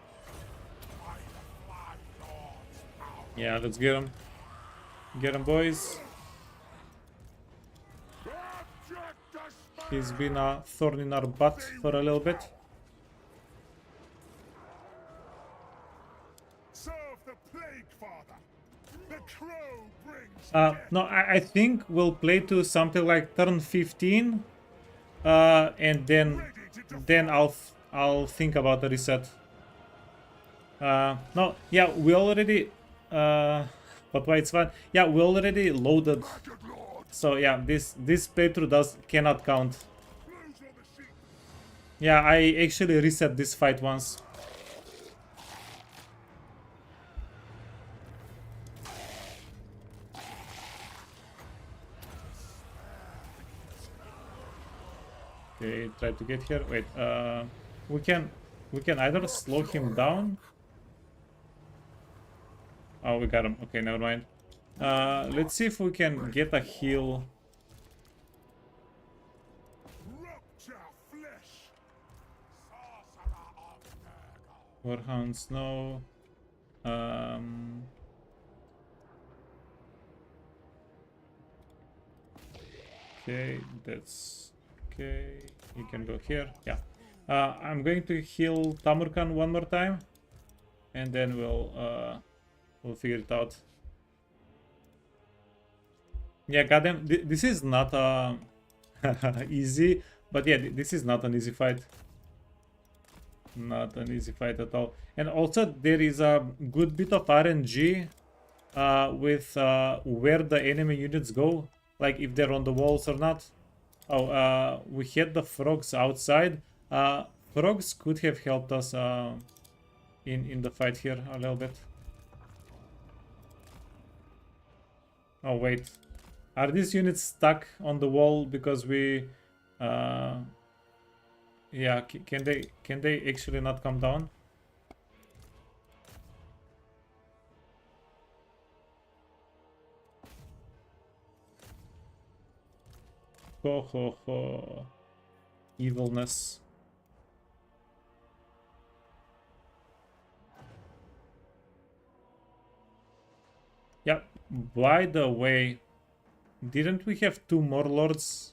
By the Fly Lord's power. Yeah, let's get him. Get him, boys. Abject despair. He's been a thorn in our butt for a little bit. Serve the Plague Father. The crow brings No, I think we'll play to something like turn 15, and then I'll think about the reset. No, yeah, we already but why it's fun? Yeah, we already loaded. Good Lord. So yeah, this playthrough cannot count. Blues on the sheep. Yeah, I actually reset this fight once. Okay, try to get here. Wait, we can either slow him down. Oh, we got him. Okay, never mind. Let's see if we can get a heal. Rupture flesh. Sorcerer of Nurgle. Warhounds, no. Okay, that's okay. You can go here. Yeah. I'm going to heal Tamurkhan one more time, and then we'll figure it out. Yeah, goddamn, this is not easy, but yeah, this is not an easy fight. Not an easy fight at all. And also there is a good bit of RNG with where the enemy units go, like if they're on the walls or not. Oh, we had the frogs outside. Frogs could have helped us in the fight here a little bit. Oh wait, are these units stuck on the wall because we? Yeah, can they actually not come down? Ho ho ho. Evilness. Yeah, by the way, didn't we have two more lords?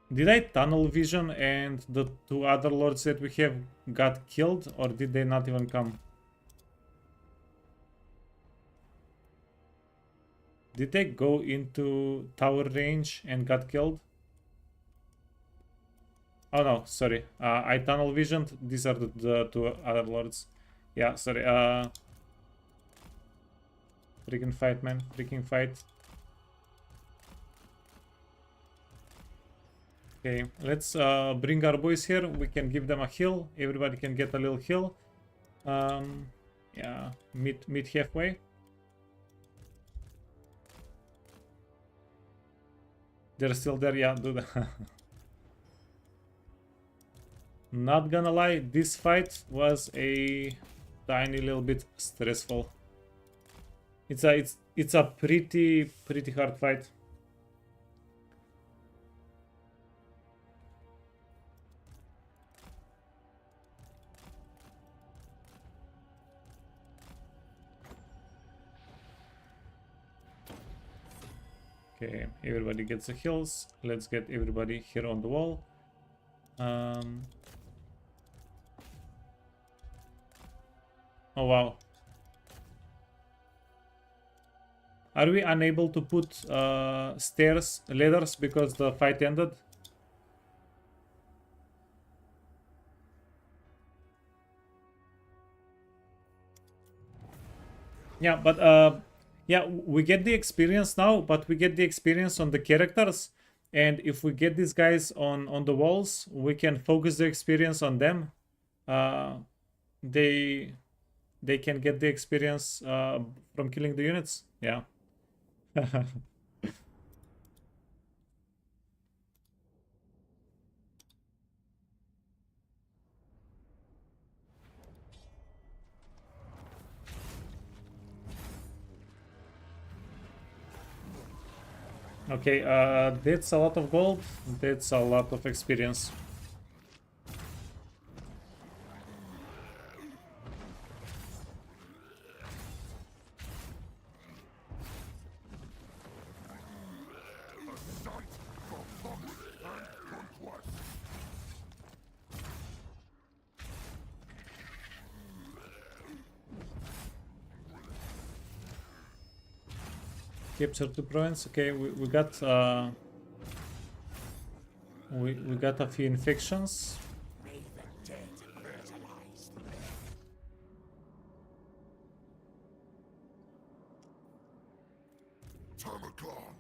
Did I tunnel vision and the two other lords that we have got killed, or did they not even come? Did they go into tower range and got killed? Oh no, sorry. I tunnel visioned. These are the two other lords. Yeah, sorry. Freaking fight, man. Freaking fight. Okay, let's bring our boys here. We can give them a heal. Everybody can get a little heal. Yeah, meet halfway. They're still there, yeah, dude. Not gonna lie, this fight was a tiny little bit stressful. It's a pretty hard fight. Okay, everybody gets the heals. Let's get everybody here on the wall. Oh wow. Are we unable to put ladders because the fight ended? Yeah, but yeah, we get the experience now, but we get the experience on the characters. And if we get these guys on the walls, we can focus the experience on them. They can get the experience from killing the units. Yeah. Okay, that's a lot of gold. That's a lot of experience. Capture the province. Okay, we got we got a few infections. Tamurkhan.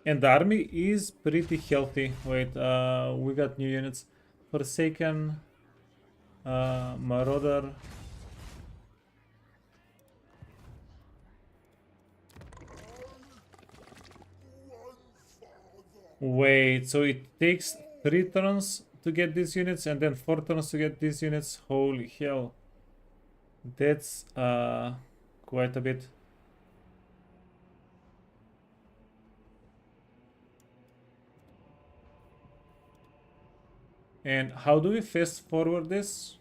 And the army is pretty healthy. Wait, we got new units. Forsaken, Marauder. Wait, so it takes 3 turns to get these units and then 4 turns to get these units? Holy hell. That's quite a bit. And how do we fast forward this?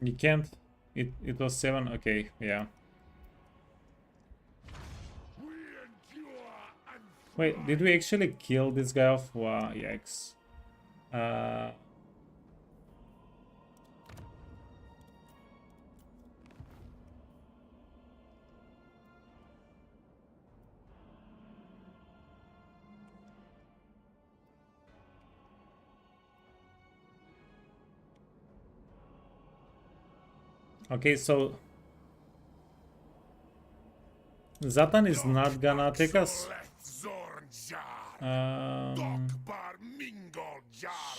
You can't. It was 7. Okay, yeah. Wait, did we actually kill this guy off? Wow, yikes. Okay, so Zatan is not gonna take us.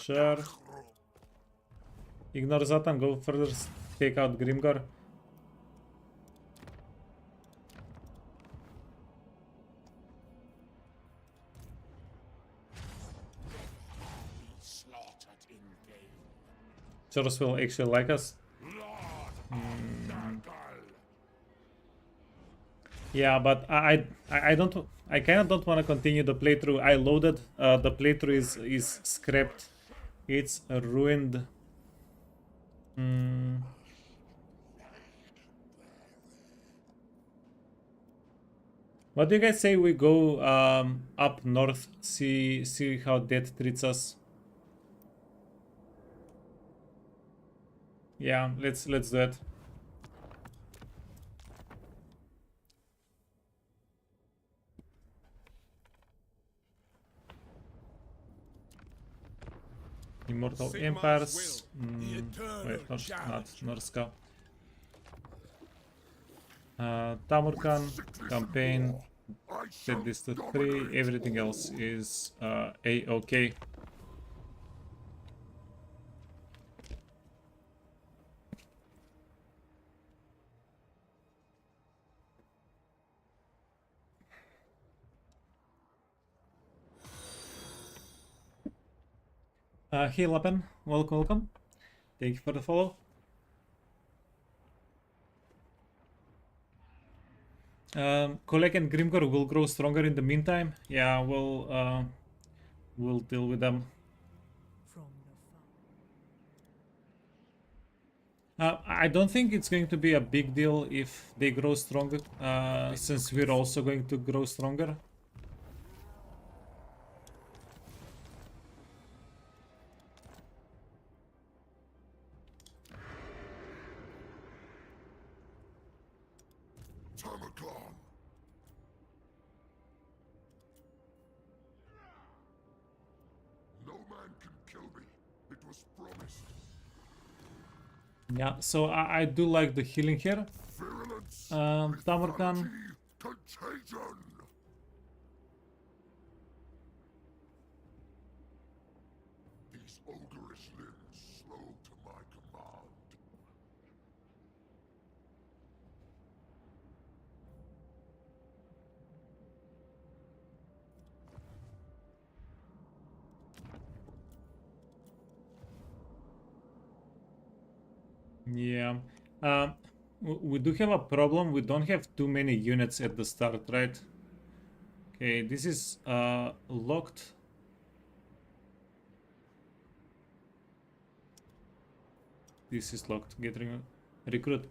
Sure. Ignore Zatan, go further, take out Grimgor. Soros will actually like us. Yeah, but I don't, I kind of don't want to continue the playthrough. I loaded, the playthrough is scrapped. It's ruined. Hmm. What do you guys say we go up north, see how death treats us? Yeah, let's do it. Immortal Empires. Wait, not Norska. Tamurchan, campaign, set this to 3, everything else is A-OK. Hey Lappen, welcome. Thank you for the follow. Kolek and Grimgor will grow stronger in the meantime. Yeah, we'll deal with them. From the far. I don't think it's going to be a big deal if they grow stronger, since we're also going to grow stronger. Tamurkhan. No man can kill me. It was promised. Yeah, so I do like the healing here. Virulence. Tamurkhan. lethality, Contagion. These ogreish limbs slow to my command. Yeah. We do have a problem. We don't have too many units at the start, right? Okay, this is locked. This is locked. Get recruit.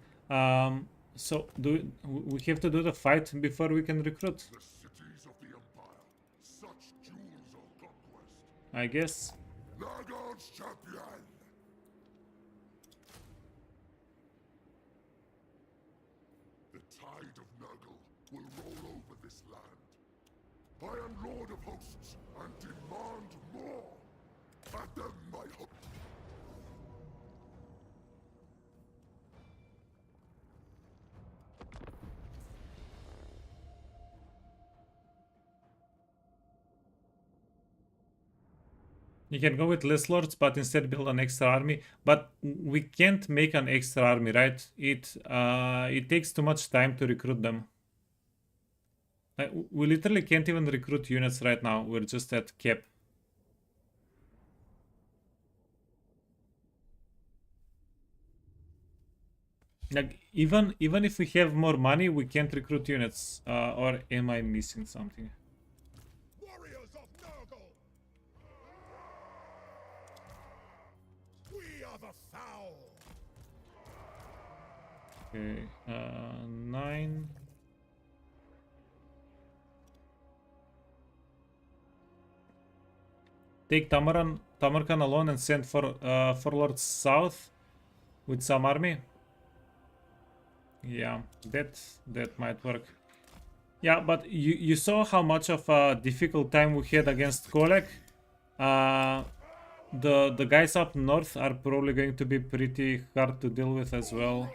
So we have to do the fight before we can recruit? The cities of the Empire, such jewels of conquest. I guess. Nagard's champion. The tide of Nurgle will roll over this land. I am Lord of Hosts and demand more. Add them my hope. You can go with less lords, but instead build an extra army. But we can't make an extra army, right? It takes too much time to recruit them. We literally can't even recruit units right now. We're just at cap. Like even if we have more money, we can't recruit units. Or am I missing something? Warriors of Nurgle! We are the foul! Okay, 9. Take Tamurkhan alone and send for lords south with some army. Yeah, that might work. Yeah, but you saw how much of a difficult time we had against Kolek. The guys up north are probably going to be pretty hard to deal with as well.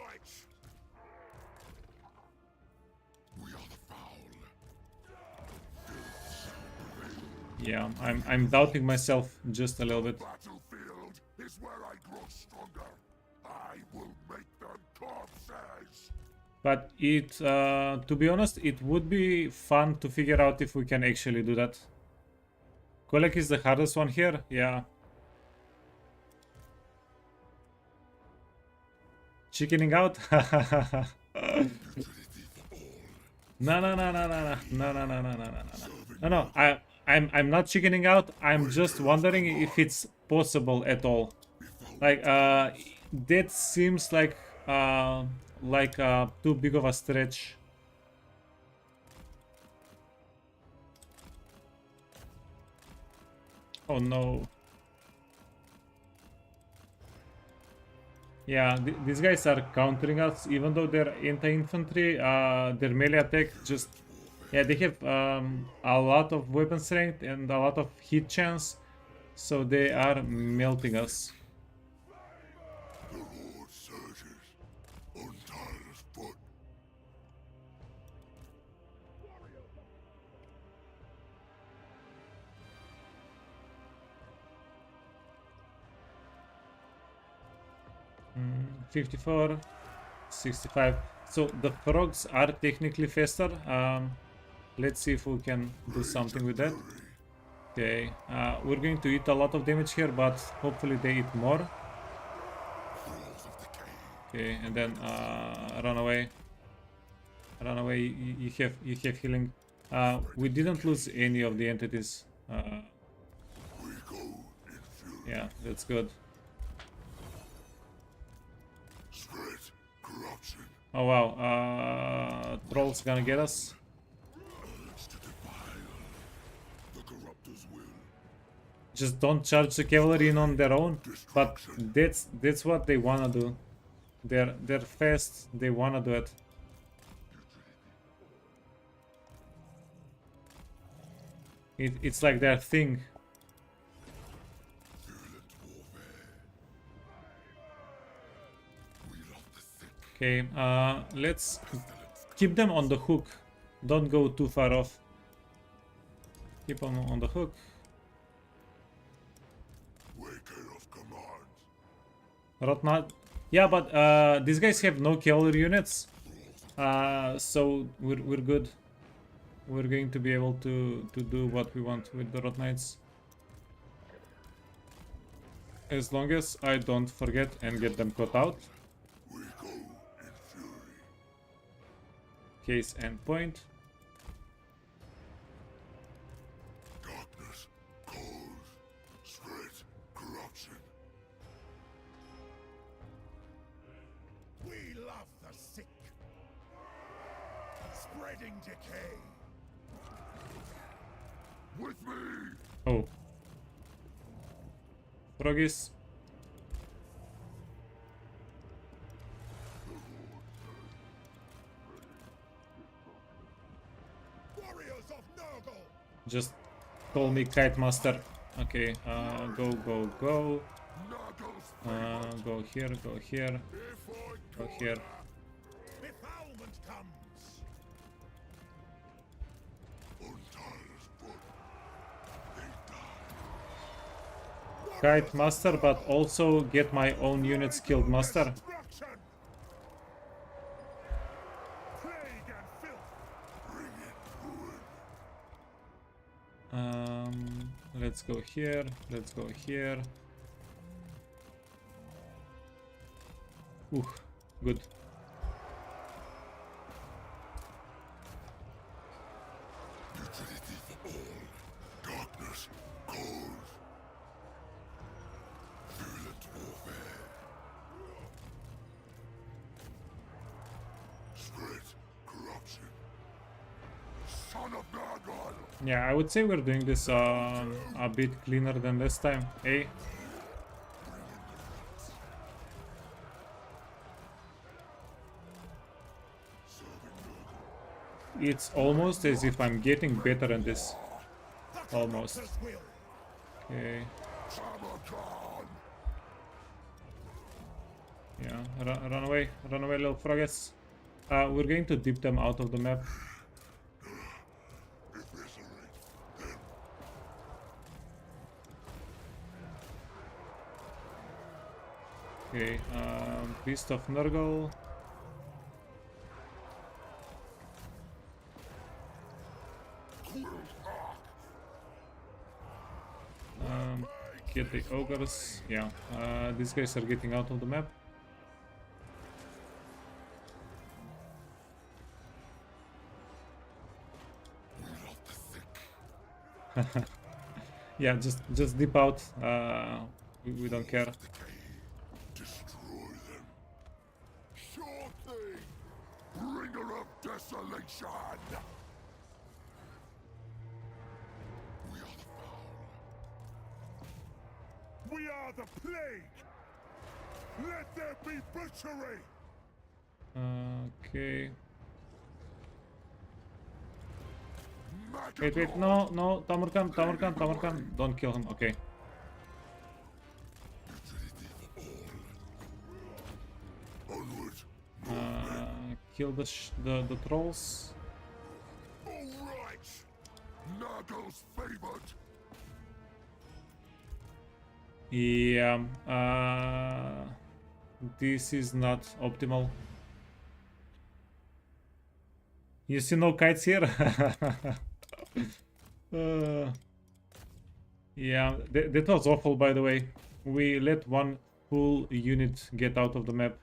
We are the foul. Yeah, I'm doubting myself just a little bit. Battlefield is where I grow stronger. I will make them corpses. But to be honest, it would be fun to figure out if we can actually do that. Kolek is the hardest one here, yeah. Chickening out? Utility for all. No, no, no, no, no, no, no, no, no, no, no, no, no, no. No, I'm not chickening out. I'm just wondering if it's possible at all. Like, that seems like too big of a stretch. Oh no. Yeah, these guys are countering us, even though they're anti-infantry. Their melee attack just, yeah, they have a lot of weapon strength and a lot of hit chance, so they are melting us. The Lord surges, untireless foot. Mm, 54, 65. So the frogs are technically faster. Let's see if we can do something with that. Okay, we're going to eat a lot of damage here, but hopefully they eat more. Thralls of the cave. Okay, and then run away. Run away. You have healing. We didn't lose any of the entities. We go in fury. Yeah, that's good. Spread corruption. Oh wow, trolls gonna get us. Urge to defile the corruptor's will. Just don't charge the cavalry in on their own. But that's what they wanna do. They're fast. They wanna do it. It's like their thing. Violent warfare. We love the thick. Okay, let's keep them on the hook. Don't go too far off. Keep them on the hook. Waker of commands. Rotnat. Yeah, but these guys have no cavalry units. So we're good. We're going to be able to do what we want with the Rot Knights. As long as I don't forget and get them caught out. We go in fury. Case and point. Darkness calls. Spread corruption. We love the sick. Spreading decay. With me! Oh. Froggies. Warriors of Nurgle. Just call me Kite Master. Okay, go, go, go. Nuggles! Go here, go here, go here. Befoulment comes. Untireless foot. They die. Kite Master, but also get my own units killed Master. Destruction. Plague and filth. Bring in ruin. Let's go here, let's go here. Ooh, good. Utility for all. Darkness calls. Violent warfare. Spread corruption. Son of Nurgle! Yeah, I would say we're doing this a bit cleaner than last time. Eh? It's almost as if I'm getting better at this. Almost. Okay. Tamurchan! Yeah, run away, little froggets. We're going to dip them out of the map. Okay, Beast of Nurgle. Get the ogres. Yeah, these guys are getting out of the map. Yeah, just dip out. We don't care. Destroy them. Sure thing. Bringer of desolation. We are the foul. We are the plague. Let there be butchery. Okay. Maggot Wait, no, Tamurkhan, don't kill him. Okay. Onward. Kill the trolls. All right. Nagel's favored. Yeah. This is not optimal. You see no kites here? Yeah, that was awful, by the way. We let one full unit get out of the map.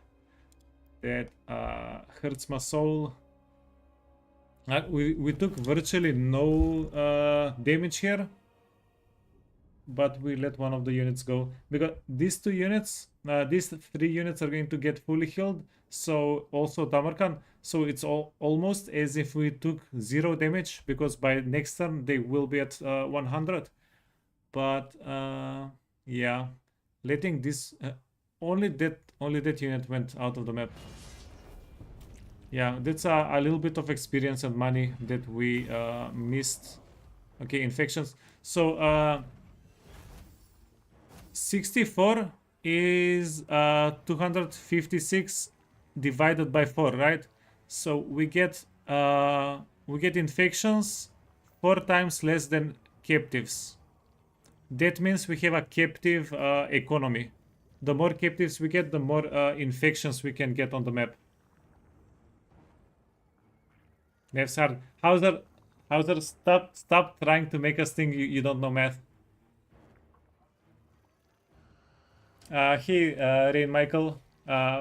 That hurts my soul. We took virtually no damage here, but we let one of the units go because these two units, these three units are going to get fully healed. So also Tamurkhan. So it's almost as if we took 0 damage because by next turn they will be at 100. But yeah, letting this only that unit went out of the map. Yeah, that's a little bit of experience and money that we missed. Okay, infections. So 64 is 256 divided by 4, right? So we get infections 4 times less than captives. That means we have a captive economy. The more captives we get, the more infections we can get on the map. Nefsar, Hauser, stop trying to make us think you don't know math. Hey, Rain Michael,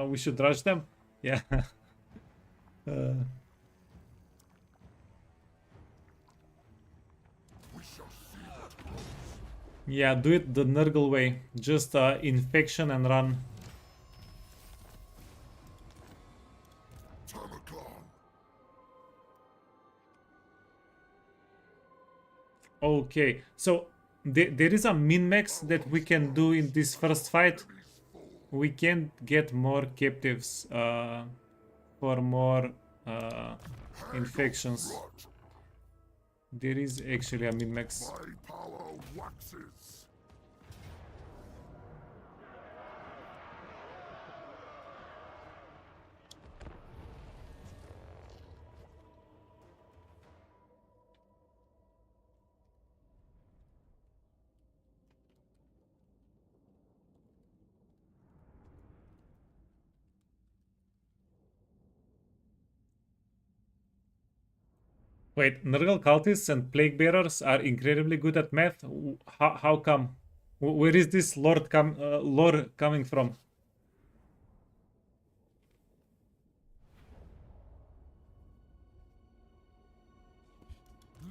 we should rush them. Yeah. We shall see what grows. Yeah, do it the Nurgle way. Just infection and run. Tamurkhan. Okay, so there is a min-max that we can do in this first fight. We can get more captives for more infections. Rot. There is actually a min-max. My power waxes. Wait, Nurgle cultists and plague bearers are incredibly good at math. How come? Where is this lore coming from?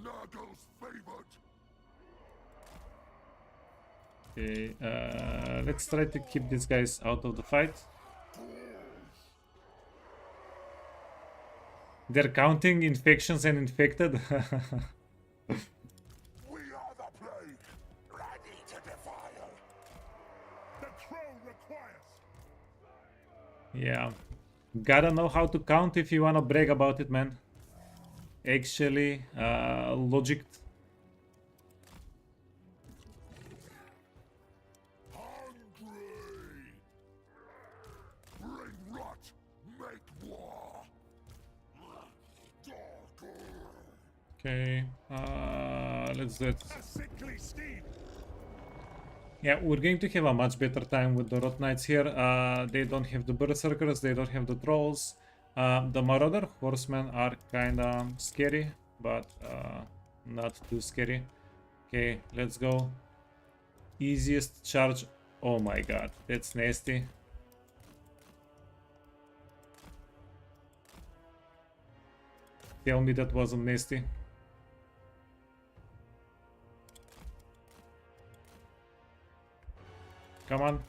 Nagel's favored. Okay, let's try to keep these guys out of the fight. They're counting infections and infected. We are the plague. Ready to defile. The crow requires. Yeah. Gotta know how to count if you wanna brag about it, man. Actually, logic. Hungry. Bring rot. Make war. Darker. Okay, let's do it. A sickly steed. Yeah, we're going to have a much better time with the Rot Knights here. They don't have the Berserkers, they don't have the Trolls. The Marauder Horsemen are kinda scary, but not too scary. Okay, let's go. Easiest charge. Oh my god, that's nasty. Tell me that wasn't nasty. Come on.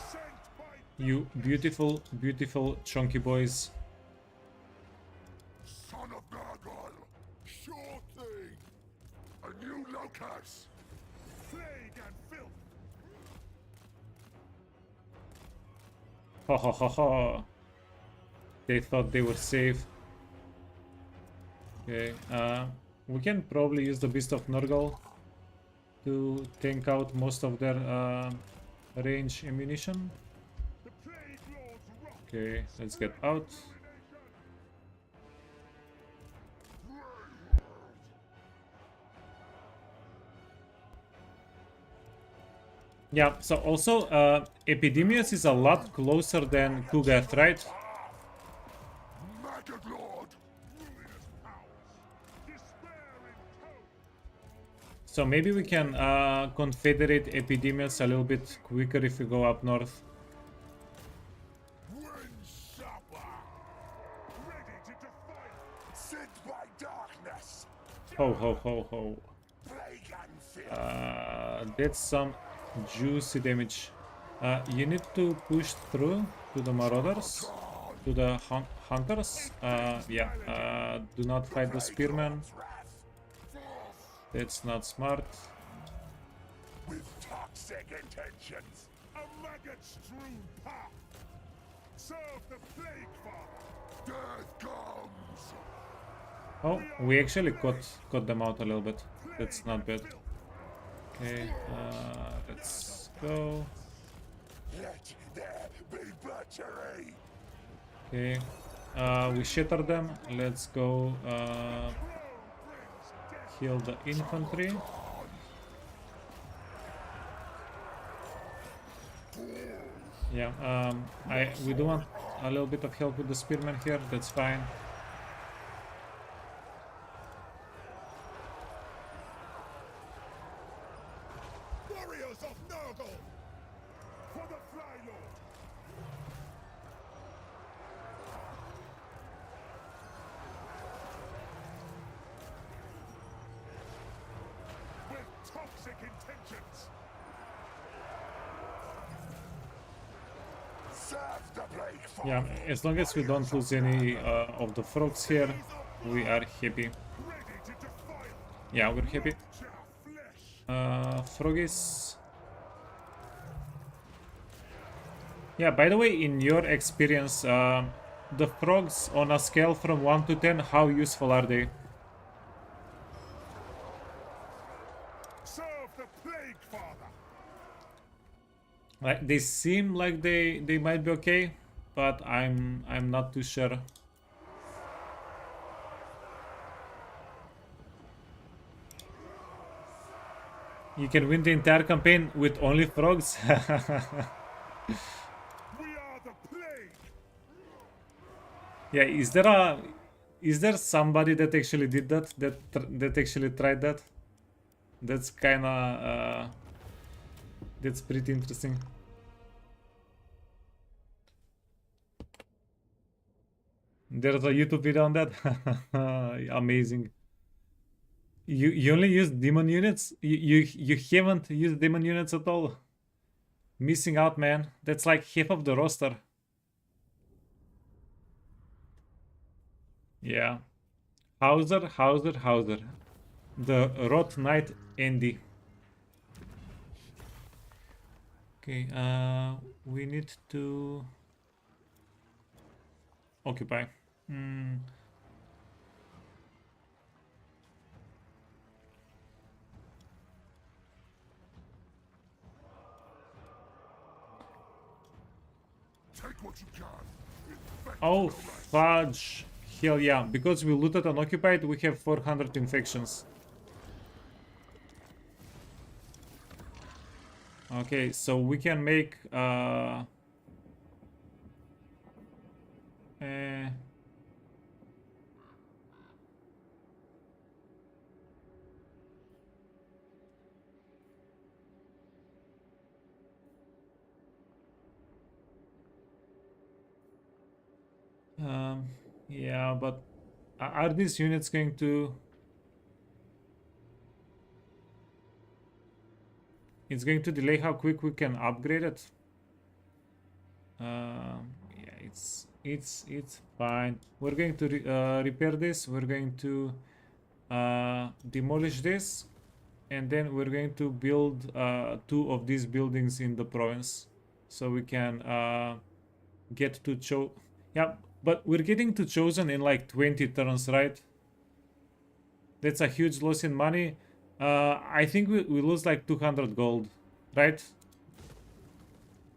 Sent by You beautiful, beautiful chunky boys. Son of Nurgle! sure thing. A new locus! Plague and filth. Ha ha ha ha. They thought they were safe. Okay, we can probably use the Beast of Nurgle to tank out most of their range ammunition. The plague lord's wrath. Okay, let's get out. Yeah, so also Epidemius is a lot closer than Kugath, right? Maggot Lord! Ruinous powers. Despair in tow. So maybe we can confederate Epidemius a little bit quicker if we go up north. Wind supper. Ready to defy. Sent by darkness! Ho ho ho ho. Plague and filth! That's some juicy damage. You need to push through to the marauders, to the hunters. Yeah, do not fight the spearmen. That's not smart. With toxic intentions! A maggot-strewn path. Serve the plague father. Death comes! Oh, we actually cut them out a little bit. That's not bad. Okay, let's go. Let there be butchery! Okay, we shatter them. Let's go heal the infantry. Yeah, we do want a little bit of help with the spearmen here. That's fine. Warriors of Nurgle. For the Fly Lord. With toxic intentions. Serve the plague father! Yeah, as long as we don't lose any of the frogs here, we are happy. Ready to defy. Yeah, we're happy. Flesh. Froggies. Yeah, by the way, in your experience, the frogs on a scale from 1 to 10, how useful are they? Serve the plague father. Like, they seem like they might be okay, but I'm not too sure. You can win the entire campaign with only frogs. We are the plague. Yeah, is there somebody that actually did that? That actually tried that? That's kinda that's pretty interesting. There's a YouTube video on that. Amazing. You only use demon units? You haven't used demon units at all? Missing out, man. That's like half of the roster. Yeah. Hauser. The Rot Knight Andy. Okay, we need to occupy. Take what you can! Infect Oh, no less. fudge. Hell yeah. Because we looted unoccupied, we have 400 infections. Okay, so we can make yeah, but are these units going to... it's going to delay how quick we can upgrade it. Yeah, it's fine. We're going to repair this. We're going to demolish this, and then we're going to build 2 of these buildings in the province, so we can get to yeah, but we're getting to chosen in like 20 turns, right? That's a huge loss in money. I think we lose like 200 gold, right?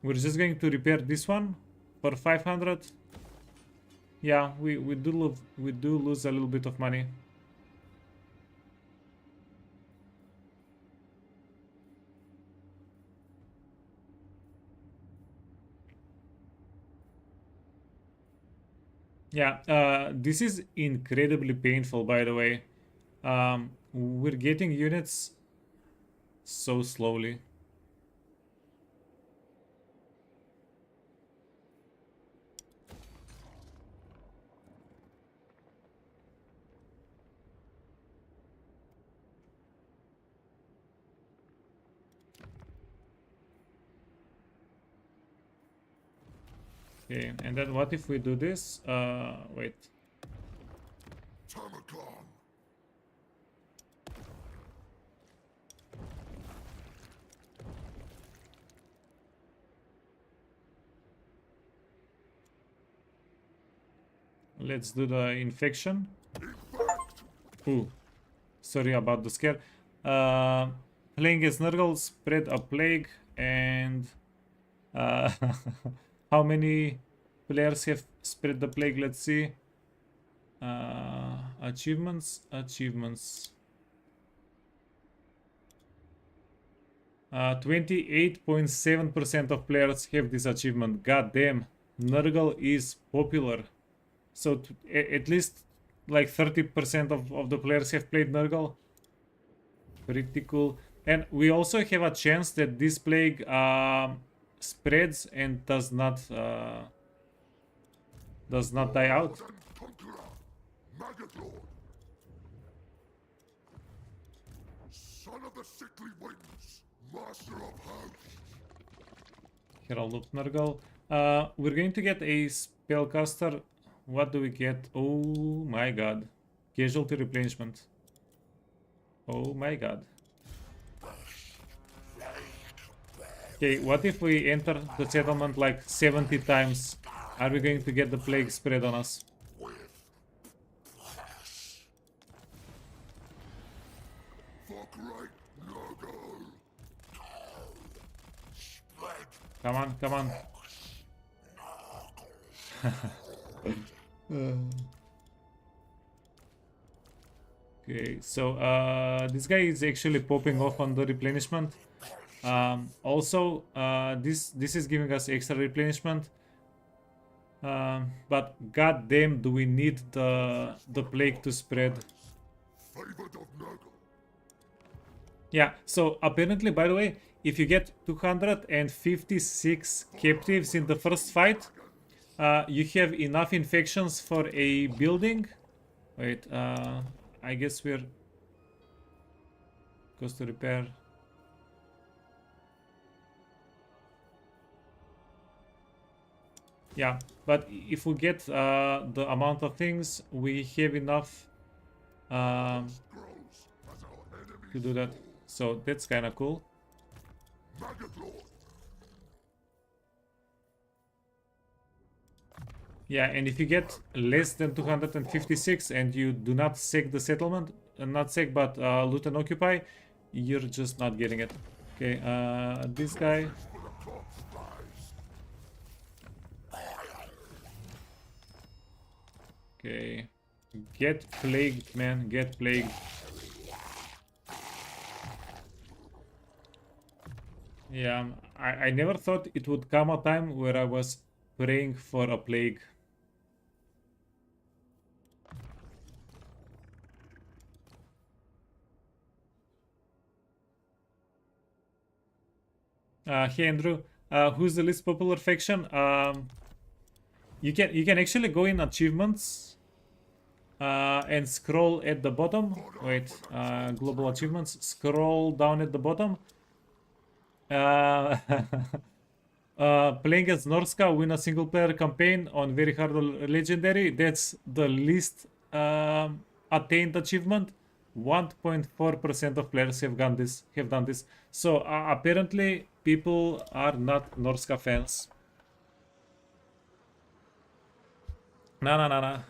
We're just going to repair this one for 500. Yeah, we do lose a little bit of money. Yeah, this is incredibly painful, by the way. We're getting units so slowly. Okay, and then what if we do this? Wait. Tamurkhan. Let's do the infection. Ooh, sorry about the scare. Playing as Nurgle, spread a plague, and how many players have spread the plague? Let's see. Achievements. 28.7% of players have this achievement. God damn, Nurgle is popular. So at least like 30% of the players have played Nurgle. Pretty cool. And we also have a chance that this plague spreads and does not die out. Son of the sickly winds, master of house. Herald of Nurgle. We're going to get a spellcaster. What do we get? Oh my god. Casualty replenishment. Oh my god. Okay, what if we enter the settlement like 70 times? Are we going to get the plague spread on us? For great Nurgle. Spread Come on, come on. Okay, so this guy is actually popping off on the replenishment. Also, this is giving us extra replenishment. But goddamn, do we need the plague to spread? favored of Nurgle. Yeah. So apparently, by the way, if you get 256 captives in the first fight, you have enough infections for a building. Wait, I guess we're cost to repair. Yeah, but if we get the amount of things, we have enough Grows as our enemy. to do that. So that's kind of cool. Magatlord. Yeah, and if you get less than 256 and you do not sack the settlement, not sack but loot and occupy, you're just not getting it. Okay, this guy. For the corpse flies. Okay, get plagued, man, get plagued. Yeah, I never thought it would come a time where I was praying for a plague. Hey Andrew, who's the least popular faction? You can actually go in achievements and scroll at the bottom. Wait, global achievements. Scroll down at the bottom, Uh, playing as Norska, win a single player campaign on very hard or legendary. That's the least attained achievement. 1.4% of players have done this. So apparently, people are not Norska fans. No, no, no,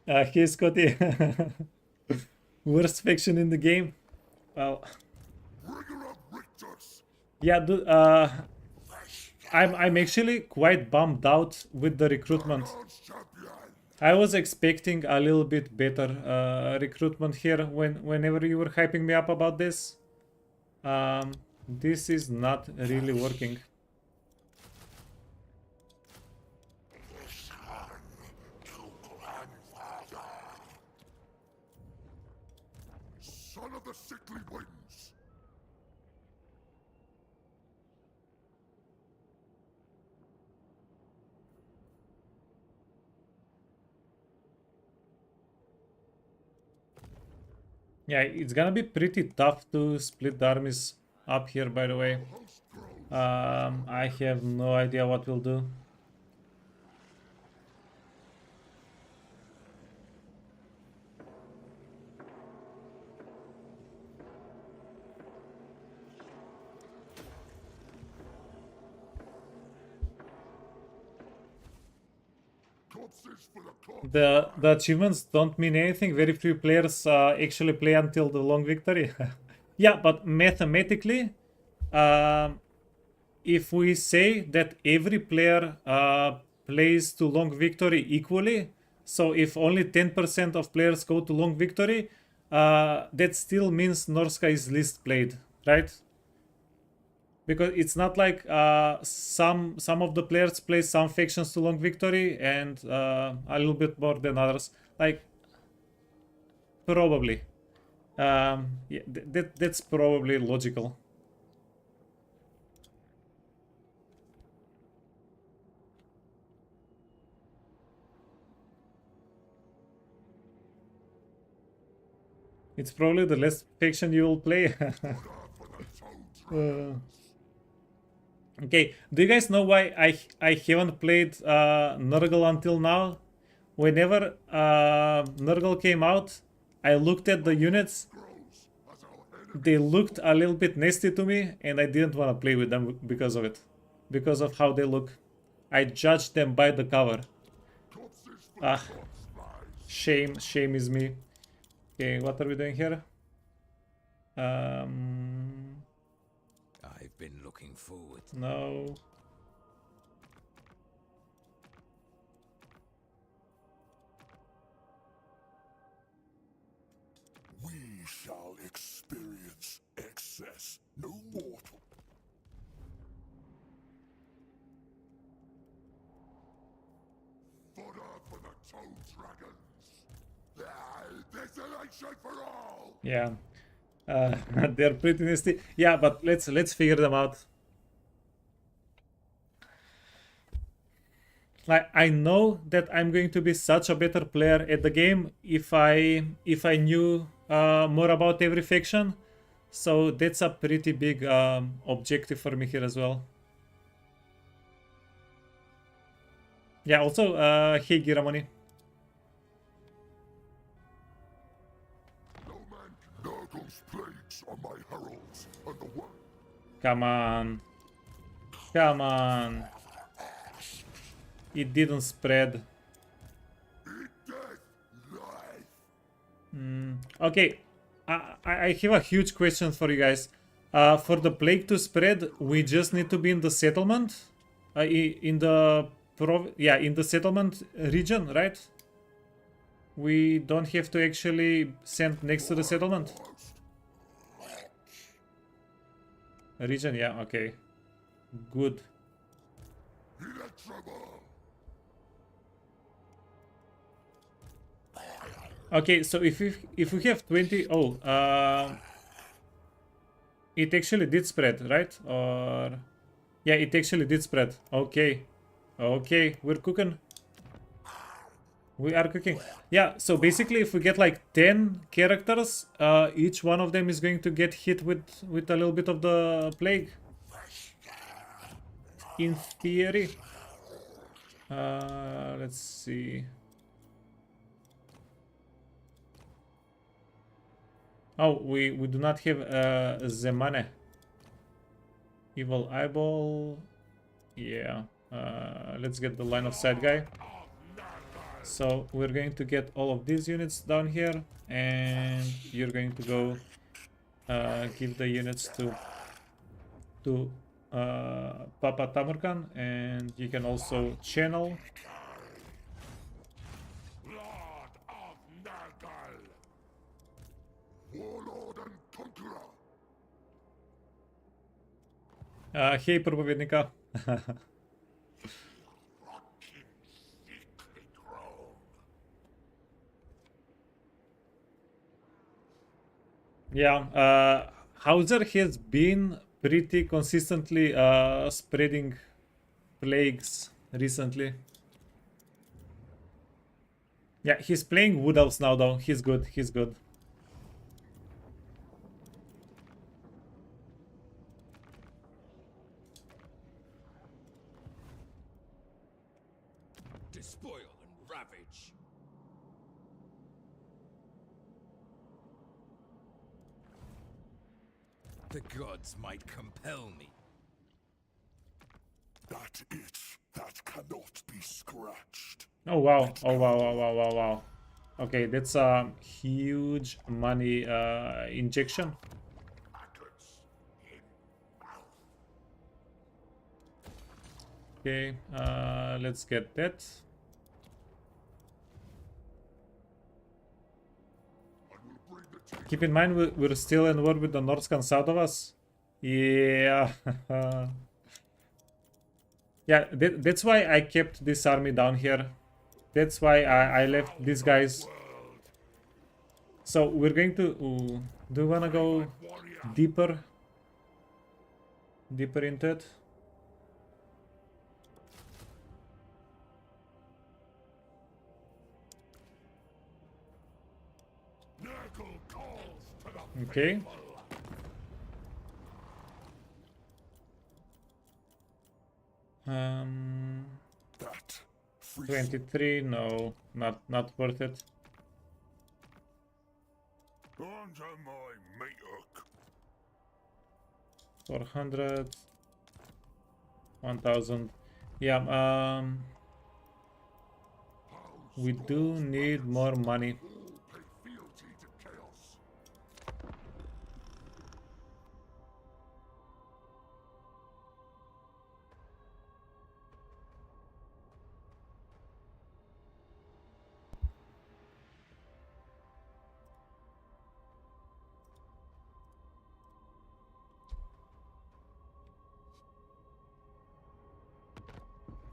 no. Here's Scotty. Worst faction in the game. Well, Bringer of Richter's. yeah, dude. I'm actually quite bummed out with the recruitment. God's champion. I was expecting a little bit better recruitment here whenever you were hyping me up about this. This is not really working. Son of the sickly winds. Yeah, it's gonna be pretty tough to split the armies up here, by the way. Host grows. I have no idea what we'll do. Corpses for the corpse. The achievements don't mean anything. Very few players actually play until the long victory. Yeah, but mathematically, if we say that every player plays to long victory equally, so if only 10% of players go to long victory, that still means Norska is least played, right? Because it's not like some of the players play some factions to long victory and a little bit more than others. Like probably, yeah, that's probably logical. It's probably the last faction you will play. For the toad. Okay, do you guys know why I haven't played Nurgle until now? Whenever Nurgle came out, I looked at the units. Grows as our enemy. They looked a little bit nasty to me, and I didn't want to play with them because of it. Because of how they look. I judged them by the cover. Corpses for Ah, the corpse lies. shame is me. Okay, what are we doing here? I've been looking forward. No. We shall experience excess. No mortal. Fodder for the toad dragons. Desolation for all. Yeah. They're pretty nasty. Yeah, but let's figure them out. Like I know that I'm going to be such a better player at the game if I knew more about every faction. So that's a pretty big objective for me here as well. Yeah. Also, hey Giramoni. No man can Nurgle's plagues are my heralds, and the work. Come on. Come on. It didn't spread. Eat death, life. Okay, I have a huge question for you guys. For the plague to spread, we just need to be in the settlement, in the in the settlement region, right? We don't have to actually send next to the settlement region. Yeah, okay, good. Electrable. Okay, so if we have 20, it actually did spread, right? Or yeah, it actually did spread. Okay, okay, we're cooking. We are cooking. Yeah, so basically if we get like 10 characters, each one of them is going to get hit with a little bit of the plague. In theory. Let's see. Oh, we do not have the money. Evil eyeball. Yeah. Let's get the line of sight guy. So we're going to get all of these units down here, and you're going to go give the units to Papa Tamurkhan, and you can also channel. Lord of Nurgle, warlord and conqueror. Hey, проповедника. Yeah, Hauser has been pretty consistently spreading plagues recently. Yeah, he's playing Wood Elves now though. He's good, he's good. Despoil and ravage. The gods might compel me. That itch that cannot be scratched. Oh wow, oh wow, wow, wow, wow, wow. Okay, that's a huge money injection. Maggots in mouth. Okay, let's get that. I will bring the taste. Keep in mind we're still in war with the Nordscan south of us. Yeah. Yeah, that's why I kept this army down here. That's why I left these guys. So we're going to... Ooh, do we wanna go deeper? Deeper into it? Nurgle calls to the Okay. faithful. That free 23, no, not worth it. under my matok. 400, 1000. Yeah, we do need more money. All pay fealty to chaos.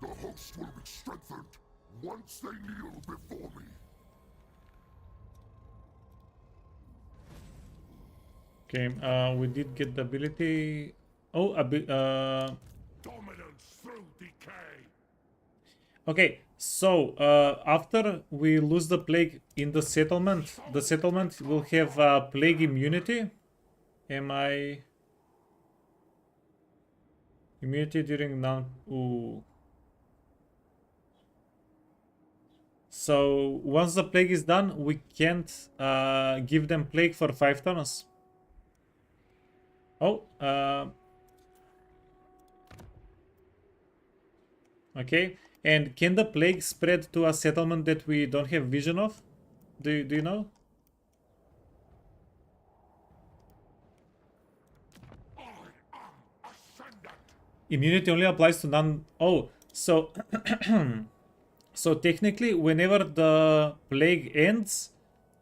The host will be strengthened once they kneel before me. Okay, we did get the ability. Oh, Dominance through decay. okay. So after we lose the plague in the settlement will have plague immunity. Am I immunity during non? Ooh. So once the plague is done, we can't give them plague for 5 turns. Oh, okay. And can the plague spread to a settlement that we don't have vision of? Do you know? I am ascendant. Immunity only applies to none. Oh, so so technically, whenever the plague ends,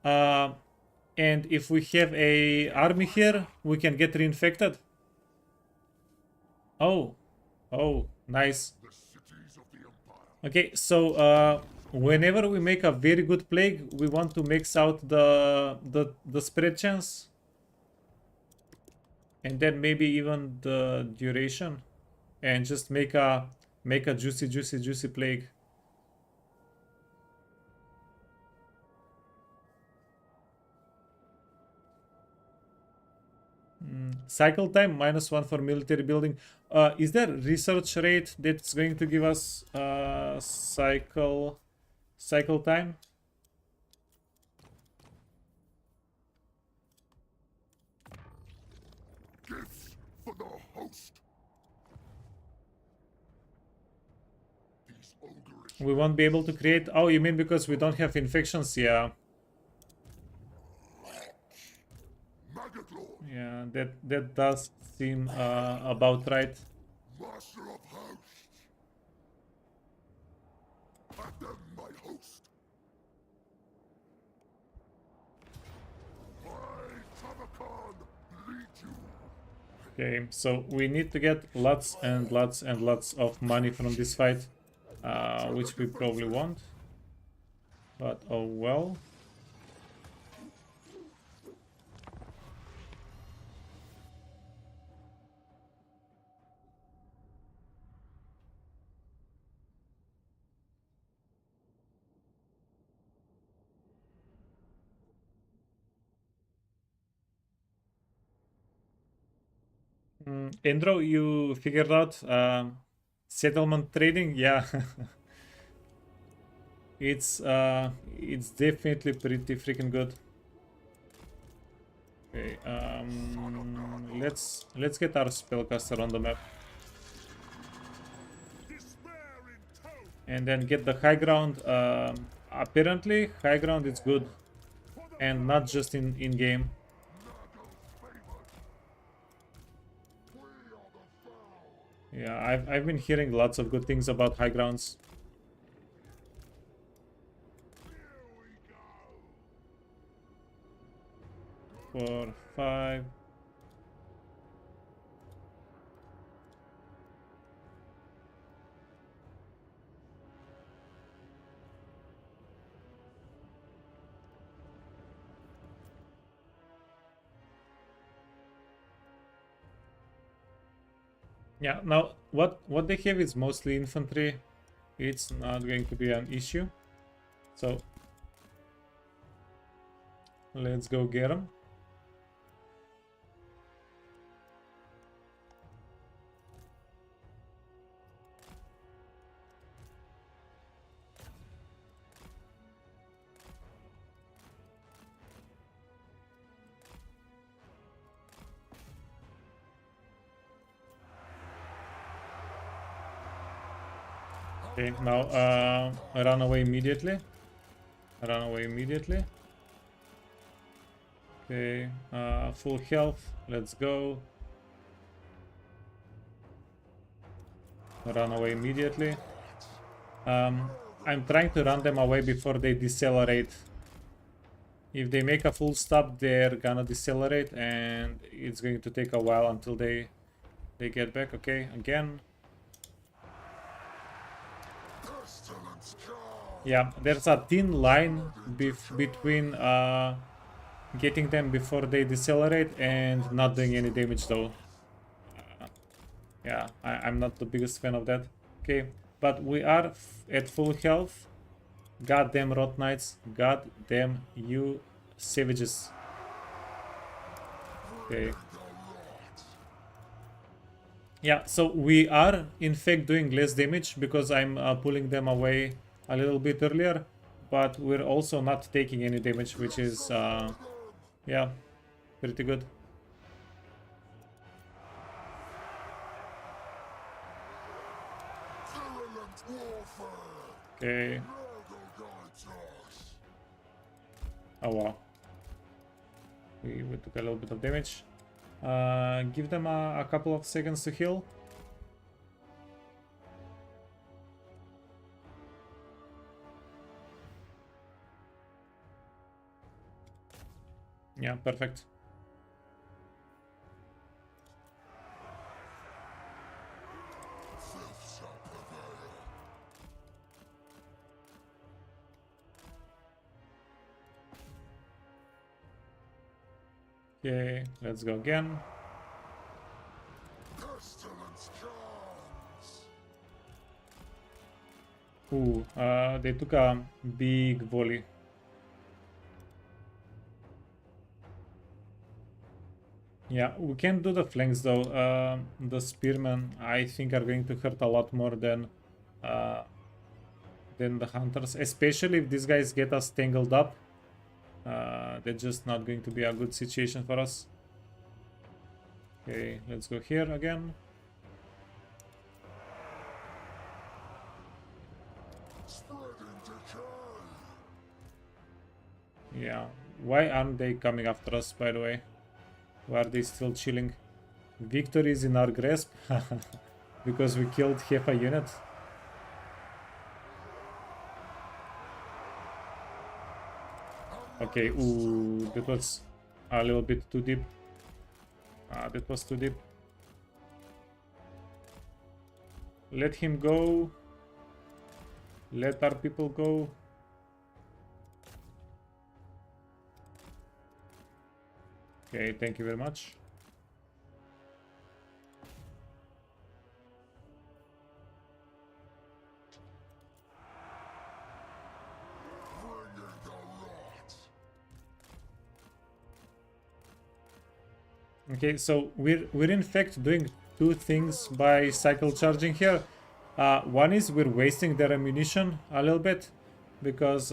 and if we have a army here, we can get reinfected. Oh, oh, nice. The cities of the empire. Okay, so whenever we make a very good plague, we want to max out the spread chance, and then maybe even the duration, and just make a juicy plague. Cycle time -1 for military building. Is there research rate that's going to give us cycle time? Gifts for the host. These ogreish We won't be able to create. Oh, you mean because we don't have infections? Yeah, maggot lord, yeah. That does seem about right. master of hosts. At them, my host. I, Tamurkhan, lead you. Okay, so we need to get lots and lots and lots of money from this fight, which we probably won't. But oh well. Endro, you figured out settlement trading? Yeah. It's definitely pretty freaking good. Okay, let's get our spellcaster on the map. Despair in tow. And then get the high ground. Apparently high ground is good. And not just in game. Yeah, I've been hearing lots of good things about high grounds. 4, 5. Yeah, now what they have is mostly infantry. It's not going to be an issue. So let's go get them. Okay, now run away immediately. Run away immediately. Okay, full health. Let's go. Run away immediately. I'm trying to run them away before they decelerate. If they make a full stop, they're gonna decelerate, and it's going to take a while until they get back. Okay, again. Pestilence comes. Yeah, there's a thin line between getting them before they decelerate and not doing any damage though. Yeah, I'm not the biggest fan of that. Okay, but we are at full health. Goddamn rot knights. Goddamn you savages. Okay. Yeah, so we are in fact doing less damage because I'm pulling them away a little bit earlier, but we're also not taking any damage, which is yeah, pretty good. Virulent warfare. Okay. Nurgle guides us. Oh wow. We took a little bit of damage. Give them a couple of seconds to heal. Yeah, perfect. Filth shall prevail. Okay, let's go again. Pestilence comes. Ooh, they took a big volley. Yeah, we can do the flanks though. The spearmen, I think, are going to hurt a lot more uh, than the hunters, especially if these guys get us tangled up. That's just not going to be a good situation for us. Okay, let's go here again. Yeah, why aren't they coming after us, by the way? Why are they still chilling? Victory is in our grasp because we killed half a unit. Okay, ooh, that was a little bit too deep. That was too deep. Let him go. Let our people go. Okay, thank you very much. Okay, so we're in fact doing two things by cycle charging here. One is we're wasting their ammunition a little bit because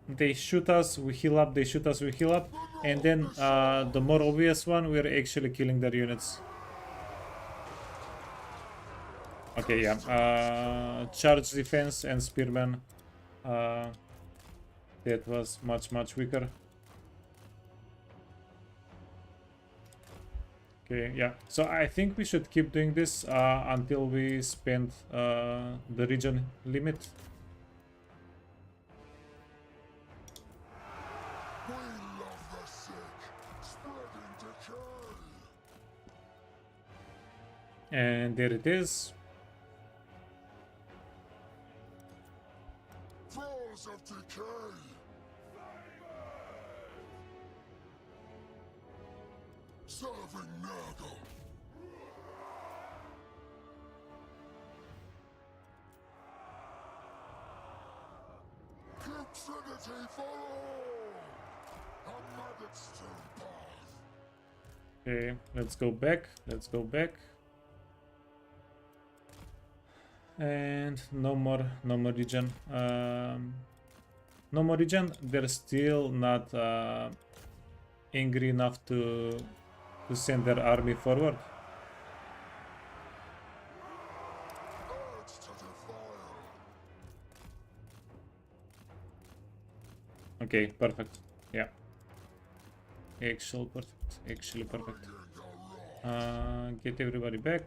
they shoot us, we heal up, they shoot us, we heal up, and then the more obvious one, we're actually killing their units. Okay, yeah, charge defense and spearman. That was much weaker. Okay, yeah. So I think we should keep doing this until we spend the region limit. We love the sick, spreading decay. And there it is. Throes of decay. Serving Nurgle. Keep Trinity for all. A maggot's turn path. Okay, let's go back. Let's go back. And no more region. No more region. They're still not angry enough to send their army forward. Urge to defile. Okay, perfect. Yeah. Actually perfect. Actually perfect. Get everybody back.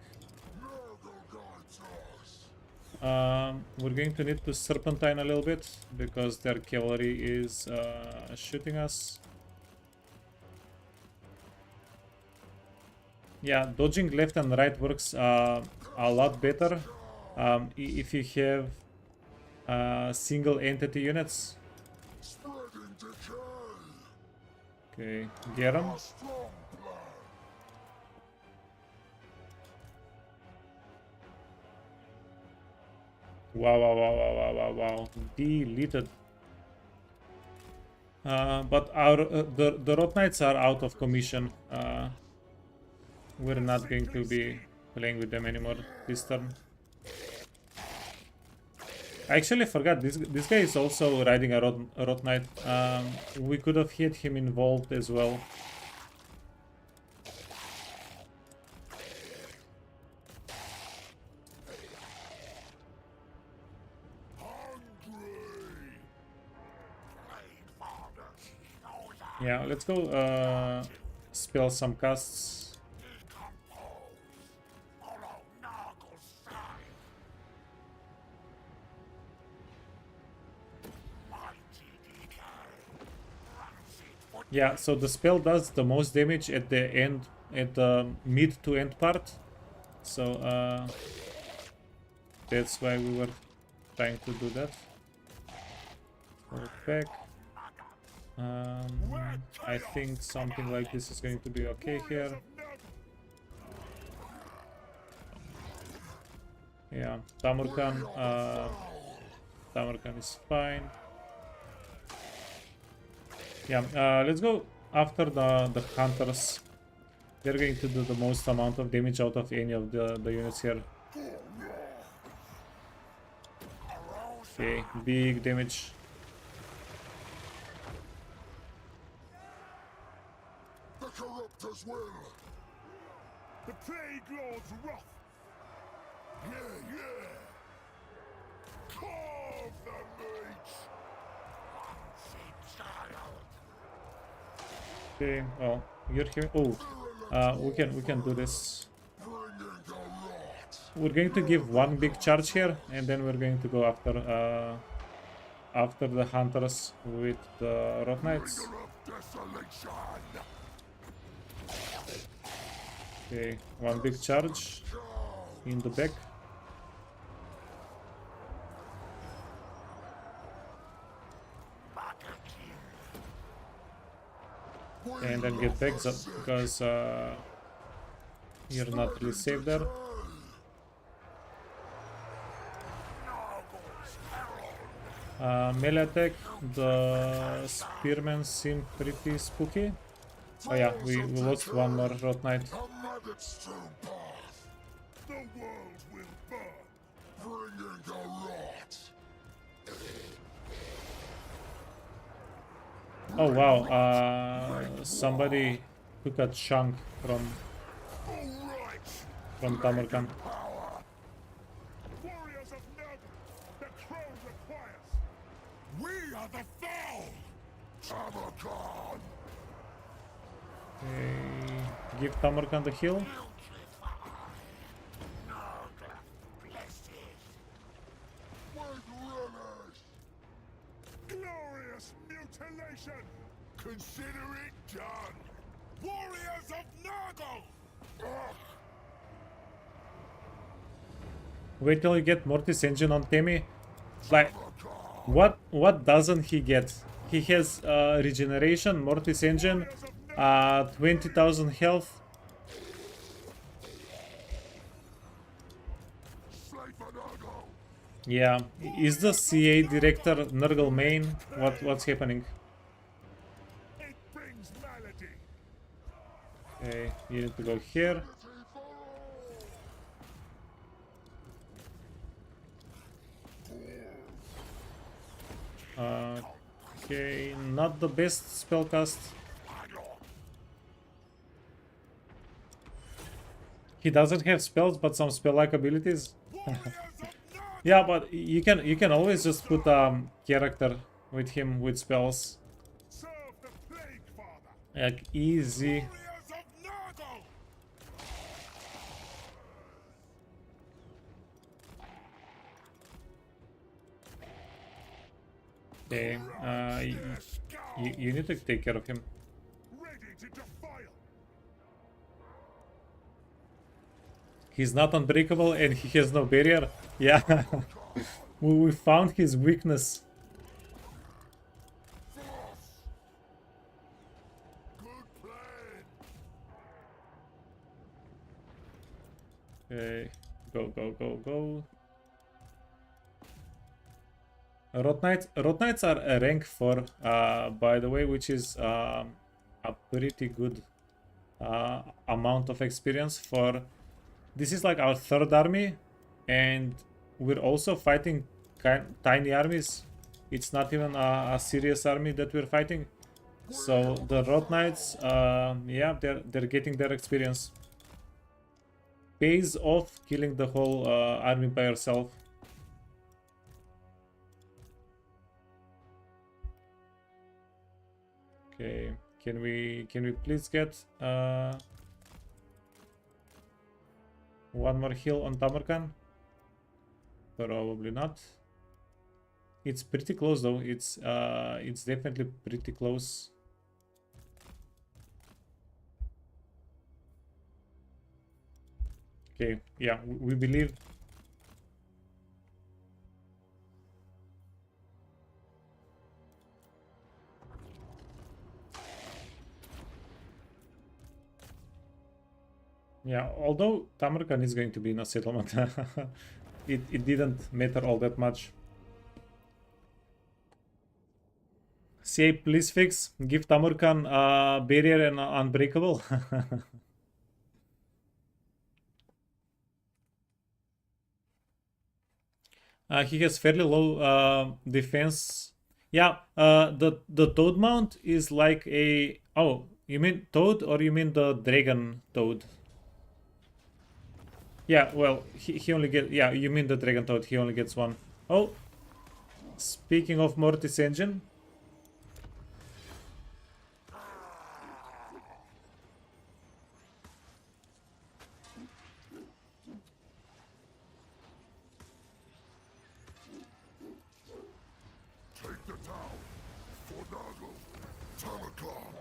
Nurgle guides us. We're going to need to serpentine a little bit because their cavalry is shooting us. Yeah, dodging left and right works a lot better if you have single entity units. Spreading decay. Okay, get them. A strong plan. Wow. Deleted. But our the Rot Knights are out of commission. We're not going to be playing with them anymore this turn. I actually forgot this guy is also riding a Rot Knight. We could have had him involved as well. Yeah, let's go spell some casts. Yeah, so the spell does the most damage at the end, at the mid to end part. So that's why we were trying to do that. Go back. I think something like this is going to be okay here. Yeah, Tamurchan is fine. Yeah, let's go after the hunters. They're going to do the most amount of damage out of any of the units here. Okay, big damage. The corruptor's will. The Plague Lord's wrath. Yeah. Carve the meat. Okay, well, you're here. Oh, we can do this. We're going to give one big charge here, and then we're going to go after the hunters with the Rock Knights. Okay, one big charge in the back. And then get back because you're not really safe there. Melee attack, the spearmen seem pretty spooky. Oh yeah, we lost one more Rot Knight. The world will burn. Bringing the rot. Oh wow, somebody took a chunk from Tamurkhan. Warriors of Nurgle, the crown requires. We are the foul. Tamurchan. Okay, give Tamurkhan the heal. Glorious mutilation. Consider it done. Warriors of Nurgle. Wait till you get Mortis engine on Temi. Like, what doesn't he get? He has regeneration, Mortis engine, 20,000 health. Yeah, is the CA director Nurgle main? What's happening? It brings malady. Okay, you need to go here. Okay, not the best spellcast. He doesn't have spells, but some spell-like abilities. Yeah, but you can always just put character with him with spells. Serve the Plague Father. Like easy. Warriors of Nurgle. Okay, you need to take care of him. Ready to defile. He's not unbreakable and he has no barrier. Yeah, we found his weakness. Good plan. Okay, go. Rot Knights are a rank 4, by the way, which is a pretty good amount of experience for. This is like our third army, and we're also fighting tiny armies. It's not even a serious army that we're fighting. So the Rot Knights, yeah, they're getting their experience. Pays off killing the whole army by yourself. Okay, can we please get one more heal on Tamurkhan? Probably not. It's pretty close though. It's definitely pretty close. Okay, yeah, we believe. Yeah, although Tamurkhan is going to be in a settlement, it didn't matter all that much. CA, please fix. Give Tamurkhan barrier and unbreakable. He has fairly low defense. Yeah, the toad mount is like a... Oh, you mean toad or you mean the dragon toad? Yeah, well, he only get... Yeah, you mean the dragon toad, he only gets one. Oh, speaking of Mortis engine. Take the town for Nurgle. Tamurchan.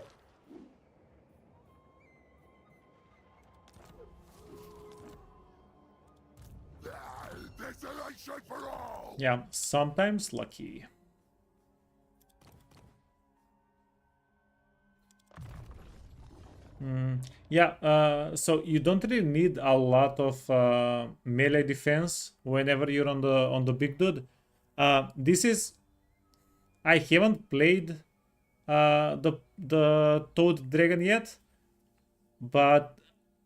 Desolation for all! Yeah, sometimes lucky. Yeah, so you don't really need a lot of melee defense whenever you're on the big dude. This is... I haven't played the Toad Dragon yet, but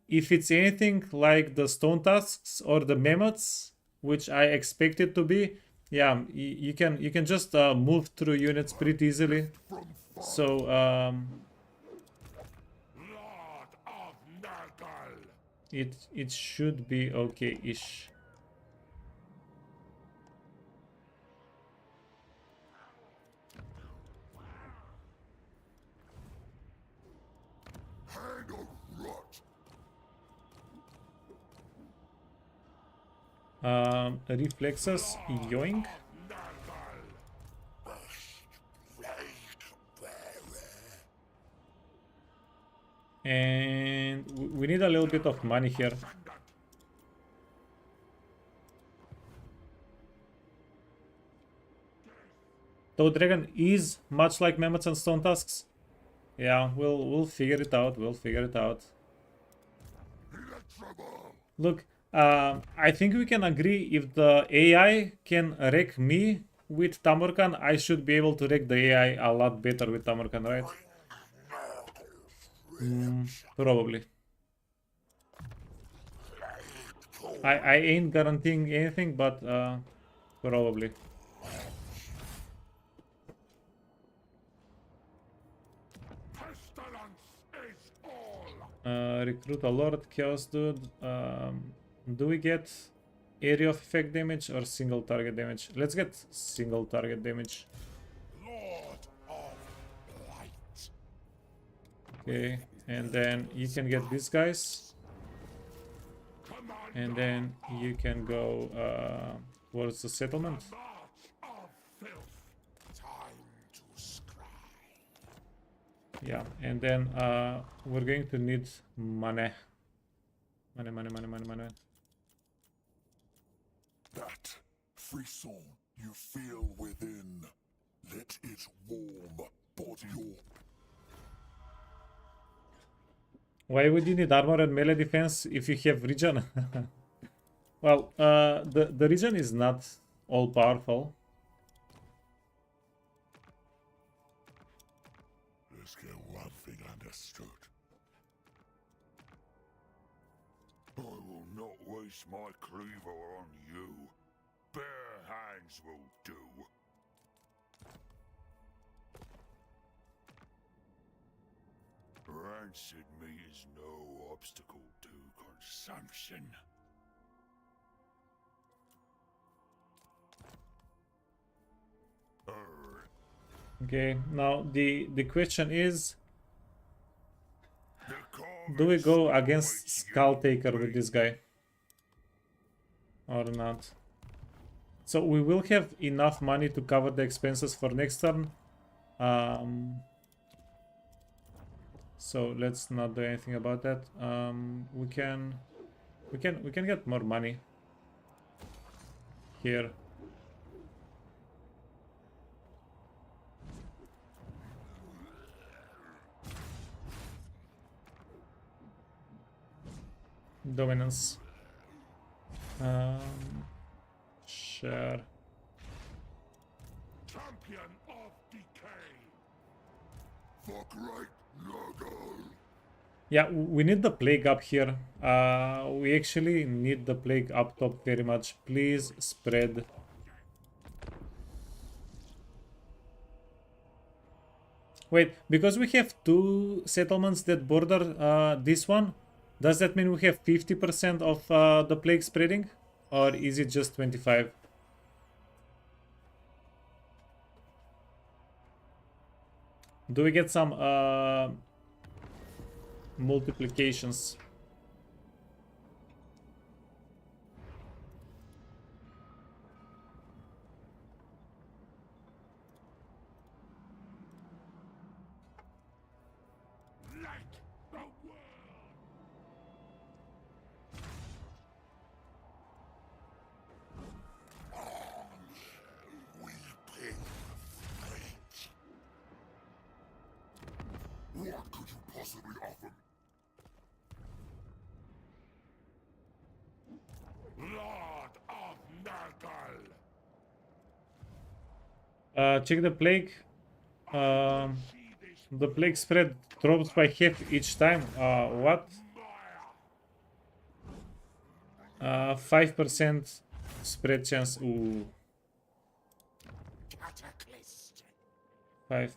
if it's anything like the Stone Tusks or the Mammoths, which I expect it to be, yeah, you can just move through units pretty easily. So Lord of Nurgle! it should be okay-ish. Hand of rot! Reflexes, yoink. Nurgle! And we need a little bit of money here. Toad Dragon is much like Mammoths and Stone Tusks. Yeah, we'll figure it out. We'll figure it out. Electrable! Look, I think we can agree if the AI can wreck me with Tamurkhan, I should be able to wreck the AI a lot better with Tamurkhan, right? Probably. I ain't guaranteeing anything, but probably. Pestilence is all! Recruit a Lord, Chaos Dude. Do we get area of effect damage or single target damage? Let's get single target damage. Lord of Light! Okay, and then you can get these guys. And then you can go towards the settlement. March of filth! Time to scry! Yeah, and then we're going to need money. Money. That frisson you feel within, let it warm body. Why would you need armor and melee defense if you have regen? Well, the regen is not all powerful. Let's get one thing understood. I will not waste my cleaver on you. Bare hands will do. Rancid meat is no obstacle to consumption. Okay, now the question is, The do we carvings go against await Skull you, Taker with this guy? Or not? So we will have enough money to cover the expenses for next turn. So let's not do anything about that. We can get more money here. Dominance. Sure. Champion of decay! Fuck right, Nurgle! Yeah, we need the plague up here. We actually need the plague up top very much. Please spread. Wait, because we have two settlements that border this one, does that mean we have 50% of the plague spreading? Or is it just 25? Do we get some multiplications? What could you possibly offer me? Lord of Nurgle! Check the plague. The plague spread drops by half each time. What? 5% spread chance. Ooh. Cataclysm! 5.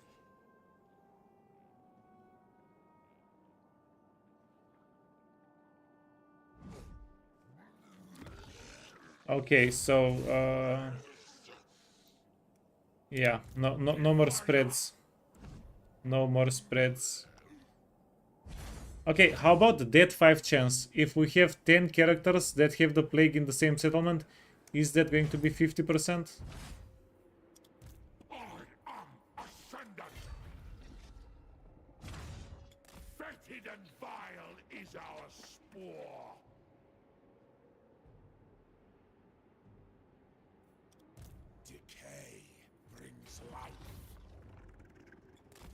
Okay, so yeah, no more spreads. No more spreads. Okay, how about the dead 5 chance? If we have 10 characters that have the plague in the same settlement, is that going to be 50%? I am ascendant! Fetid and vile is our spore! Decay brings life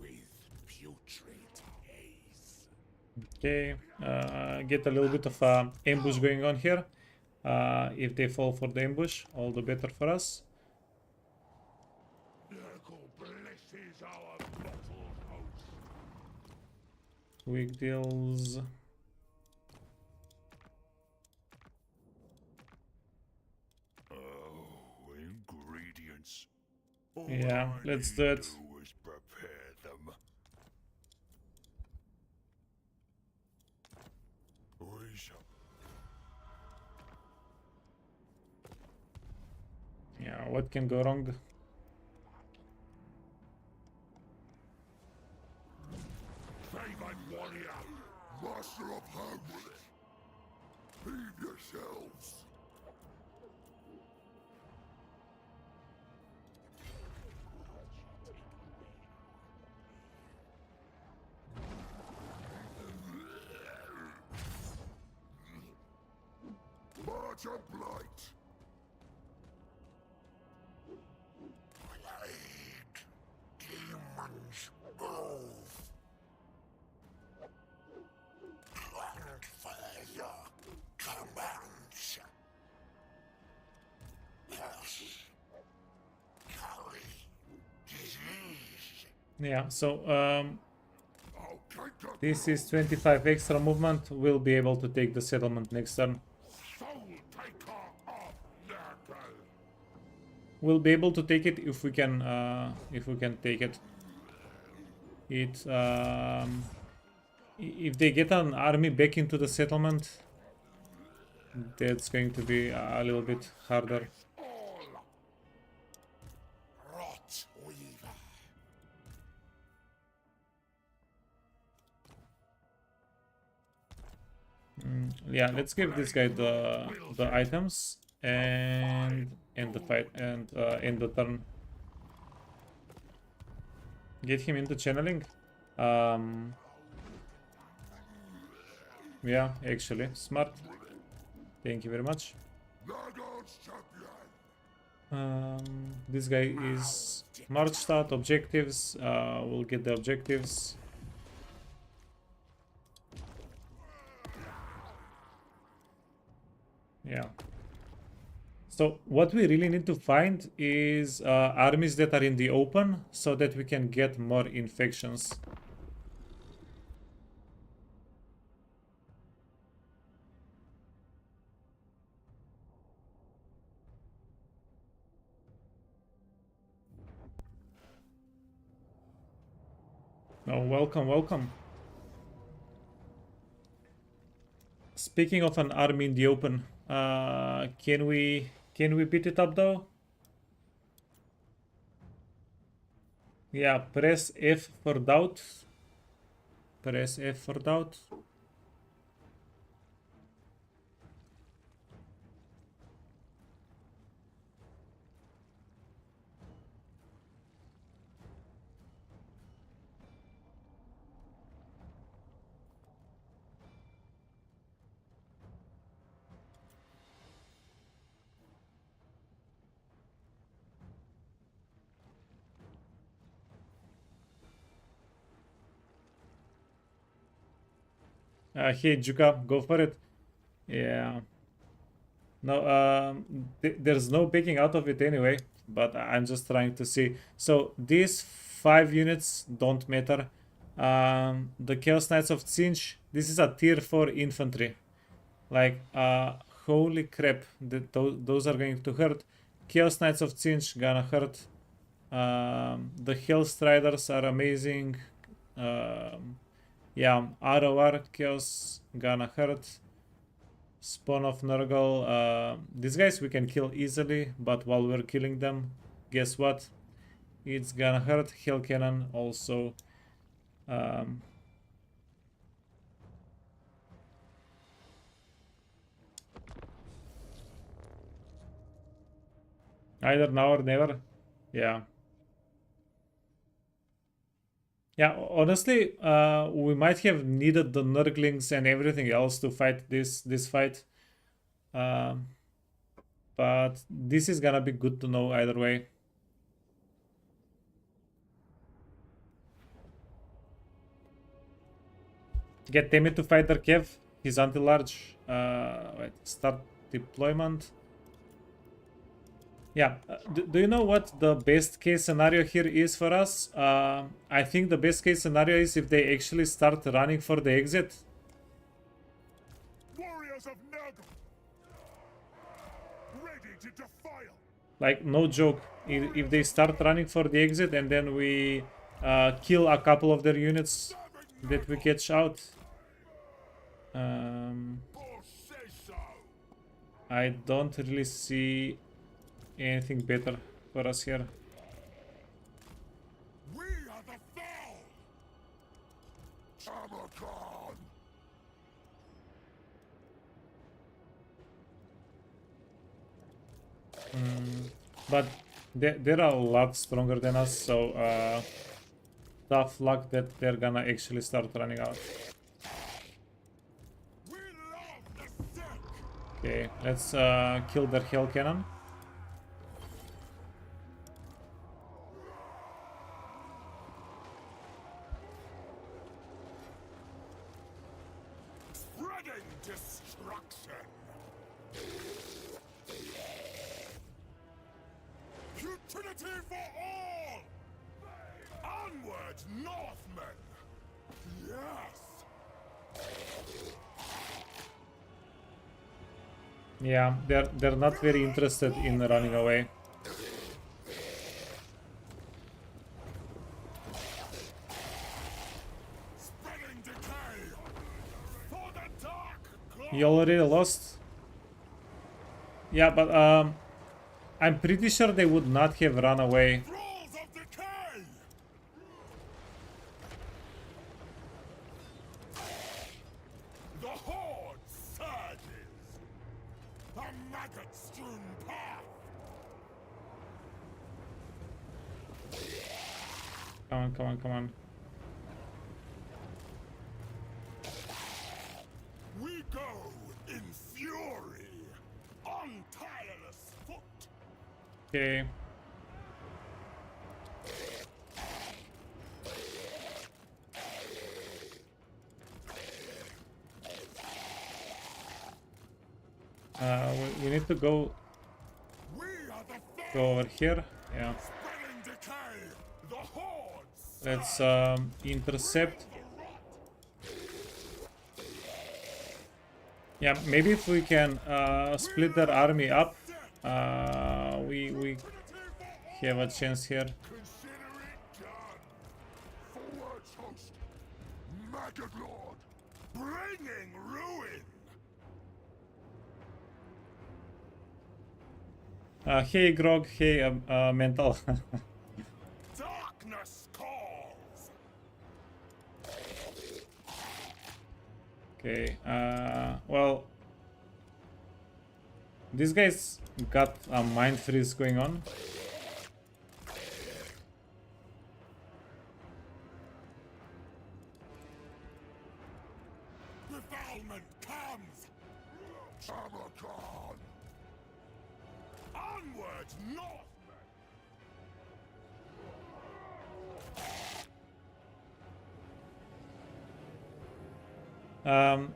with putrid haze. Okay, get a little bit of ambush going on here. If they fall for the ambush, all the better for us. Nurgle blesses our bottled host. Quick deals. Oh, ingredients. Yeah, let's do it. Is prepare them. We shall. Yeah, what can go wrong? Favored warrior, Master of Hamlet. Heave yourselves. March of Blight. Plague. Demon's Grove. Grandfather commands. Pest. Curry. Disease. Yeah, so I'll take the this is 25 extra movement. We'll be able to take the settlement next turn. soul taker of Nurgle. We'll be able to take it if we can take it. If they get an army back into the settlement, that's going to be a little bit harder. All rot weaver. Yeah, let's give this guy the items and end the fight and end the turn. Get him into channeling. Yeah, actually, smart. Thank you very much. Nurgle's champion. This guy is March start objectives. We'll get the objectives. Yeah. So what we really need to find is armies that are in the open so that we can get more infections. Oh, welcome, welcome. Speaking of an army in the open, can we beat it up though? Yeah, press F for doubt. Press F for doubt. Hey, Juka, go for it. Yeah. No, there's no backing out of it anyway, but I'm just trying to see. So these 5 units don't matter. The Chaos Knights of Tsinch, this is a tier 4 infantry. Like, holy crap, those are going to hurt. Chaos Knights of Tsinch gonna hurt. The Hell Striders are amazing. Yeah, ROR Chaos gonna hurt. Spawn of Nurgle. These guys we can kill easily, but while we're killing them, guess what? It's gonna hurt. Hell Cannon also. Either now or never. Yeah. Yeah, honestly, we might have needed the Nurglings and everything else to fight this fight. But this is gonna be good to know either way. Get Temi to fight their Kev. He's anti-large. Wait, start deployment. Yeah, do you know what the best case scenario here is for us? I think the best case scenario is if they actually start running for the exit. Warriors of Nurgle, ready to defile. Like, no joke. If they start running for the exit and then we kill a couple of their units that we catch out. I don't really see anything better for us here. We are the foul. Tamurkhan. But they're a lot stronger than us, so tough luck that they're gonna actually start running out. We love the sick. Okay, let's kill their Hell Cannon. Spreading destruction. Utility for all. Onward, Northmen. Yes. Yeah, they're not very interested in running away. Spreading decay. For the dark god. You already lost? Yeah, but I'm pretty sure they would not have run away. Thralls of decay. The horde surges. A maggot-strewn path. Come on, come on, come on. We go in fury, on tireless foot. Okay. We need to go We are the go over here. Yeah. spreading decay. The horde Let's intercept. Yeah, maybe if we can split their army up, we have a chance here. consider it done. Forward, hosts. Maggot Lord! Bringing ruin! Hey Grog, hey Mental. Darkness calls! Okay, well, this guy's got a mind freeze going on. Defilement comes! Tamurkhan! Onwards, Northmen!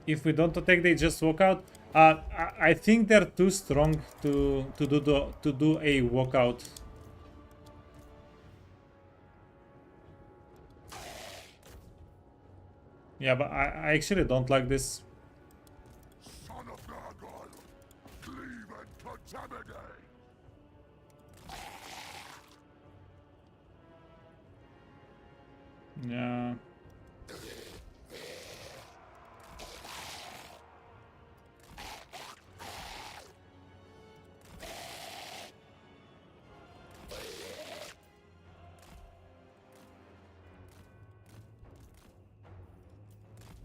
If we don't attack, they just walk out. I think they're too strong to do a walkout. Yeah, but I actually don't like this. Son of Nargon! Cleave and contaminate! Yeah.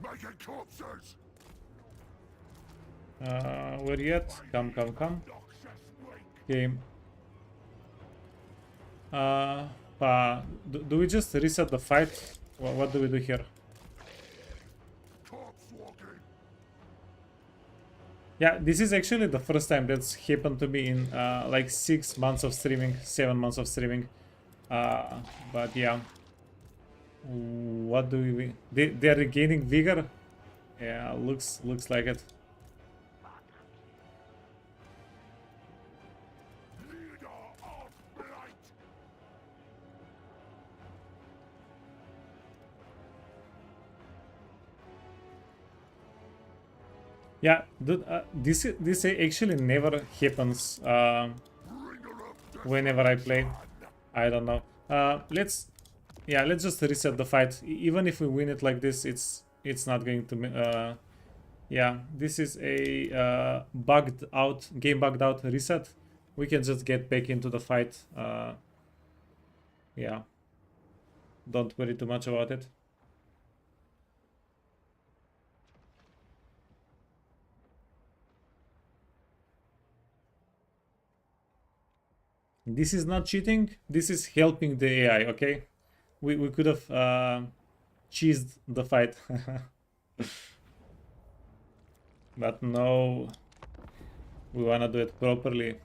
Making corpses! Where yet? Come. Noxious wake! Okay. Do we just reset the fight? What do we do here? Corpse walking! Yeah, this is actually the first time that's happened to me in like 6 months of streaming, 7 months of streaming. But yeah. What do we... They're regaining vigor? Yeah, looks like it. Leader of blight! Yeah, this actually never happens Bringer of death! whenever I play. I don't know. Let's just reset the fight. Even if we win it like this, it's not going to. Yeah, this is a game bugged out reset. We can just get back into the fight. Yeah, don't worry too much about it. This is not cheating. This is helping the AI. Okay, we could have cheesed the fight, but no, we wanna do it properly.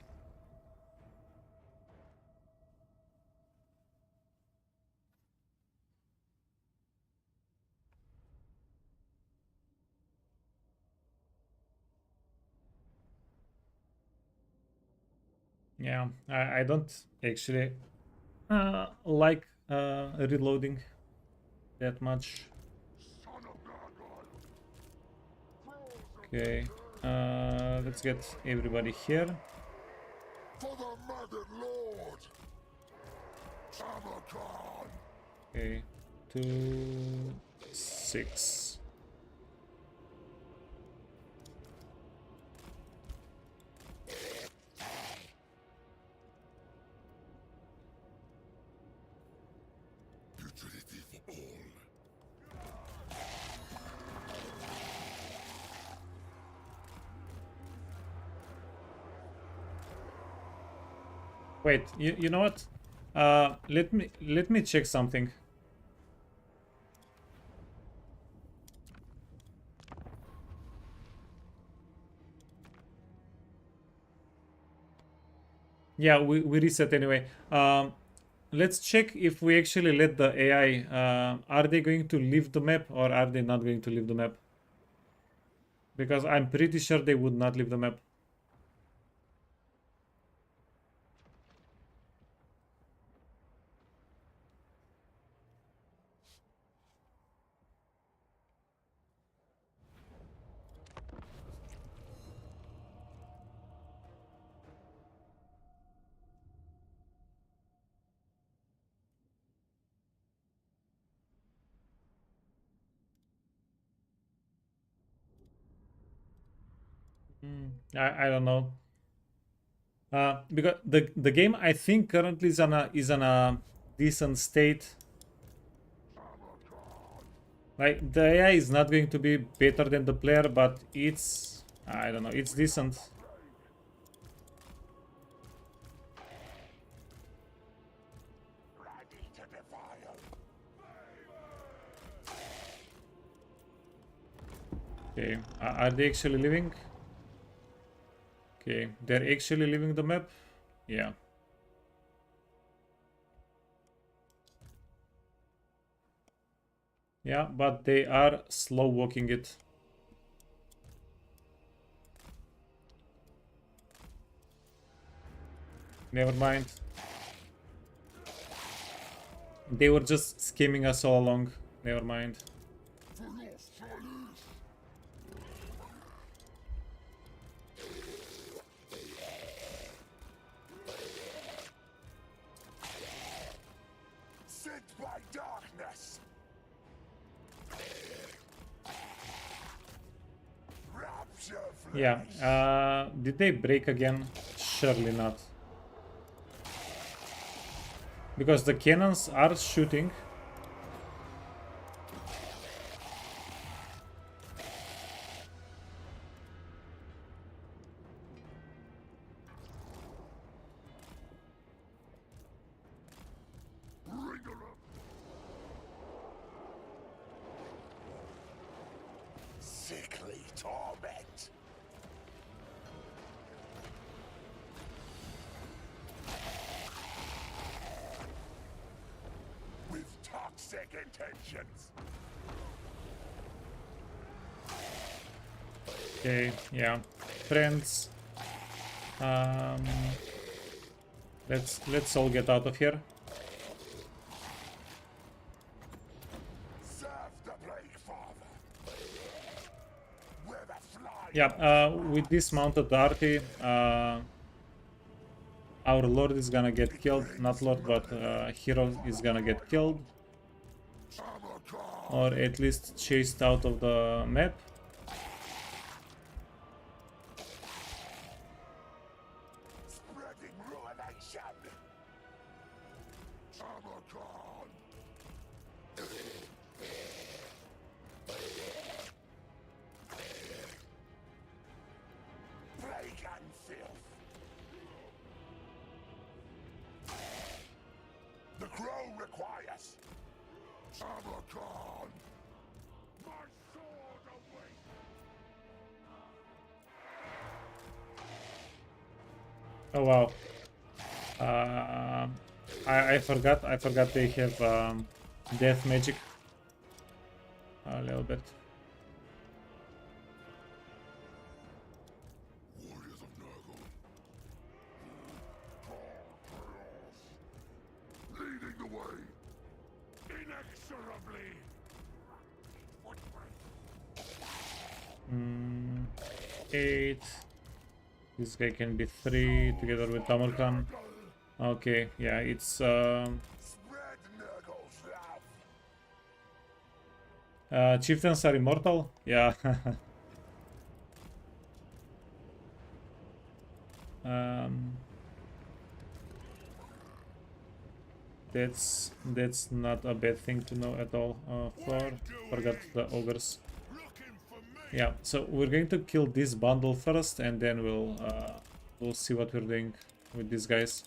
Yeah, I don't actually like reloading that much. Son of Nargon! Okay, let's get everybody here. For the Maggot Lord! Tamurkhan! Okay, 2, 6. Utility for all! Wait, you know what? Let me check something. Yeah, we reset anyway. Let's check if we actually let the AI. Are they going to leave the map or are they not going to leave the map? Because I'm pretty sure they would not leave the map. I don't know. Because the game I think currently is on a decent state. Like the AI is not going to be better than the player, but it's, I don't know, it's decent. Ready to defile. Okay, are they actually leaving? Okay, they're actually leaving the map? Yeah. Yeah, but they are slow walking it. Never mind. They were just scheming us all along. Never mind. For your service. Sent by darkness. Rapture flesh. Yeah, did they break again? Surely not. Because the cannons are shooting. Bring her up. Sickly torment. With toxic intentions. Okay, yeah. Friends. Let's all get out of here. Serve the Plague Father. Where the fly. Yeah, with this mounted arty, our lord is gonna get killed. Not lord, but hero is gonna get killed. Tamurkhan. Or at least chased out of the map. Spreading ruination. Tamurkhan. Plague and filth. The crow requires. Tamurkhan. My sword awaits. Oh wow. I forgot they have death magic. A little bit. Warriors of Nurgle. Chaos. Leading the way. Inexorably. 8. This guy can be 3 together with Tamurkhan. Okay, yeah, it's Spread Nurgle's love. chieftains are immortal. Yeah. um, that's not a bad thing to know at all. Forgot the ogres. Looking for me. Yeah, so we're going to kill this bundle first, and then we'll see what we're doing with these guys.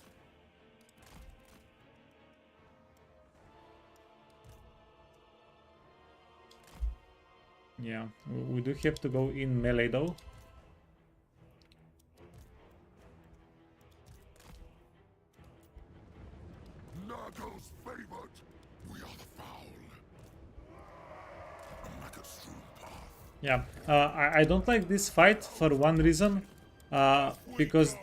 Yeah, we do have to go in melee though. Nurgle's favored. We are the foul. A mega-strewn path. Yeah, I don't like this fight for one reason, because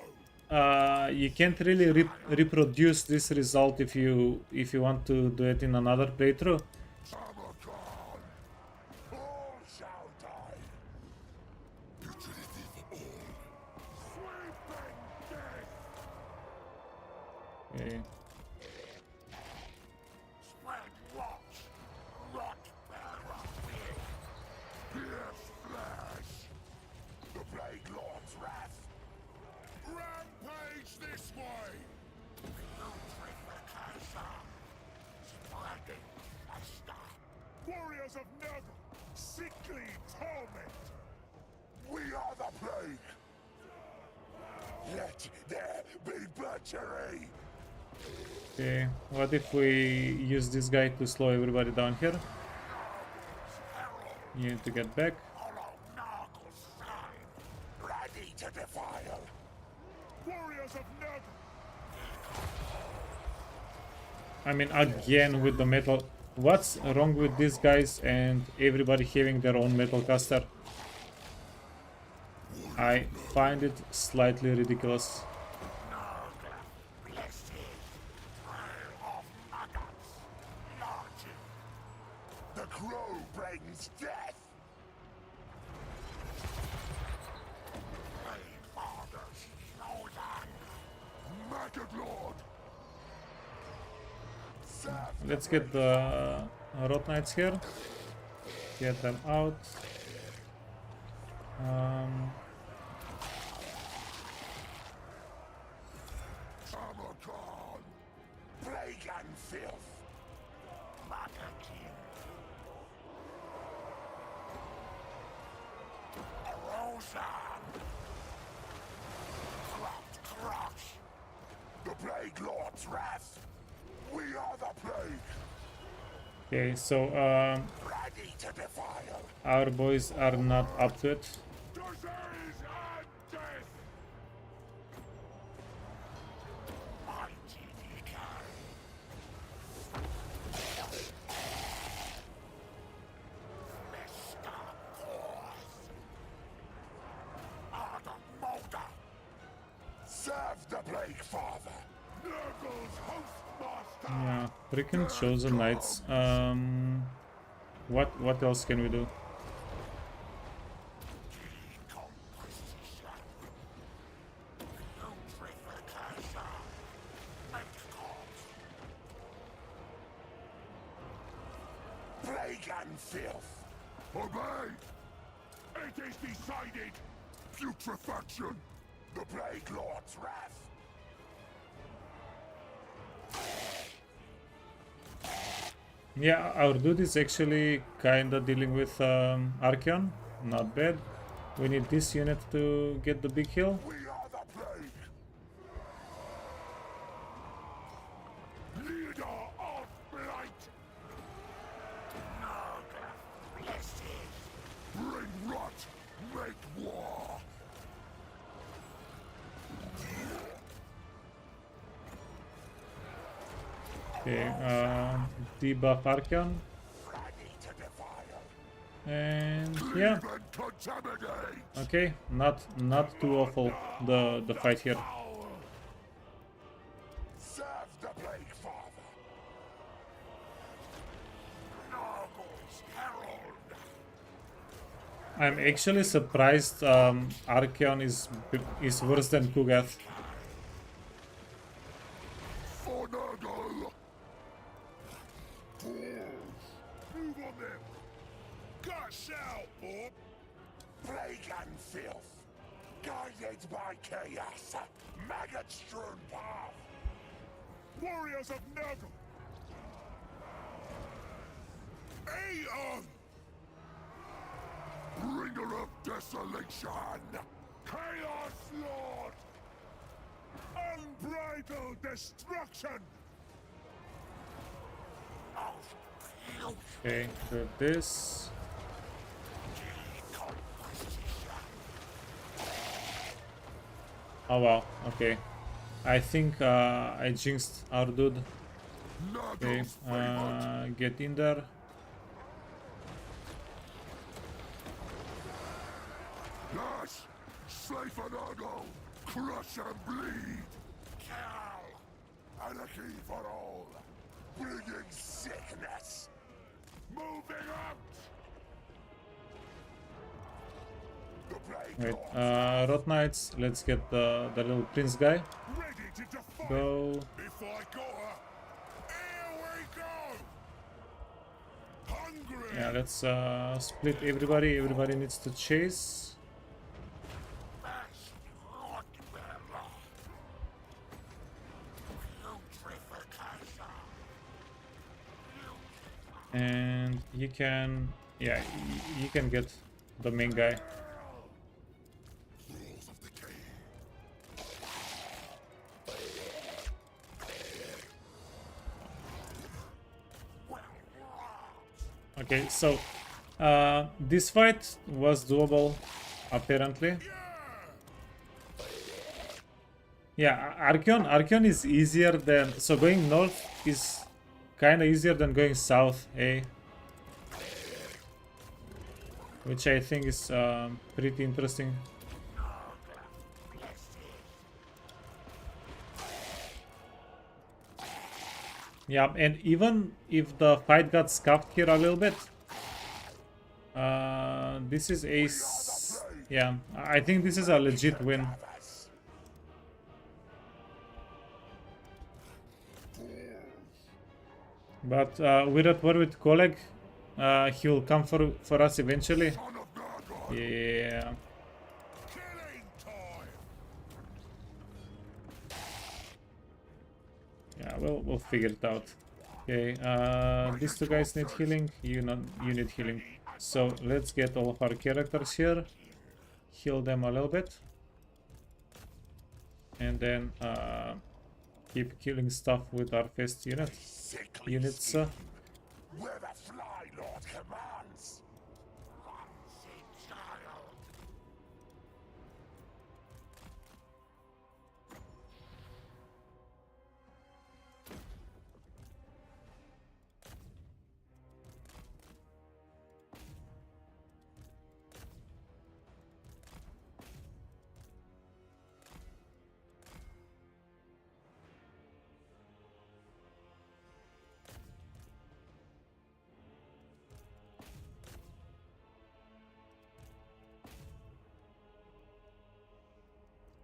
you can't really reproduce this result if you want to do it in another playthrough. Tamurkhan. All shall die. Utility for all. Sweeping death. Okay. Spread rot. Rot bearer. Pierce flesh. The Plague Lord's Warriors of Nurgle, sickly torment. We are the plague. Let there be butchery. Okay, what if we use this guy to slow everybody down here? You need to get back. Hollow Nurgle's sign, ready to defile. Warriors of Nurgle, I mean, again with the metal. What's wrong with these guys and everybody having their own metal caster? I find it slightly ridiculous. The crow brings death. Maggot Lord. Let's get the Rot Knights here. Get them out. Tamurchan. Plague and filth. Maggot King. Erosion. Crush. The Plague Lord's wrath. We are the plague. Okay, so Ready to defile. our boys are not up to it. disease and death. Mighty decay. Mr. Force. Ardent Molder. Serve the Plague Father. Nurgle's hostmaster. Yeah, freaking chosen knights. What else can we do? Decomposition. Putrefaction. Metacons. Plague and filth. Obey. It is decided. Putrefaction. The Plague Lord's wrath. Yeah, our dude is actually kinda dealing with Archeon. Not bad. We need this unit to get the big hill. We are the plague. Leader of blight. Nurgle. Blessed. Bring rot. Make war. Okay, debuff Archeon. Ready to defile. And yeah, Even contaminate. okay, not too awful the fight here. Serve the Plague Father. Nurgle's herald. I'm actually surprised Archeon is worse than Kugath. For Nurgle. Fools. Move on them. Gush out, Bob. Plague and filth. Guided by chaos. Maggot-strewn path. Warriors of Nurgle. Aeon. Bringer of desolation. Chaos Lord. Unbridled destruction. Okay, grab this. Oh wow, okay. I think I jinxed our dude. Okay, Nurgle's favorite. get in there. Yes. Slay for Nurgle. Crush and bleed. Kill. Anarchy for all. Bringing sickness. Moving out. The Plague Wait, Lord. Rot Knights, let's get the little prince guy. Ready to defy. Go. If I got her. Here we go. Hungry. Yeah, let's split everybody. Everybody needs to chase. And you can, yeah, you can get the main guy. Rules of decay. Okay, so this fight was doable, apparently. Yeah, Archeon is easier than, so going north is kind of easier than going south, eh? Which I think is pretty interesting. Yeah, and even if the fight got scuffed here a little bit, this is yeah, I think this is a legit win. But we're at war with Koleg. He will come for us eventually. Son of Nargon. Yeah. Killing time. Yeah, we'll figure it out. Okay, these two guys need healing. You need healing. So let's get all of our characters here. Heal them a little bit. And then keep killing stuff with our fast units. Where the Fly Lord commands. Clumsy child.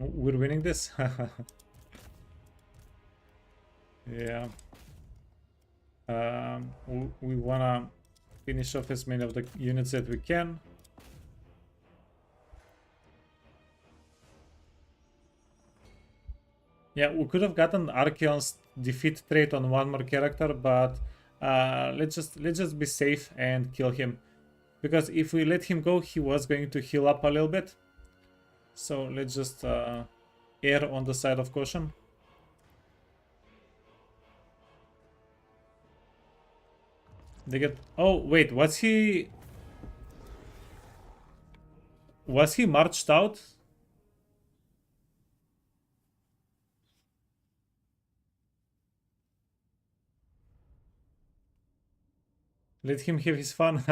We're winning this. Yeah. We wanna finish off as many of the units that we can. Yeah, we could have gotten Archeon's defeat trait on one more character, but let's just be safe and kill him. Because if we let him go, he was going to heal up a little bit. So let's just err on the side of caution. They get... Oh, wait, was he marched out? Let him have his fun.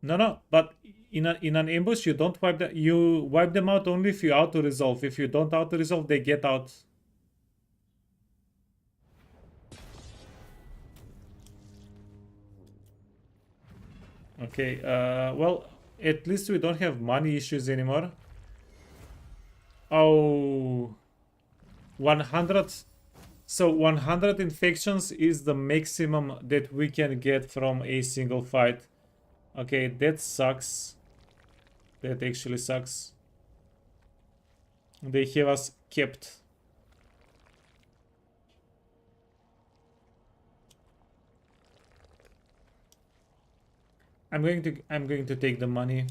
No, but in an ambush you don't wipe you wipe them out only if you auto resolve. If you don't auto resolve, they get out. Okay, well, at least we don't have money issues anymore. Oh, 100. So 100 infections is the maximum that we can get from a single fight. Okay, that sucks. That actually sucks. They have us kept. I'm going to take the money.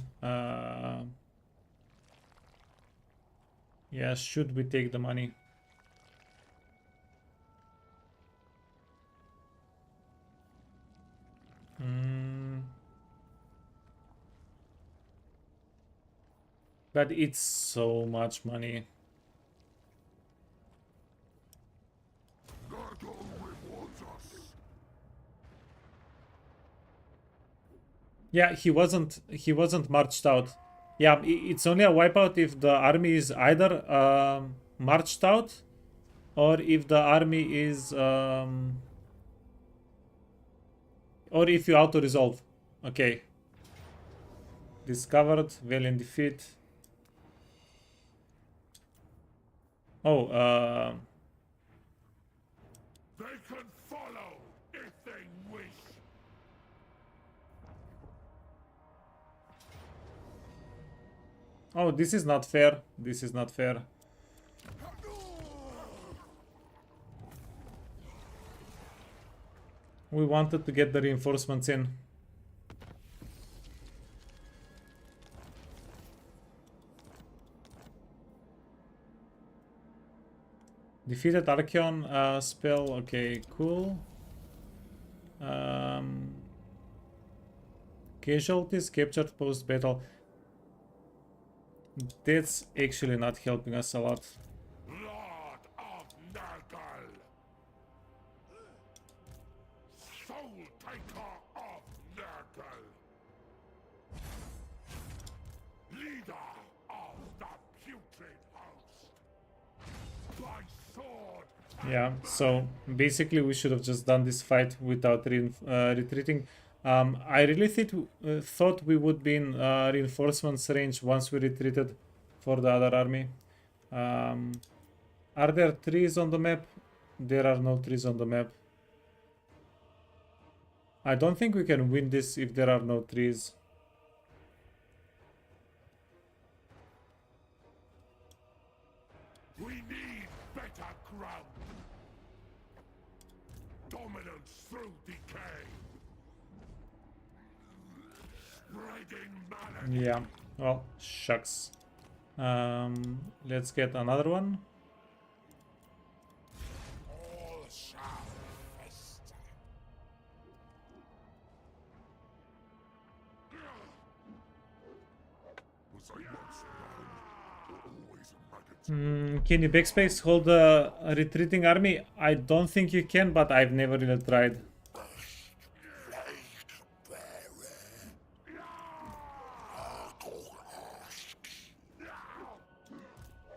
Yeah, should we take the money? But it's so much money. Nargon rewards us. Yeah, he wasn't marched out. Yeah, it's only a wipeout if the army is either marched out or if the army is or if you auto resolve. Okay. Discovered, valiant defeat. Oh, They can follow if they wish. oh, this is not fair. This is not fair. We wanted to get the reinforcements in. Defeated Archeon spell. Okay, cool. Casualties captured post battle. That's actually not helping us a lot. Lord of Nurgle! Soul Taker of Nurgle! Leader of the Putrid House! Thy sword! Yeah, so basically we should have just done this fight without retreating. I really thought we would be in reinforcements range once we retreated for the other army. Are there trees on the map? There are no trees on the map. I don't think we can win this if there are no trees. We need better ground! Dominance through decay! Spreading malady! Yeah, well, shucks. Let's get another one. All shall fester. Was I once around, always a maggot. Can you backspace hold a retreating army? I don't think you can, but I've never really tried.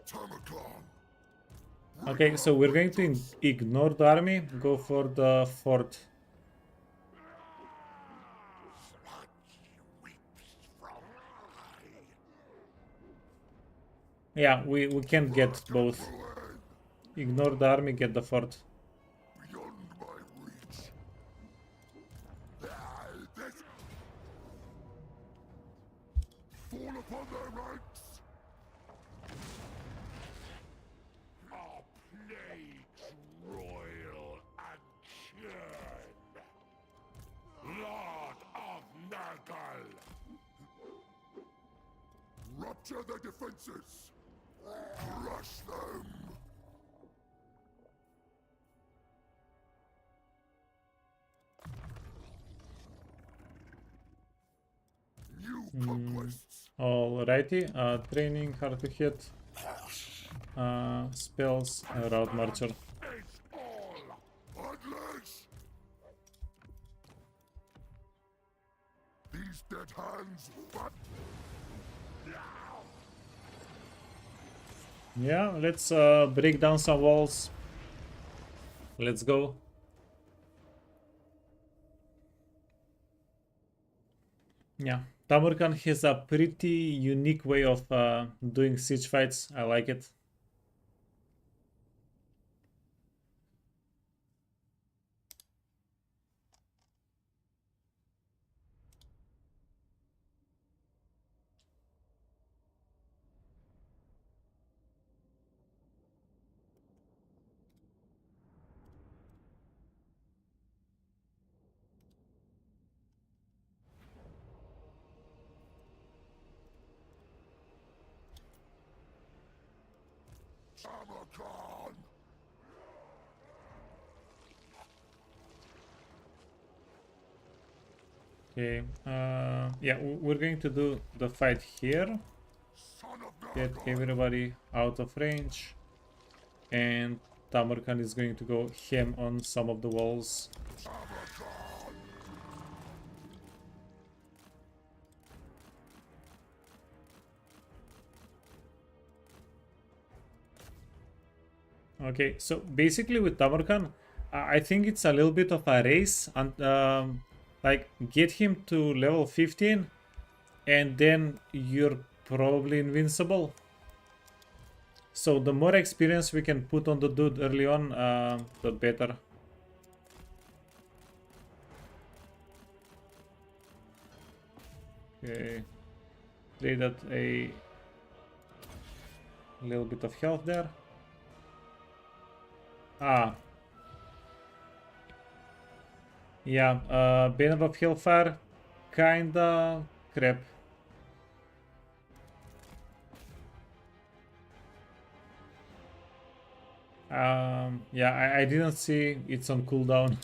Tamurkhan! Okay, so we're going to ignore the army, go for the fort. Yeah, we can't get both. Ignore the army, get the fort. Beyond my reach. This... Fall upon their ranks! Our plagues royal and churn. Lord of Nurgle! Rupture their defenses! Crush them! New conquests! Alrighty, training, hard to hit, spells, route marcher. It's all! Unleash! These dead hands, but Yeah, let's break down some walls. Let's go. Yeah, Tamurkhan has a pretty unique way of doing siege fights. I like it. Tamurkhan! Okay, yeah, we're going to do the fight here. Son of Get Nurgle! everybody out of range. And Tamurkhan is going to go ham on some of the walls. Tamurkhan! Okay, so basically with Tamurkhan, I think it's a little bit of a race and like get him to level 15 and then you're probably invincible. So the more experience we can put on the dude early on, the better. Okay, traded a little bit of health there. Ah. Yeah, Banner of Hellfire, kinda crap. Yeah, I didn't see it's on cooldown.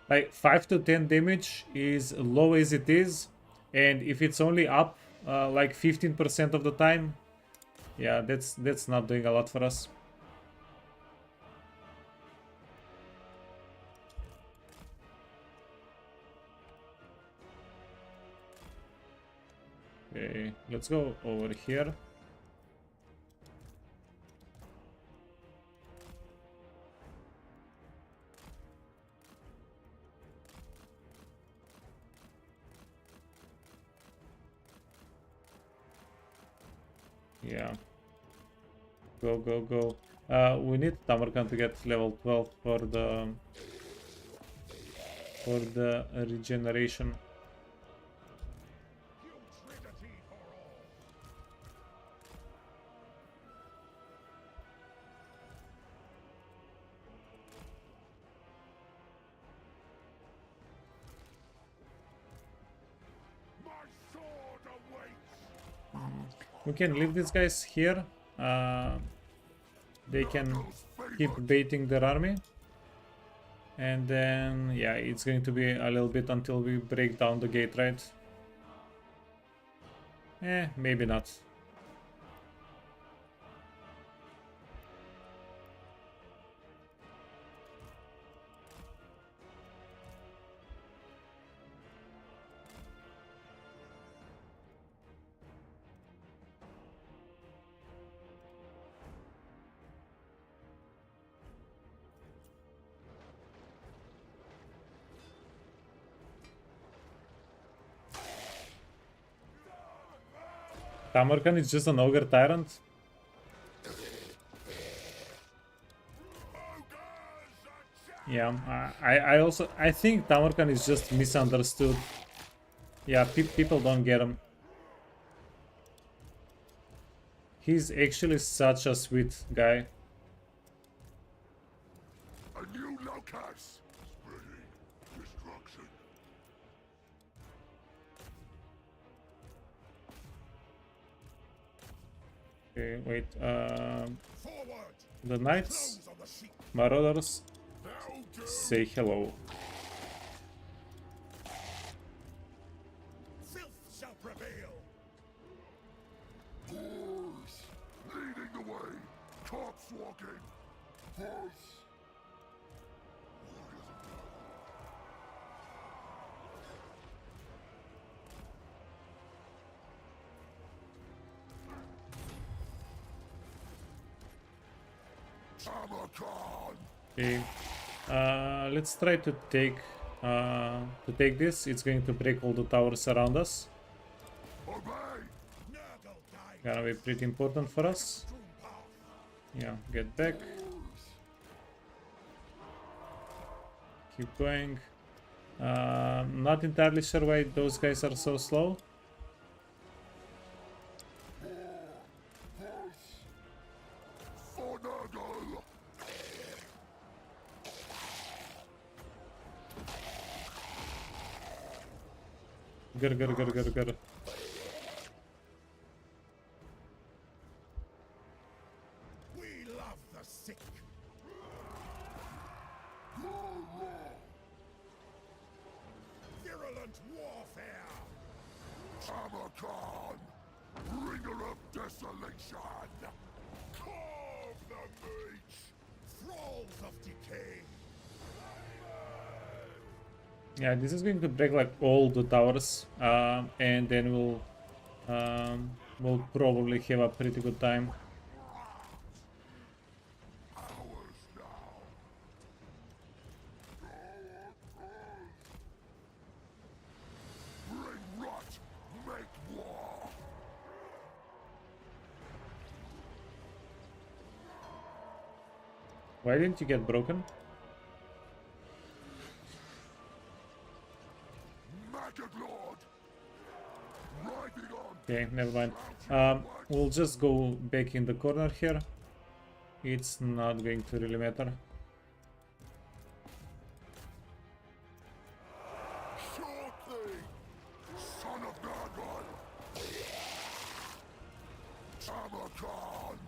Like 5 to 10 damage is low as it is, and if it's only up like 15% of the time, yeah, that's not doing a lot for us. Okay, let's go over here. Yeah. Go, go, go. We need Tamurkhan to get level 12 for the regeneration. My sword awaits! We can leave these guys here. They can keep baiting their army. And then, yeah, it's going to be a little bit until we break down the gate, right? Maybe not. Tamurkhan is just an ogre tyrant. Yeah, I think Tamurkhan is just misunderstood. Yeah, people don't get him. He's actually such a sweet guy. A new locus! Spreading destruction. Okay, wait. Forward! The knights, Those on the sheep! marauders, Now do! say hello. Filth shall prevail! Horse! Leading the way! Corpse walking! Horse! Tamurkhan! Okay. Let's try to take this. It's going to break all the towers around us. Obey! Nurgle guide! Gonna be pretty important for us. Strewn path! Yeah, get back. Keep going. Not entirely sure why those guys are so slow. For Nurgle! Grr. We love the sick! Virulent warfare! Tamurkhan! Bringer of desolation! Carve the mage! Thralls of decay! Yeah, this is going to break like all the towers, and then we'll probably have a pretty good time. Ours now! Bring rot! Make war! Why didn't you get broken? Maggot Lord! Riding on! Okay, never mind. We'll just go back in the corner here. It's not going to really matter. Tamurkhan!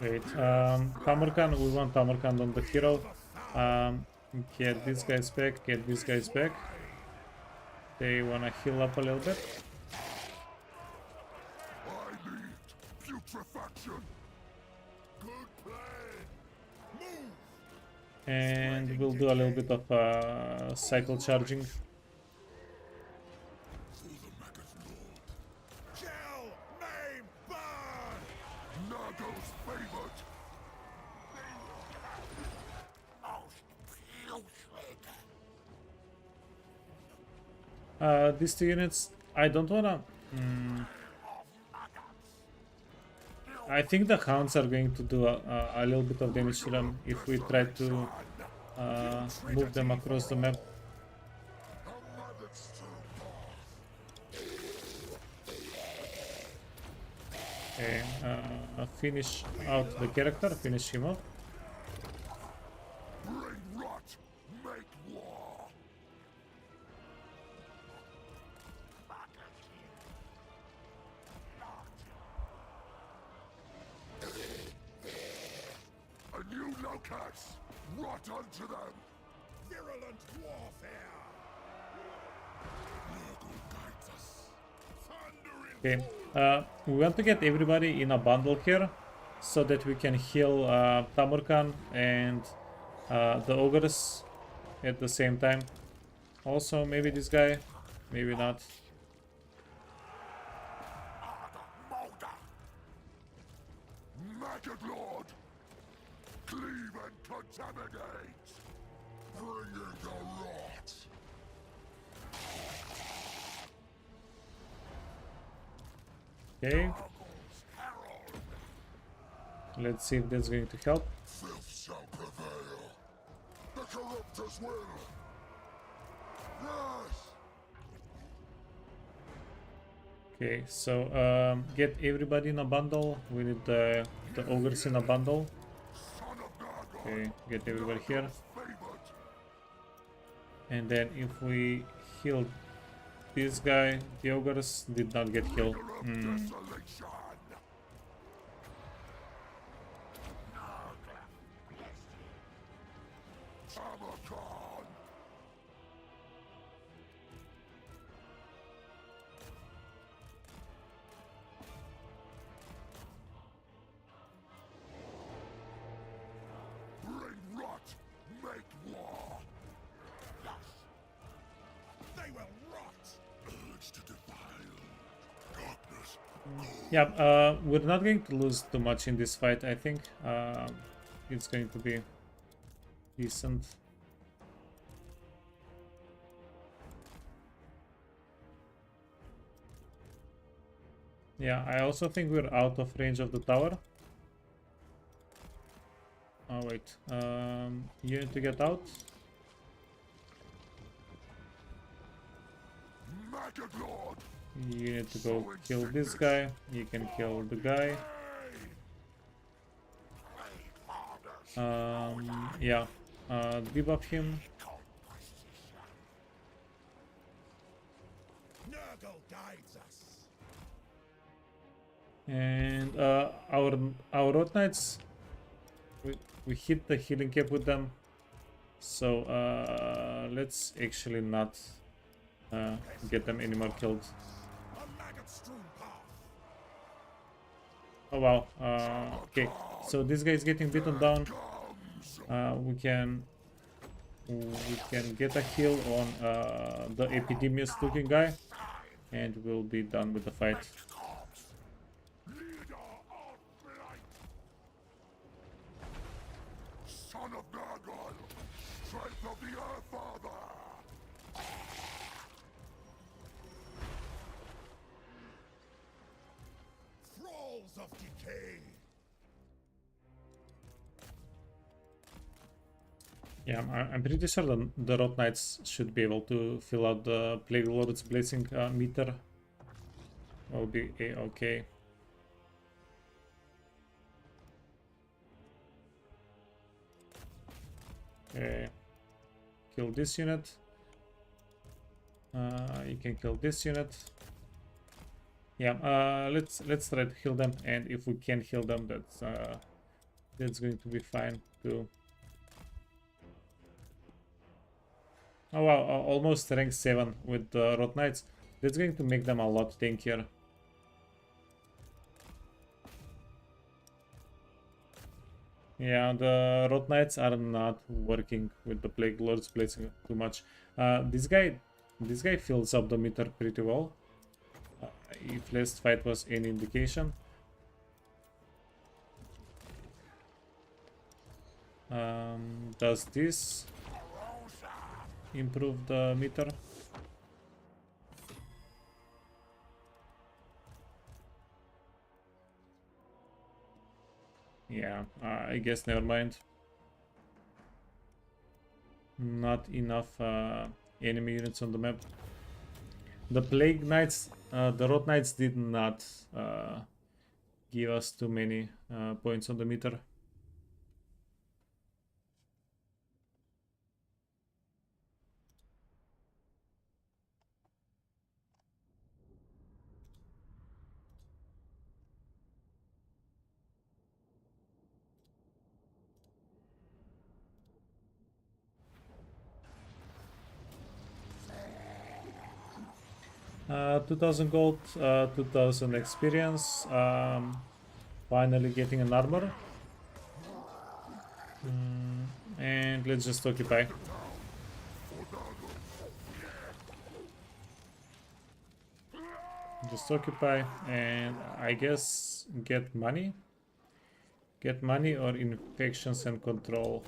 Wait, Tamurkhan, we want Tamurkhan on the hero. Get these guys back, get these guys back. They wanna heal up a little bit. I need putrefaction! Good plan. Move. And we'll do a little bit of cycle charging. Through the Maggot's Lord. Kill, maim, burn. Nago's favored! These two units, I don't wanna. I think the hounds are going to do a little bit of damage to them if we try to move them across the map. Okay, finish out the character, finish him off. Bring rot! Make war! A new locus! Rot unto them! Virulent warfare. Nurgle guides us. Thundering. Okay, we want to get everybody in a bundle here so that we can heal Tamurkhan and the ogres at the same time. Also, maybe this guy, maybe not. Maggot Lord! Cleave and contaminate! Bringing the rot! Okay, let's see if that's going to help. Filth shall prevail! The corruptors will! Yes! Okay, so get everybody in a bundle. We need the ogres in a bundle. Son of Nago! Okay, get everybody here. Favored! And then if we heal this guy, the ogres did not get healed. Desolation! Tamurkhan! Bring rot! Make war! They will rot. Urge to defile. Darkness. Yeah, we're not going to lose too much in this fight, I think. It's going to be decent. Yeah, I also think we're out of range of the tower. Oh wait, you need to get out. Maggot Lord! You need to go kill this guy. You can kill the guy. Yeah, debuff him. Nurgle guides us. And our Road Knights, we hit the healing cap with them. So let's actually not get them any more killed. A maggot-strewn path. Oh wow. Okay, so this guy is getting beaten down. We can get a heal on the epidemious looking guy, and we'll be done with the fight. Leader of blight! Son of Nargol! Strength of the Earth Father! Thralls of decay. Yeah, I'm pretty sure the Road Knights should be able to fill out the Plague Lord's Blessing meter. Will be a-okay. Okay. Kill this unit. You can kill this unit. Yeah, let's try to heal them, and if we can heal them, that's going to be fine too. Oh wow, almost rank 7 with the Rot Knights. That's going to make them a lot tankier. Yeah, the Rot Knights are not working with the Plague Lords placing too much. This guy fills up the meter pretty well. If last fight was any indication. Does this improve the meter? Yeah, I guess never mind. Not enough enemy units on the map. The Plague Knights, the Rot Knights did not give us too many points on the meter. Uh, 2000 gold, 2000 experience. Finally getting an armor. And let's just occupy. Just occupy and I guess get money. Get money or infections and control.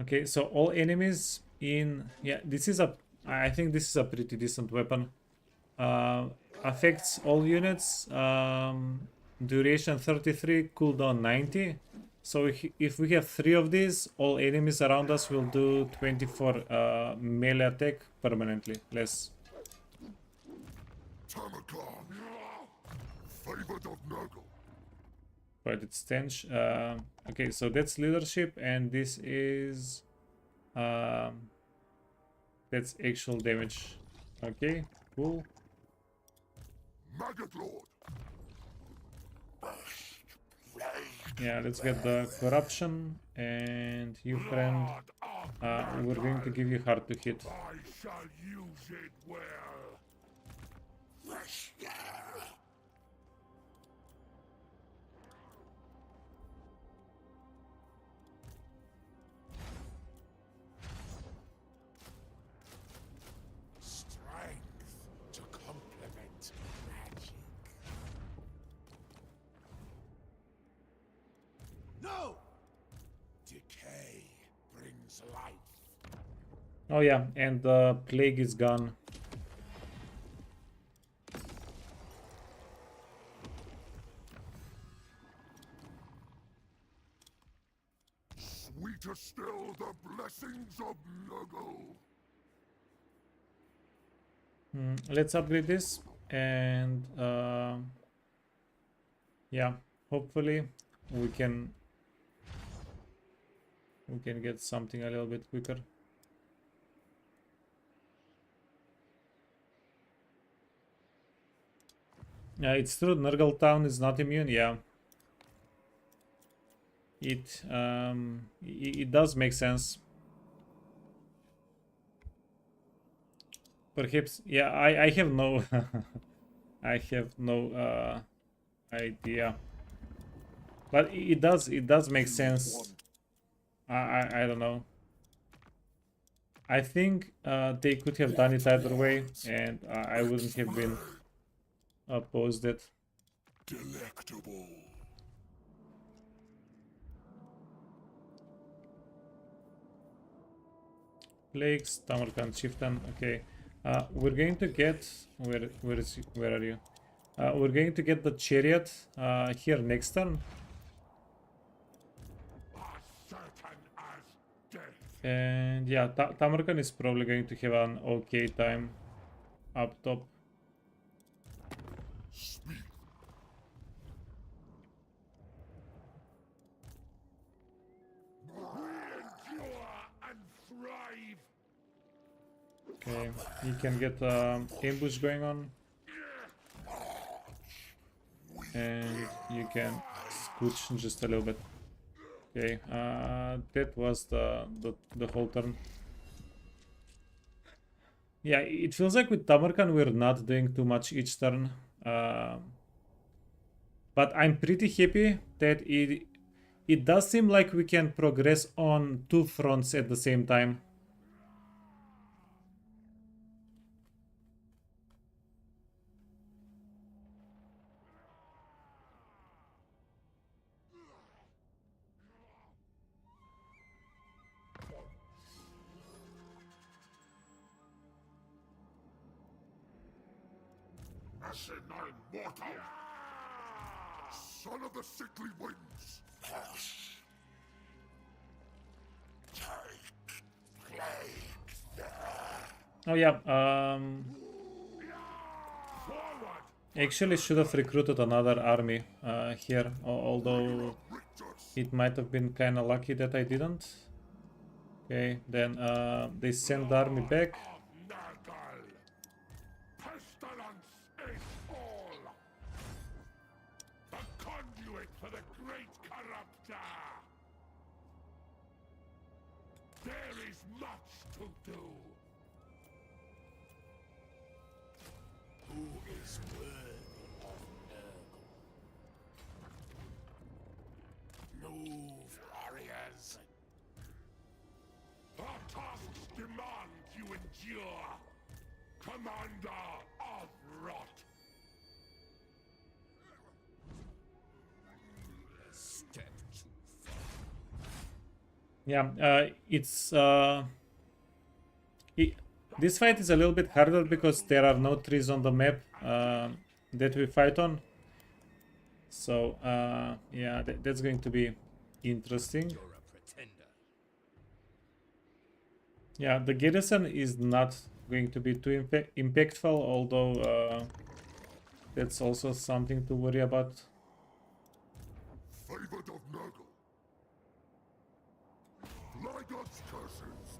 Okay, so all enemies in... Yeah, this is a... I think this is a pretty decent weapon. Affects all units. Duration 33, cooldown 90. So if we have 3 of these, all enemies around us will do 24 melee attack permanently. Less. Tamurkhan, favored of Nurgle. Quite its stench. Okay, so that's leadership, and this is that's actual damage. Okay, cool. Maggot Lord. Yeah, let's get the corruption, and you friend, we're going to give you hard to hit. I shall use it well. Strength to complement magic. No! Decay brings life. Oh yeah, and the plague is gone. Sweeter still the blessings of Nurgle. Let's upgrade this, and yeah, hopefully we can get something a little bit quicker. Yeah, it's true, Nurgle Town is not immune. Yeah, it does make sense. Perhaps, yeah, I have no I have no idea, but it does make sense. I don't know. I think they could have done it either way, and I wouldn't have been opposed it. Delectable. Plagues, Tamurchan, Chieftain. Okay, we're going to get where are you? We're going to get the chariot here next turn, As certain as death. and yeah, Tamurkhan is probably going to have an okay time up top. Speak. arrive. Okay, you can get ambush going on. And you can scooch just a little bit. Okay, that was the whole turn. Yeah, it feels like with Tamurkhan we're not doing too much each turn. But I'm pretty happy that it does seem like we can progress on two fronts at the same time. Asinine mortal! Son of the sickly winds! Oh yeah, Forward! actually should have recruited another army here, although Victors! it might have been kind of lucky that I didn't. Okay, then they send the army back. Of Nurgle! Pestilence is all! The conduit for the great corrupter! There is much to do! Who is worthy of Nurgle? Move, warriors. Our tasks demand you endure! Commander of Rot! Step too far. Yeah, this fight is a little bit harder because there are no trees on the map that we fight on. So yeah, that's going to be interesting. You're a pretender. Yeah, the garrison is not going to be too impactful, although that's also something to worry about. Favored of Nurgle! Fly God's curses!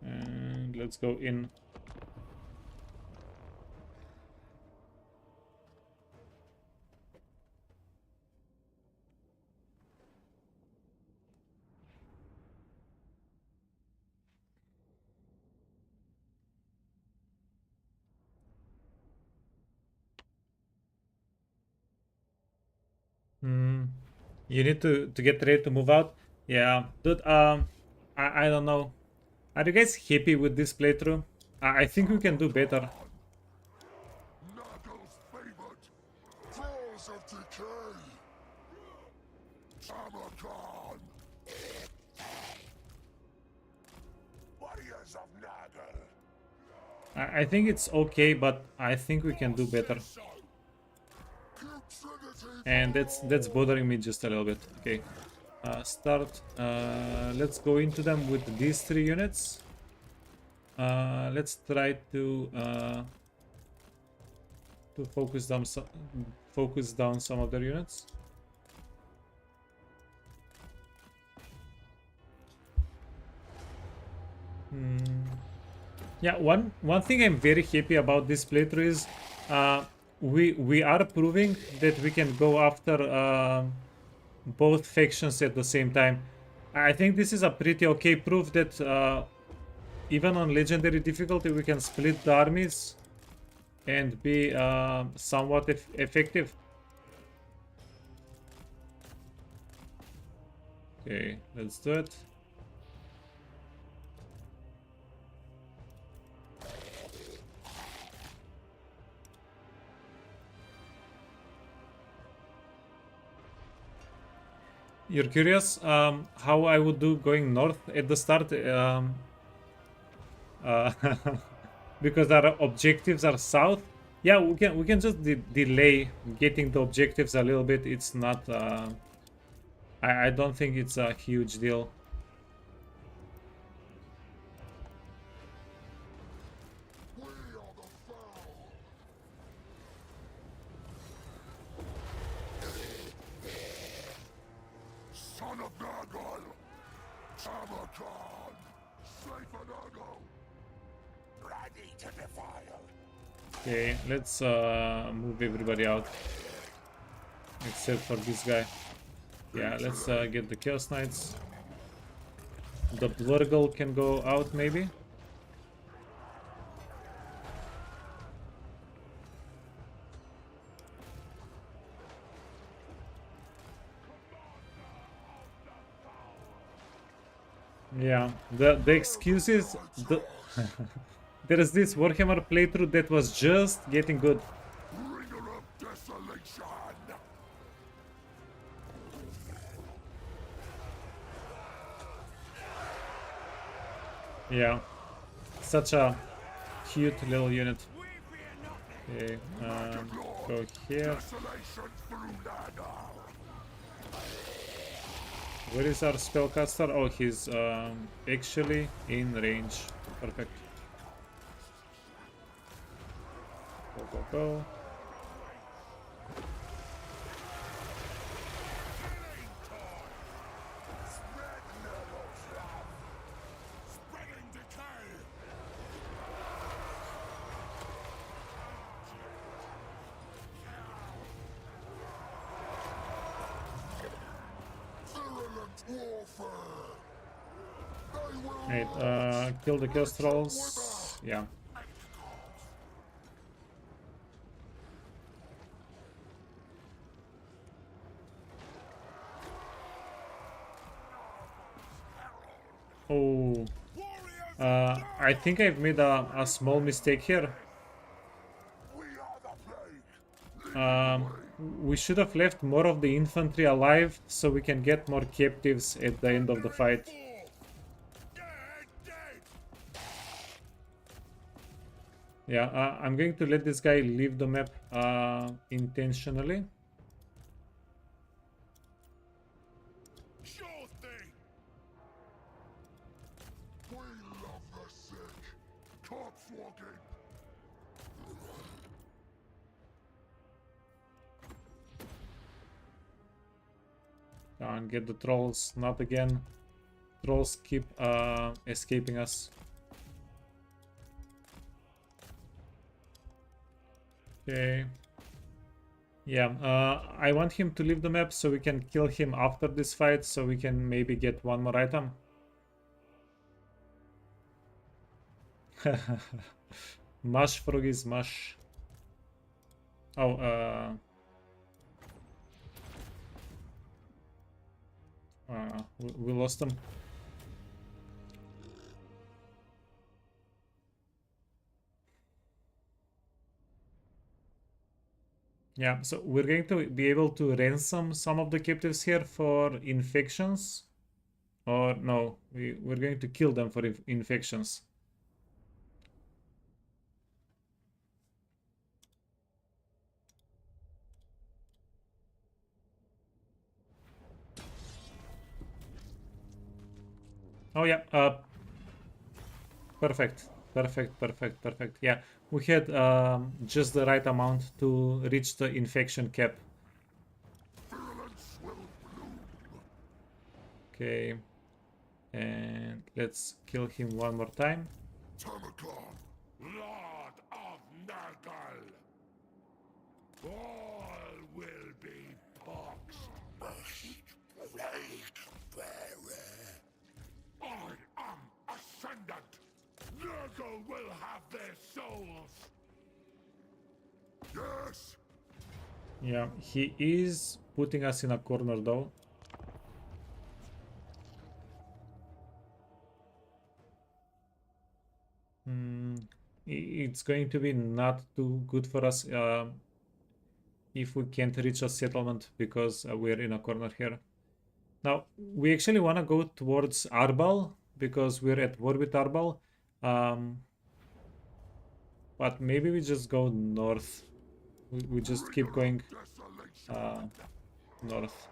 And let's go in. You need to get ready to move out. Yeah, dude. I don't know. Are you guys happy with this playthrough? I think we can do better. Nurgle's favored! Thralls of decay! Tamurchan! Warriors of Nurgle. I think it's okay, but I think we can do better. And that's bothering me just a little bit. Okay, start. Let's go into them with these 3 units. Let's try to focus down some of their units. Yeah, one thing I'm very happy about this playthrough is we are proving that we can go after both factions at the same time. I think this is a pretty okay proof that even on legendary difficulty we can split the armies and be somewhat effective. Okay, let's do it. You're curious how I would do going north at the start? Because our objectives are south. Yeah, we can just delay getting the objectives a little bit. It's not. I don't think it's a huge deal. We are the foe! Son of Nurgle! Tamurchan! slay for Nurgle. Ready to defile. Okay, let's move everybody out. Except for this guy. Yeah, let's get the Chaos Knights. The Blurgle can go out maybe. Yeah, the excuses. There is this Warhammer playthrough that was just getting good. Bringer of desolation. Yeah, such a cute little unit. Okay, go here. Desolation through Nurgle. Where is our spellcaster? Oh, he's actually in range. Perfect. Go, go, go. Spreading decay. Virulent warfare. They will Right, kill the Chaos Trolls. Yeah. Oh, I think I've made a small mistake here. we are the plague. We should have left more of the infantry alive so we can get more captives at the end of the fight. Yeah, I'm going to let this guy leave the map intentionally. Sure thing. We love the sick. Corpse walking. And get the trolls, not again. Trolls keep escaping us. Okay. Yeah, I want him to leave the map so we can kill him after this fight, so we can maybe get one more item. Mush, froggies, mush. Oh, we lost them. Yeah, so we're going to be able to ransom some of the captives here for infections. Or no, we're going to kill them for infections. Oh yeah, perfect, perfect, perfect, perfect. Yeah, we had just the right amount to reach the infection cap. Virulence will bloom. Okay, and let's kill him one more time. Tamurchan, Lord of Nurgle. All will be poxed. plague bearer. I am ascendant. Nurgle will have their souls. Yes. Yeah, he is putting us in a corner though. It's going to be not too good for us if we can't reach a settlement because we're in a corner here. Now, we actually want to go towards Arbal because we're at war with Arbal. But maybe we just go north. We just keep going Desolation. north.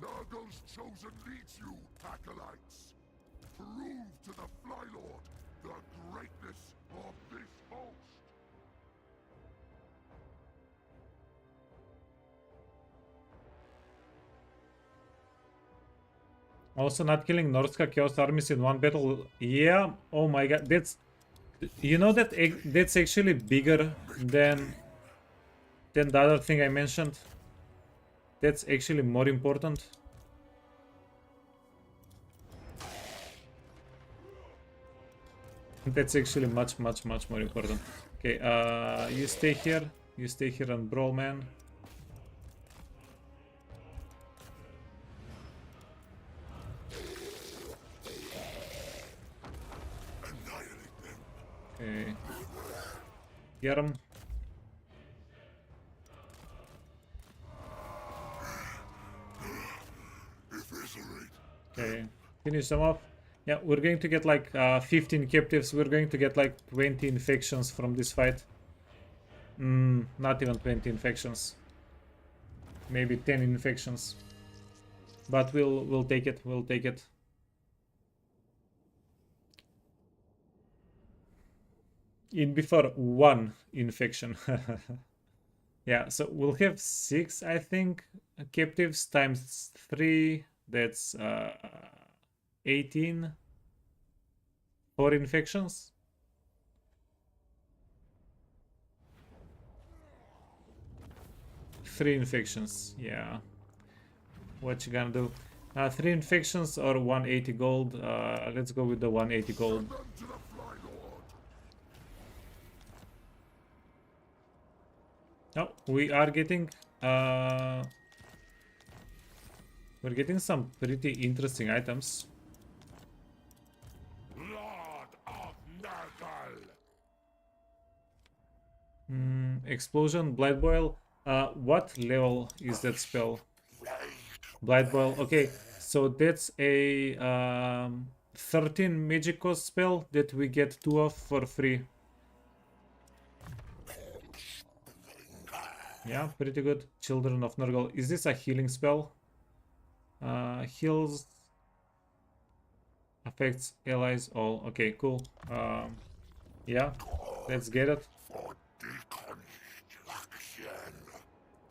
Nurgle's chosen leads you, acolytes. Prove to the Flylord the greatness of this host. Also, not killing Norska Chaos armies in one battle. Yeah. Oh my god, that's, you know, that's actually bigger than the other thing I mentioned. That's actually more important. That's actually much more important. Okay, you stay here. You stay here and brawl, man. Okay. Get him. Okay. Finish them off. Yeah, we're going to get like 15 captives. We're going to get like 20 infections from this fight. Not even 20 infections. Maybe 10 infections. But we'll take it. We'll take it. In before 1 infection. Yeah, so we'll have 6, I think, captives times 3. That's 18. 4 infections. Three infections, yeah. What you gonna do? 3 infections or 180 gold? Let's go with the 180 gold. Oh, we are getting we're getting some pretty interesting items. Lord of Nurgle! Explosion, Blight Boil. What level is that spell? Blight Boil. Okay, so that's a 13 magic cost spell that we get 2 of for free. Yeah, pretty good. Children of Nurgle. Is this a healing spell? Heals, affects allies all. Okay, cool. Yeah, let's get it.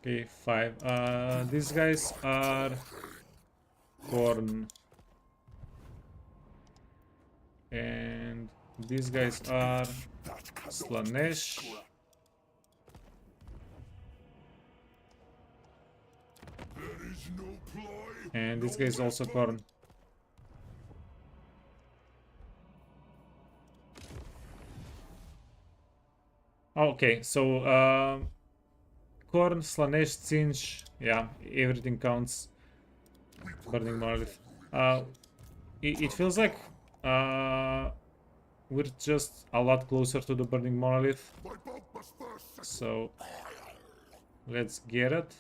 Okay, 5. These guys are Corn. And these guys are Slanesh. And this guy is also Corn. Okay, so Corn, Slanesh, Cinch, yeah, everything counts. Burning Monolith. It feels like we're just a lot closer to the Burning Monolith. So let's get it.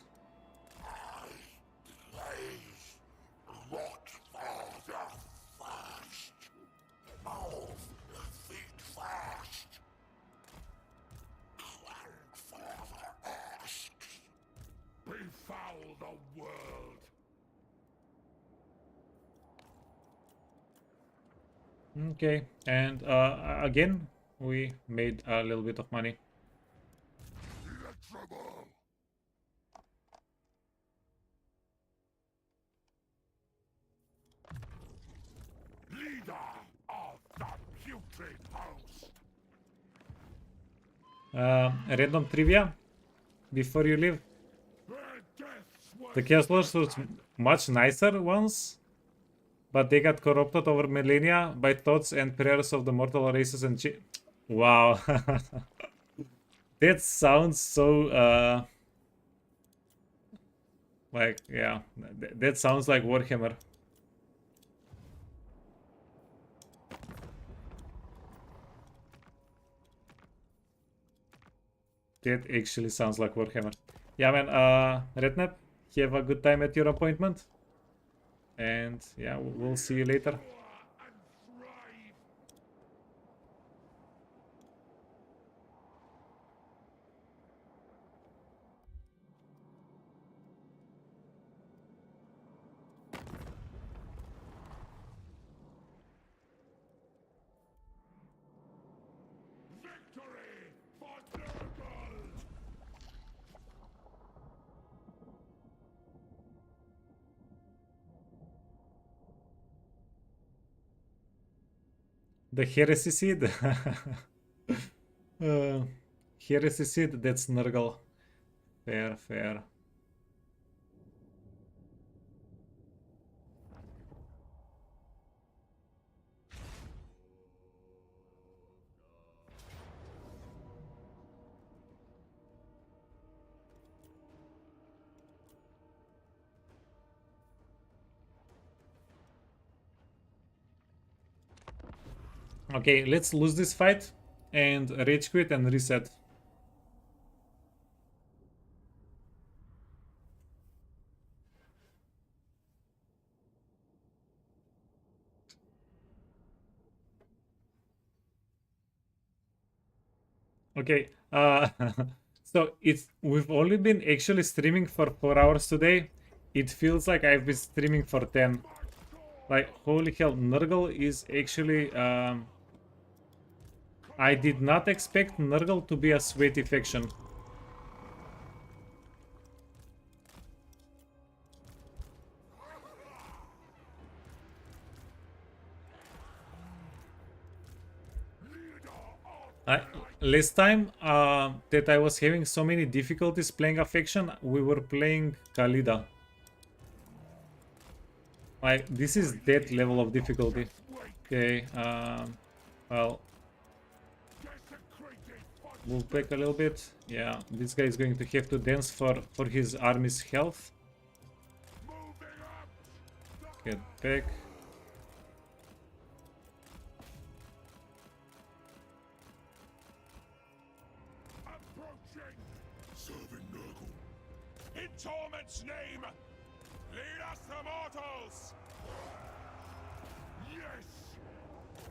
Befoul the world! Okay, and again, we made a little bit of money. Trouble! Leader of the putrid host! Random trivia before you leave. The Chaos Lords were much nicer once, but they got corrupted over millennia by thoughts and prayers of the mortal races and wow. That sounds so like, yeah, that sounds like Warhammer. That actually sounds like Warhammer. Yeah, man, Rednap, have a good time at your appointment. And yeah, we'll see you later. Victory for Nurgle! The heresy seed. uh, heresy seed. That's Nurgle. Fair, fair. Okay, let's lose this fight and rage quit and reset. Okay, so we've only been actually streaming for 4 hours today. It feels like I've been streaming for 10. Like, holy hell, Nurgle is actually I did not expect Nurgle to be a sweaty faction. Last time that I was having so many difficulties playing a faction, we were playing Khalida. Like, this is that level of difficulty. Okay, well, move back a little bit. Yeah, this guy is going to have to dance for his army's health. Get back. Serving Nurgle. In Torment's name, lead us to mortals! Yes!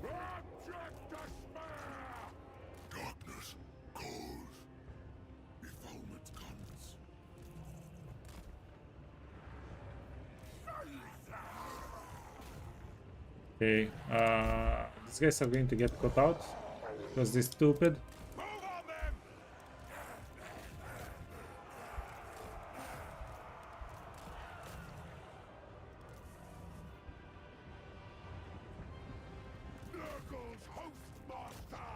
Abject despair! Darkness calls. Defilement comes. Okay, these guys are going to get caught out because they're stupid. Move on them! Nurgle's Hostmaster!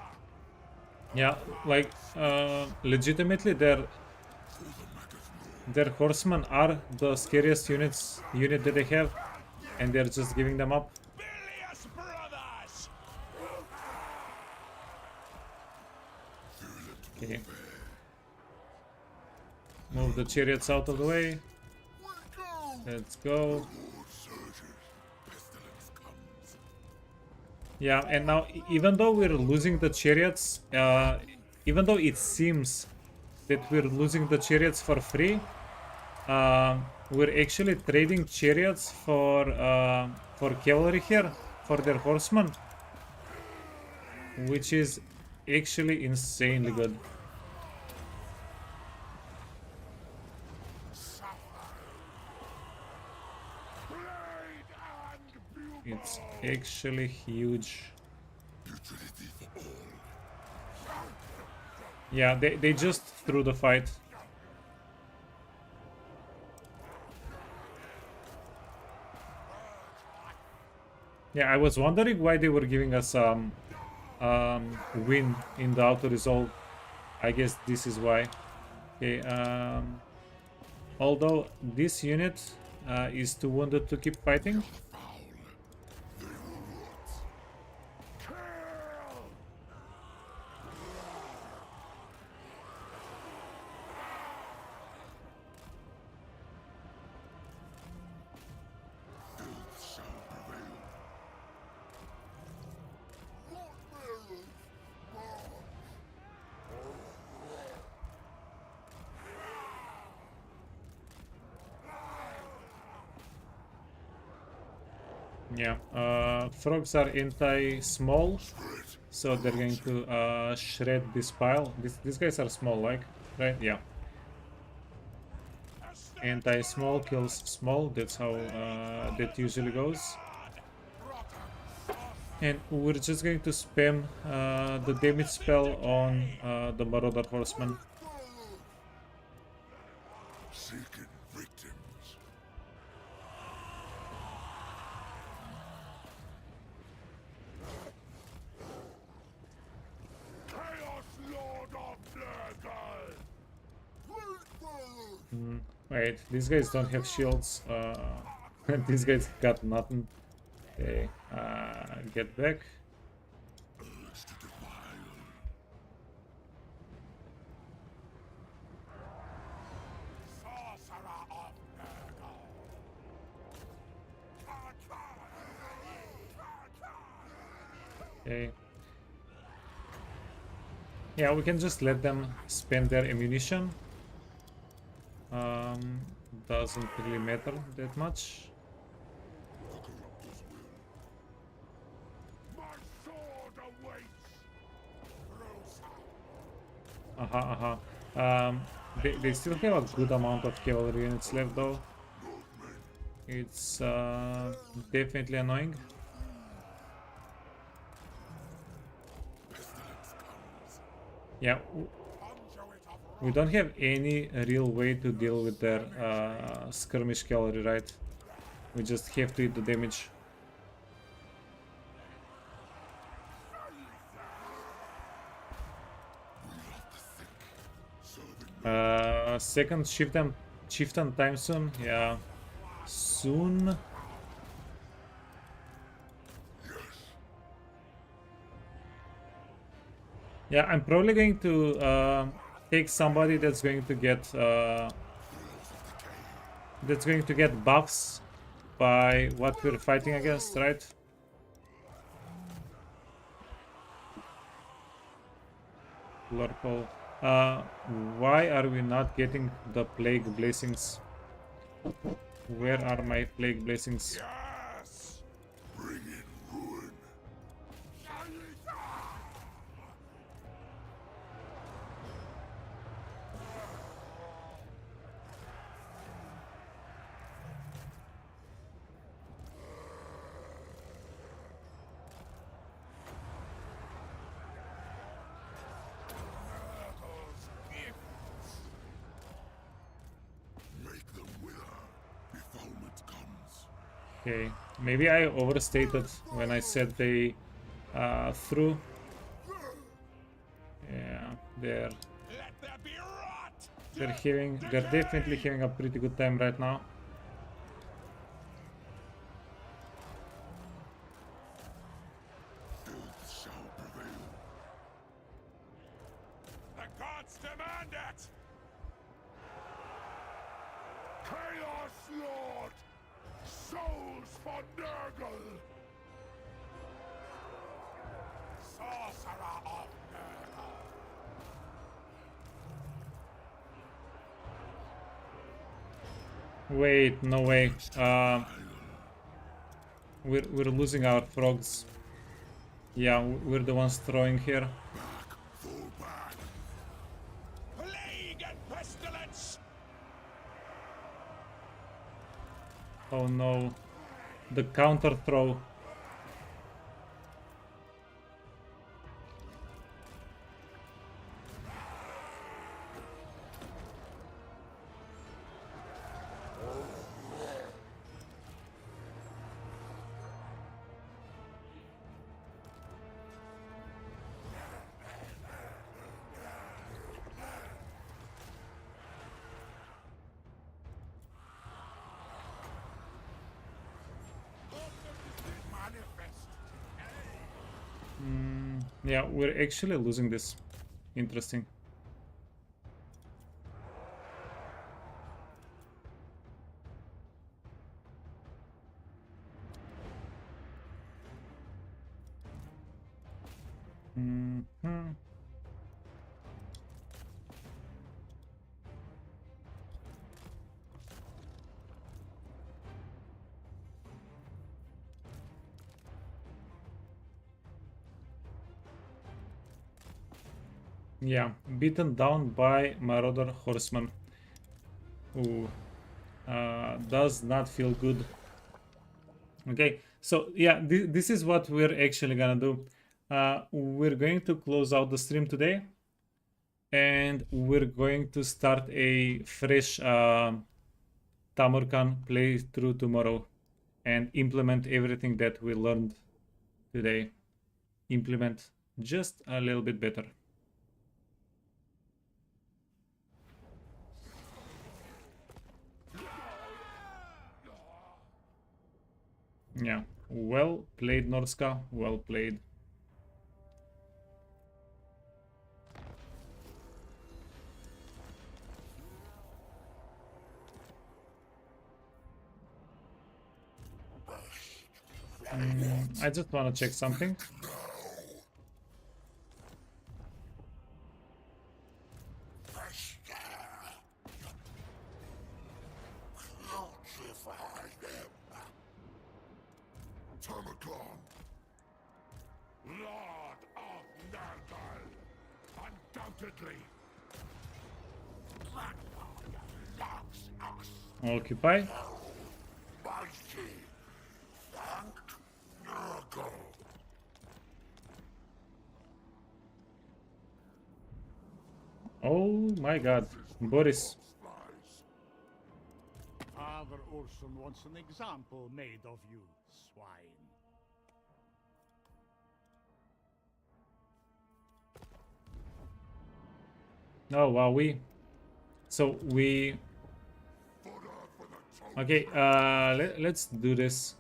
Yeah, like legitimately their horsemen are the scariest unit that they have, and they're just giving them up. Bilious brothers! Okay. Move the chariots out of the way. Let's go. Yeah, and now even though we're losing the chariots, even though it seems that we're losing the chariots for free, we're actually trading chariots for cavalry here, for their horsemen, which is actually insanely good. It's actually huge. Yeah, they just threw the fight. Yeah, I was wondering why they were giving us win in the auto resolve. I guess this is why. Okay, although this unit is too wounded to keep fighting. Yeah, frogs are anti-small, so they're going to shred this pile. These guys are small, like, right? Yeah. Anti-small kills small. That's how that usually goes. And we're just going to spam the damage spell on the Marauder Horseman. Seeking victims. Wait, these guys don't have shields. These guys got nothing. Okay, get back. Urge to defile. Sorcerer of Nurgle. Okay. Yeah, we can just let them spend their ammunition. Doesn't really matter that much. The corruptor's will. My sword awaits. Rosa. They still have a good amount of cavalry units left though. It's definitely annoying. Pestilence comes. Yeah, Conjure it of we don't have any real way to deal with their skirmish cavalry, right? We just have to eat the damage. Second chieftain time soon. Yeah, soon. Yeah, I'm probably going to take somebody that's going to get buffs by what we're fighting against, right? Lurple. Why are we not getting the plague blessings? Where are my plague blessings? Yes! Bring in ruin. Nurgle's gifts. Make them wither. Defilement comes. Okay, maybe I overstated when I said they threw. Yeah, Let there be rot! they're definitely having a pretty good time right now. Filth shall prevail. The gods demand it! Chaos Lord! Souls for Nurgle! Sorcerer of Nurgle! Wait, no way. We're losing our frogs. Yeah, we're the ones throwing here. Fall back! Plague and pestilence! Oh no. The counter throw. Manifest! Yeah, we're actually losing this. Interesting. Mhm. Yeah, beaten down by Marauder Horseman. Ooh, does not feel good. Okay, so yeah, this is what we're actually gonna do. We're going to close out the stream today, and we're going to start a fresh Tamurkhan playthrough tomorrow and implement everything that we learned today. Implement just a little bit better. Yeah, well played, Norska. Well played. I just want to check something. Tamurchan, Lord of Nurgle, undoubtedly. That Lord loves us. Occupy. Mighty, thank Nurgle. Oh my god. Boris. Flies. Father Urson wants an example made of you, swine. Oh wow, so we okay, let's do this.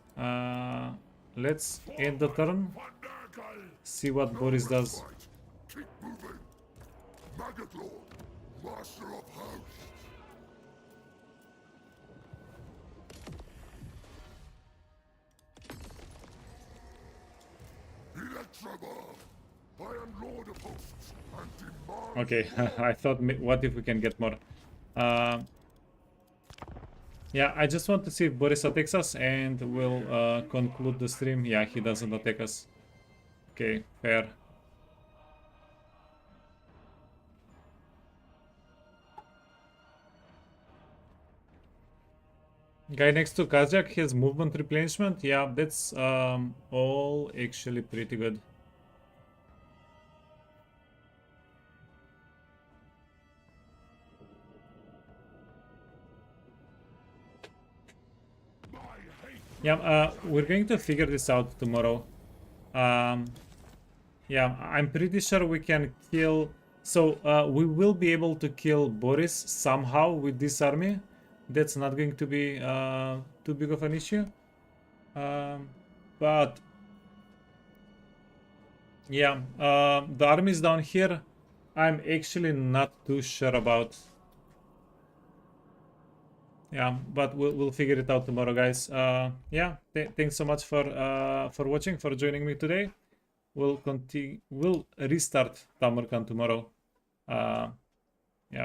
Let's end the turn, For Nurgle. see what Boris does. Right. Keep moving. Maggot Lord, Master of Hosts. Electroball, I am Lord of Hosts and demand. Okay, I thought what if we can get more. Yeah, I just want to see if Boris attacks us and we'll conclude the stream. Yeah, he doesn't attack us. Okay, fair. Guy next to Kazak has movement replenishment. Yeah, that's all actually pretty good. Yeah, we're going to figure this out tomorrow. Yeah, I'm pretty sure we can kill... So, we will be able to kill Boris somehow with this army. That's not going to be too big of an issue. But... Yeah, the armies down here, I'm actually not too sure about. Yeah, but we'll figure it out tomorrow, guys. Yeah, thanks so much for watching, for joining me today. We'll restart Tamurkhan tomorrow. Yeah,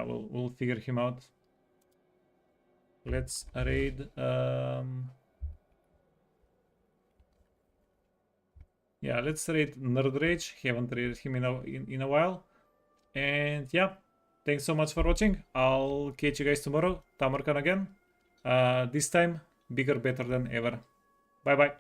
we'll figure him out. Let's raid. Yeah, let's raid Nerd Rage. Haven't raided him in a while. And yeah, thanks so much for watching. I'll catch you guys tomorrow. Tamurkhan again. This time, bigger, better than ever. Bye bye.